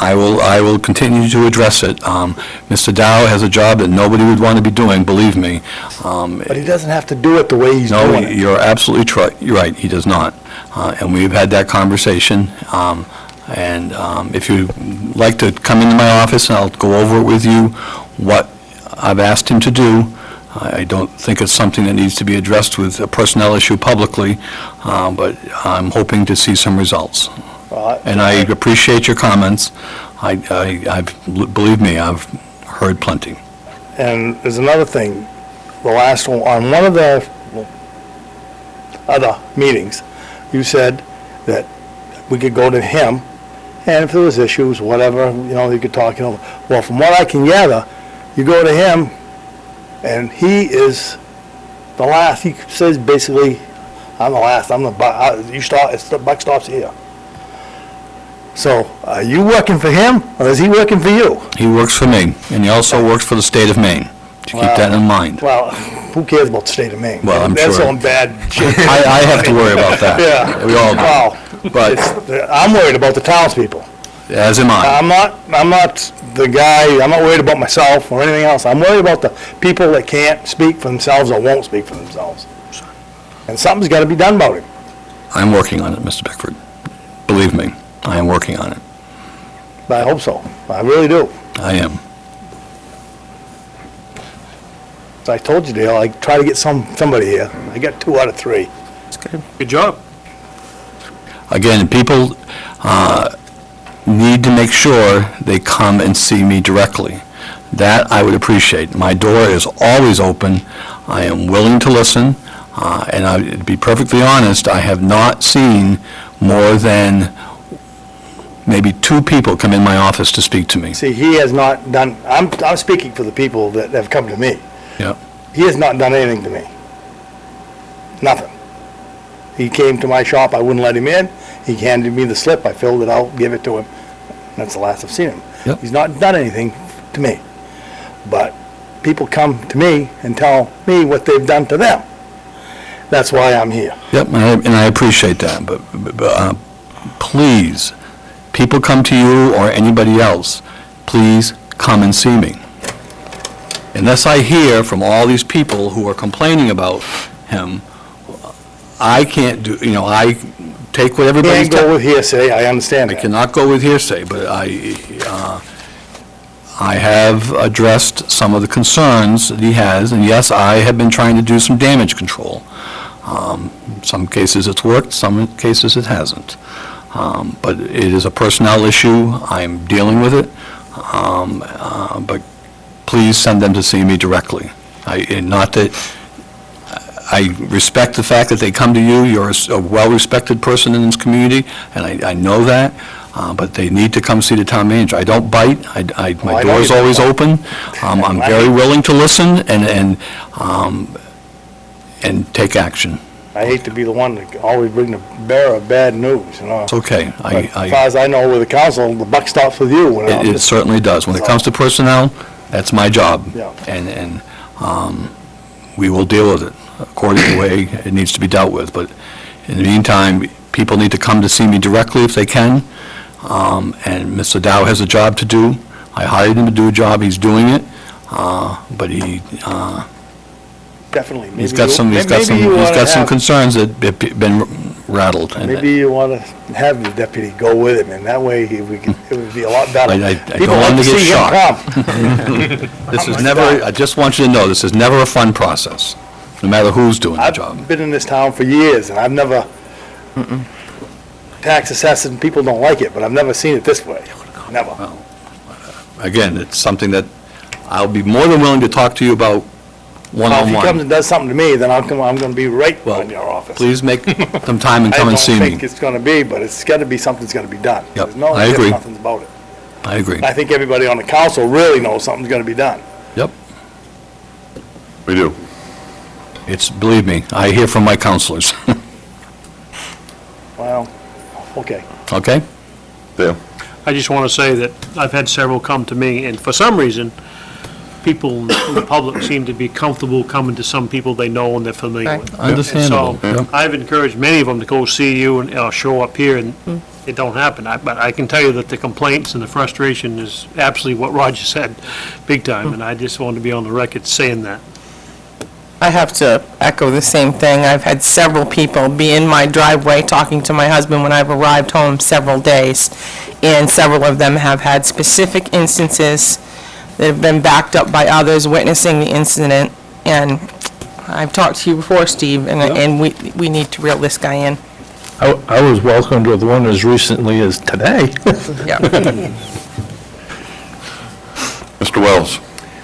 A: I will continue to address it. Mr. Dow has a job that nobody would want to be doing, believe me.
U: But he doesn't have to do it the way he's
A: No,
U: doing it.
A: you're absolutely you're right, he does not. And we've had that conversation. And if you'd like to come into my office, and I'll go over it with you, what I've asked him to do. I don't think it's something that needs to be addressed with a personnel issue publicly, but I'm hoping to see some results. And I appreciate your comments. Believe me, I've heard plenty.
U: And there's another thing, the last one, on one of the other meetings, you said that we could go to him, and if there was issues, whatever, you could talk, Well, from what I can gather, you go to him, and he is the last, he says basically, I'm the last, I'm the buck stops here. So, are you working for him, or is he working for you?
A: He works for me, and he also works for the state of Maine. To keep that in mind.
U: Well, who cares about the state of Maine?
A: Well, I'm
U: That's
A: sure.
U: on bad shit.
A: I have to worry about that.
U: Yeah.
A: We all do.
U: Well,
A: But
U: I'm worried about the townspeople.
A: as am I.
U: I'm not the guy, I'm not worried about myself or anything else. I'm worried about the people that can't speak for themselves or won't speak for themselves. And something's gotta be done about it.
A: I'm working on it, Mr. Pickford. Believe me, I am working on it.
U: But I hope so. I really do.
A: I am.
U: As I told you, Dale, I try to get somebody here. I got 2 out of 3.
L: Good job.
A: Again, people need to make sure they come and see me directly. That I would appreciate. My door is always open. I am willing to listen, and to be perfectly honest, I have not seen more than maybe 2 people come in my office to speak to me.
U: See, he has not done, I'm speaking for the people that have come to me.
A: Yep.
U: He has not done anything to me. Nothing. He came to my shop, I wouldn't let him in. He handed me the slip, I filled it out, gave it to him. That's the last I've seen him.
A: Yep.
U: He's not done anything to me. But people come to me and tell me what they've done to them. That's why I'm here.
A: Yep, and I appreciate that, but please, people come to you or anybody else, please come and see me. Unless I hear from all these people who are complaining about him, I can't do, I take what everybody's...
U: Can't go with hearsay, I understand
A: I
U: that.
A: cannot go with hearsay, but I have addressed some of the concerns that he has, and yes, I have been trying to do some damage control. Some cases it's worked, some cases it hasn't. But it is a personnel issue, I'm dealing with it, but please send them to see me directly. Not that, I respect the fact that they come to you, you're a well-respected person in this community, and I know that, but they need to come see the town manager. I don't bite, my
U: I know
A: door
U: you
A: is
U: don't
A: always
U: bite.
A: open, I'm very willing to listen and take action.
U: I hate to be the one to always bring the bearer of bad news,
A: It's okay.
U: But as far as I know with the council, the buck stops with you. When I'm
A: It
U: just-
A: certainly does. When it comes to personnel, that's my job.
U: Yeah.
A: And we will deal with it according to the way it needs to be dealt with. But in the meantime, people need to come to see me directly if they can. And Mr. Dow has a job to do. I hired him to do a job. He's doing it. But
U: Definitely.
A: he's
U: Maybe
A: got
U: you-
A: some, he's
U: maybe you wanna
A: got some
U: have-
A: concerns that have been rattled. And
U: Maybe you want to have the deputy go with him, and that way it would be a lot better.
A: I
U: People
A: don't want
U: like
A: him to get
U: see him
A: shot.
U: come.
A: This is
U: like
A: never,
U: that.
A: I just want you to know, this is never a fun process, no matter who's doing the job.
U: I've been in this town for years, and I've never, tax assessed, and people don't like it, but I've never seen it this way. Never.
A: Again, it's something that I'll be more than willing to talk to you about
U: Well, if he comes
A: one-on-one.
U: and does something to me, then I'm going to be right in your office.
A: Please make some time and come and see
U: I don't
A: me.
U: think it's going to be, but it's got to be, something's got to be done.
A: Yep,
U: There's no
A: I
U: ifs,
A: agree.
U: nothings about it.
A: I agree.
U: I think everybody on the council really knows something's going to be done.
A: Yep.
B: We do.
A: Believe me, I hear from my counselors.
U: Well, okay.
A: Okay?
B: Dale?
L: I just want to say that I've had several come to me, and for some reason, people in the public seem to be comfortable coming to some people they know and they're familiar with.
A: Understandable.
L: And so, I've encouraged many of them to go see you and show up here, and it don't happen. But I can tell you that the complaints and the frustration is absolutely what Roger said, big time, and I just want to be on the record saying that.
P: I have to echo the same thing. I've had several people be in my driveway talking to my husband when I've arrived home several days, and several of them have had specific instances that have been backed up by others witnessing the incident, and I've talked to you before, Steve, and we need to reel this guy in.
K: I was welcomed with one as recently as today.
P: Yeah.
B: Mr. Wells?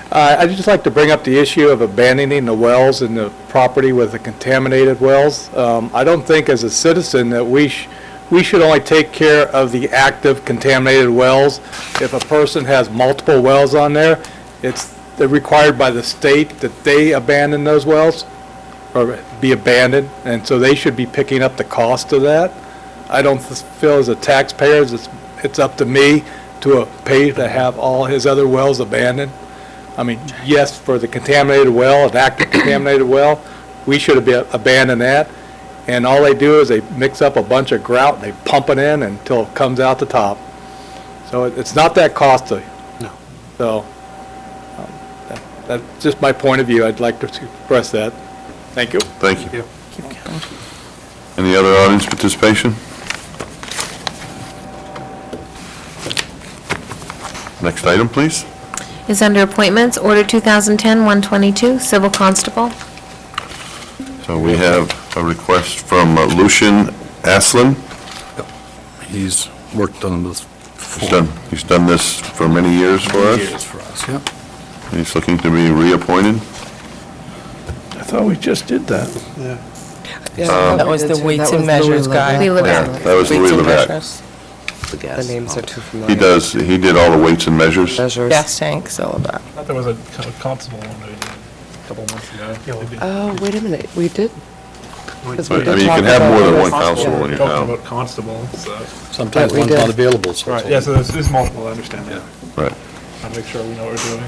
R: I'd just like to bring up the issue of abandoning the wells in the property with the contaminated wells. I don't think as a citizen that we should only take care of the active contaminated wells. If a person has multiple wells on there, they're required by the state that they abandon those wells or be abandoned, and so they should be picking up the cost of that. I don't feel as a taxpayer, it's up to me to pay to have all his other wells abandoned. I mean, yes, for the contaminated well, an active contaminated well, we should have abandoned that. And all they do is they mix up a bunch of grout, and they pump it in until it comes out the top. So it's not that costly.
L: No.
R: So that's just my point of view. I'd like to express that. Thank you.
B: Thank you. Any other audience participation? Next item, please.
E: Is under appointments, Order 2010-122, Civil Constable.
B: So we have a request from Lucian Aslin.
A: He's worked on this
B: He's done this for many years for us.
A: years for us, yep.
B: He's looking to be reappointed.
U: I thought we just did that.
J: That was the weights and measures guy.
E: Louis
B: Yeah,
E: Levesque.
B: that was Louis
J: Weights and
B: Levesque.
J: measures. The names are too
B: He
J: familiar.
B: he did all the weights and measures.
J: Gas tanks, all of that.
I: I thought there was a constable one that we did a couple months ago.
J: Oh, wait a minute, we did? Because we
B: I
J: did
B: mean, you
J: talk
B: can have more than
J: about-
B: one constable in your
I: Talking
B: town.
I: about constable, so.
A: Sometimes
J: we
A: one's
J: did.
A: not available, so.
I: Right, yeah, so there's multiple, I understand that.
B: Right.
I: I'll make sure we know what we're doing.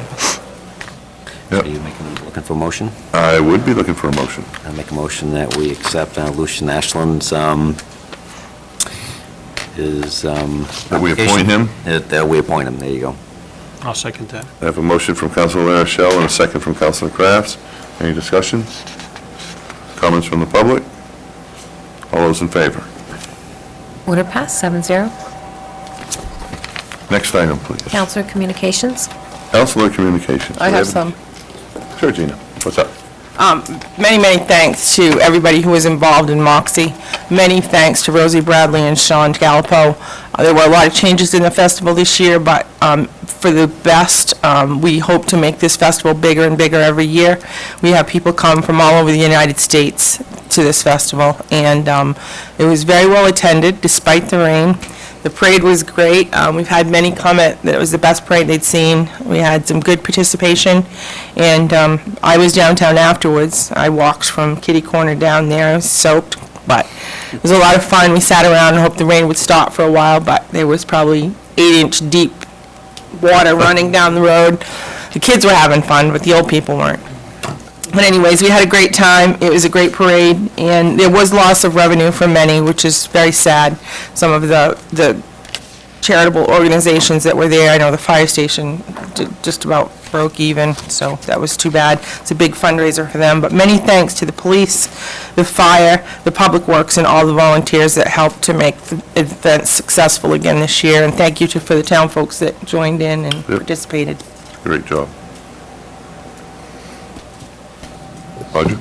B: Yep.
D: Are you looking for a motion?
B: I would be looking for a motion.
D: I make a motion that we accept Lucian Ashland's, his,
B: That we appoint him?
D: That we appoint him, there you go.
L: I'll second that.
B: I have a motion from Councilor Rochelle and a second from Councilor Crafts. Any discussions? Comments from the public? All those in favor?
E: Order passed, 7-0.
B: Next item, please.
E: Counselor Communications.
B: Councilor Communications.
P: I have some.
B: Sure, Gina. What's up?
P: Many thanks to everybody who was involved in Moxie. Many thanks to Rosie Bradley and Sean Gallipo. There were a lot of changes in the festival this year, but for the best. We hope to make this festival bigger and bigger every year. We have people come from all over the United States to this festival, and it was very well attended despite the rain. The parade was great. We've had many comment that it was the best parade they'd seen. We had some good participation, and I was downtown afterwards. I walked from Kitty Corner down there, soaked, but it was a lot of fun. We sat around and hoped the rain would stop for a while, but there was probably 8-inch deep water running down the road. The kids were having fun, but the old people weren't. But anyways, we had a great time. It was a great parade, and there was loss of revenue for many, which is very sad. Some of the charitable organizations that were there, I know the fire station just about broke even, so that was too bad. It's a big fundraiser for them, but many thanks to the police, the fire, the public works, and all the volunteers that helped to make the event successful again this year. And thank you for the town folks that joined in and participated.
B: Great job. Roger?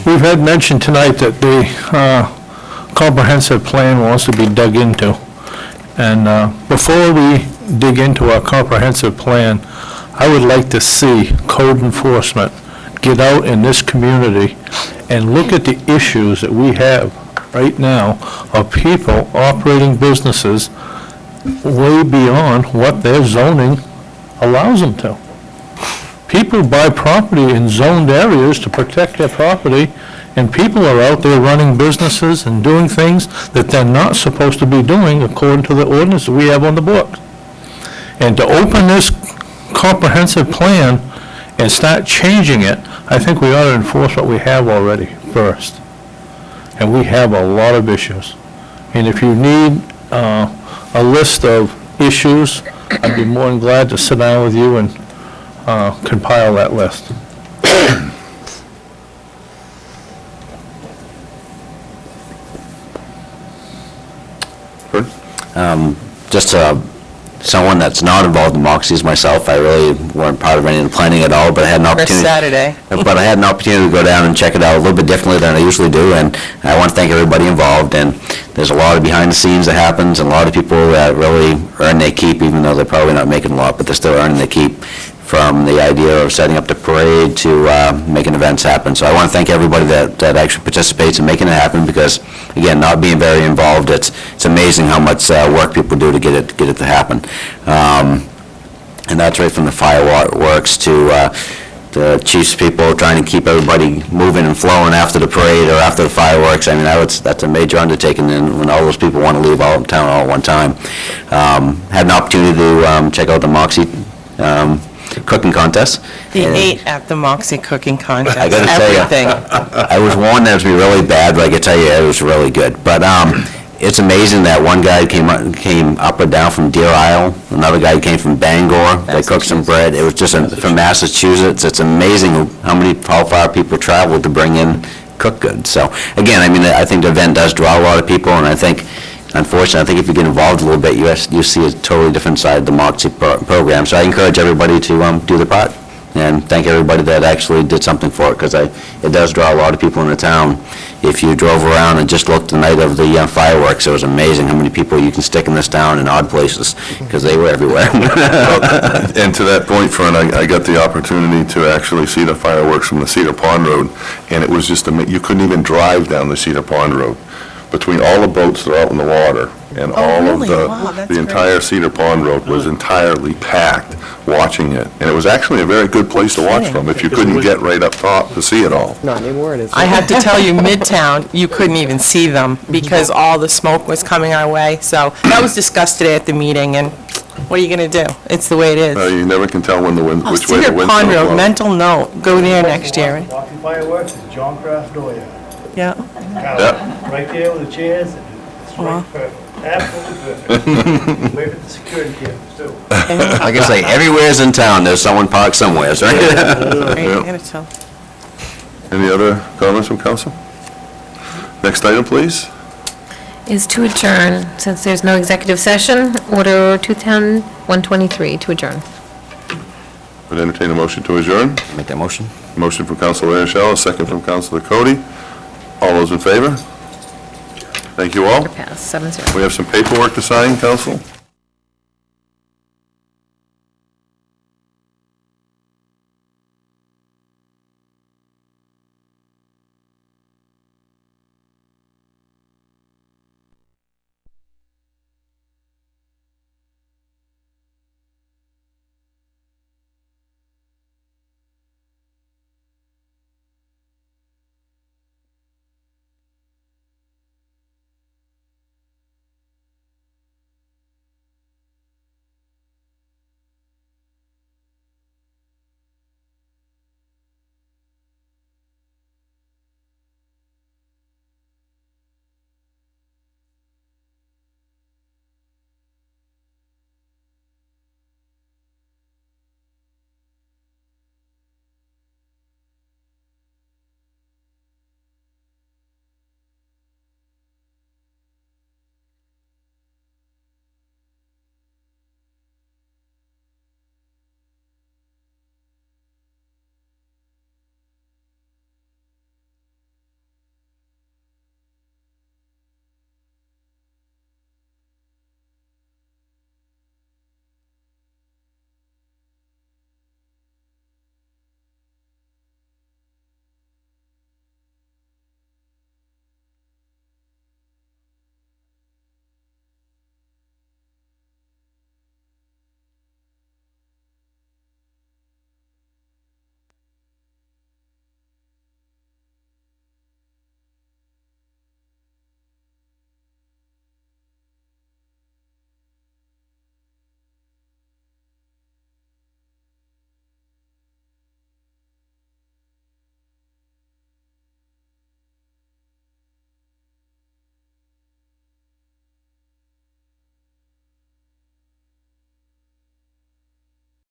G: We've had mentioned tonight that the comprehensive plan wants to be dug into. And before we dig into our comprehensive plan, I would like to see code enforcement get out in this community and look at the issues that we have right now of people operating businesses way beyond what their zoning allows them to. People buy property in zoned areas to protect their property, and people are out there running businesses and doing things that they're not supposed to be doing according to the ordinance that we have on the books. And to open this comprehensive plan and start changing it, I think we ought to enforce what we have already first. And we have a lot of issues. And if you need a list of issues, I'd be more than glad to sit down with you and compile that list.
D: Just someone that's not involved in Moxie's myself, I really weren't part of any of the planning at all, but I had an
P: For
D: opportunity.
P: Saturday.
D: But I had an opportunity to go down and check it out a little bit differently than I usually do, and I want to thank everybody involved. And there's a lot of behind the scenes that happens, and a lot of people that really earn their keep, even though they're probably not making a lot, but they're still earning their keep, from the idea of setting up the parade to making events happen. So I want to thank everybody that actually participates in making it happen, because, again, not being very involved, it's amazing how much work people do to get it to happen. And that's right from the fireworks to the chief's people trying to keep everybody moving and flowing after the parade or after the fireworks. I mean, that's a major undertaking, and when all those people want to leave all town all at one time. Had an opportunity to check out the Moxie cooking contest.
J: He
D: And
J: ate at the Moxie Cooking Contest.
D: I gotta tell you,
J: Everything.
D: I was warned that it was gonna be really bad, but I can tell you, it was really good. But, it's amazing that one guy came up or down from Deer Isle, another guy came from Bangor, they cooked some bread. It was just from Massachusetts. It's amazing how far people traveled to bring in cooked goods. So, again, I mean, I think the event does draw a lot of people, and I think, unfortunately, I think if you get involved a little bit, you see a totally different side of the Moxie program. So I encourage everybody to do their part, and thank everybody that actually did something for it, because it does draw a lot of people in the town. If you drove around and just looked the night of the fireworks, it was amazing how many people you can stick in this town in odd places, because they were everywhere.
B: And to that point, Fern, I got the opportunity to actually see the fireworks from the Cedar Pond Road, and it was just, you couldn't even drive down the Cedar Pond Road. Between all the boats that are out in the water and all of the entire Cedar Pond Road was entirely packed watching it. And it was actually a very good place to watch from if you couldn't get right up top to see it all.
J: Not anymore, it is. I have to tell you, Midtown, you couldn't even see them because all the smoke was coming our way. So that was discussed today at the meeting, and what are you going to do? It's the way it is.
B: You never can tell when the wind, which way the
J: Cedar
B: wind's
J: Pond
B: going to
J: Road,
B: blow.
J: mental note, go there next year.
U: Walking fireworks is John Craft Doyle.
J: Yeah.
U: Right there with the chairs, it's right perfect, absolutely perfect. Wave at the security cameras too.
D: Like I say, everywhere's in town, there's someone parked somewhere, right?
J: I gotta tell.
B: Any other comments from council? Next item, please.
E: Is to adjourn, since there's no executive session, order 210-123 to adjourn.
B: Would entertain a motion to adjourn.
D: Make that motion.
B: Motion from Councilor Rochelle, a second from Councilor Cody. All those in favor? Thank you all.
E: Pass, 7-0.
B: We have some paperwork to sign, council.